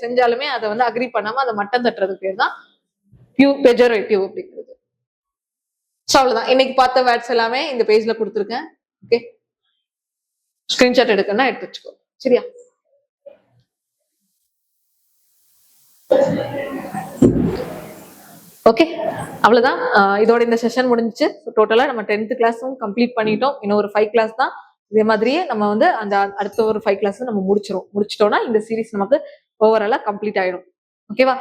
செஞ்சாலுமே அதை வந்து அக்ரி பண்ணாம அதை மட்டம் தட்டுறது பேர் தான் பெஜோரேட்டிவ் அப்படிங்கிறது. அவ்வளவுதான். இன்னைக்கு பார்த்த வேர்ட்ஸ் எல்லாமே இந்த பேஜ்ல கொடுத்துருக்கேன். ஓகே, ஸ்கிரீன்ஷாட் எடுக்கணும்னா எடுத்து வச்சுக்கோ, சரியா? ஓகே, அவ்வளவுதான். இதோட இந்த செஷன் முடிஞ்சிச்சு. டோட்டலா நம்ம 10th கிளாஸும் கம்ப்ளீட் பண்ணிட்டோம். இன்னும் ஒரு 5 கிளாஸ் தான். இதே மாதிரியே நம்ம வந்து அந்த அடுத்த ஒரு 5 கிளாஸ் நம்ம முடிச்சிட்டோம்னா இந்த சீரீஸ் நமக்கு ஓவராலா கம்ப்ளீட் ஆயிடும். ஓகேவா?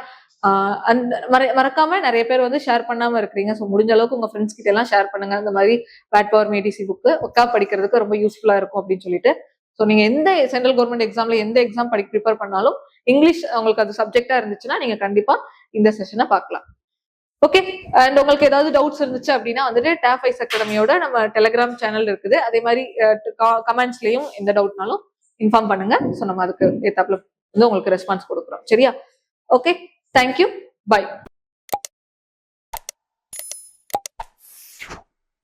மறக்காம நிறைய பேர் வந்து ஷேர் பண்ணாம இருக்கிறீங்க. ஸோ முடிஞ்ச அளவுக்கு உங்க ஃப்ரெண்ட்ஸ் கிட்ட எல்லாம் ஷேர் பண்ணுங்க. இந்த மாதிரி வேட் பவர் மேடிசி புக்கு ஒக்கா படிக்கிறதுக்கு ரொம்ப யூஸ்ஃபுல்லா இருக்கும் அப்படின்னு சொல்லிட்டு. ஸோ நீங்க எந்த சென்ட்ரல் கவர்மெண்ட் எக்ஸாம்ல எந்த எக்ஸாம் ப்ரிப்பேர் பண்ணாலும் இங்கிலீஷ் உங்களுக்கு அது சப்ஜெக்டா இருந்துச்சுன்னா நீங்க கண்டிப்பா இந்த செஷனை பார்க்கலாம். ஓகே, அண்ட் உங்களுக்கு ஏதாவது டவுட்ஸ் இருந்துச்சு அப்படின்னா வந்துட்டு டாப் ஐஸ் அகாடமியோட நம்ம டெலிகிராம் சேனல் இருக்குது. அதே மாதிரி கமெண்ட்ஸ்லயும் எந்த டவுட்னாலும் இன்ஃபார்ம் பண்ணுங்க. ஸோ நம்ம அதுக்கு ஏத்தாப்புல வந்து உங்களுக்கு ரெஸ்பான்ஸ் கொடுக்குறோம், சரியா? Okay, thank you, by.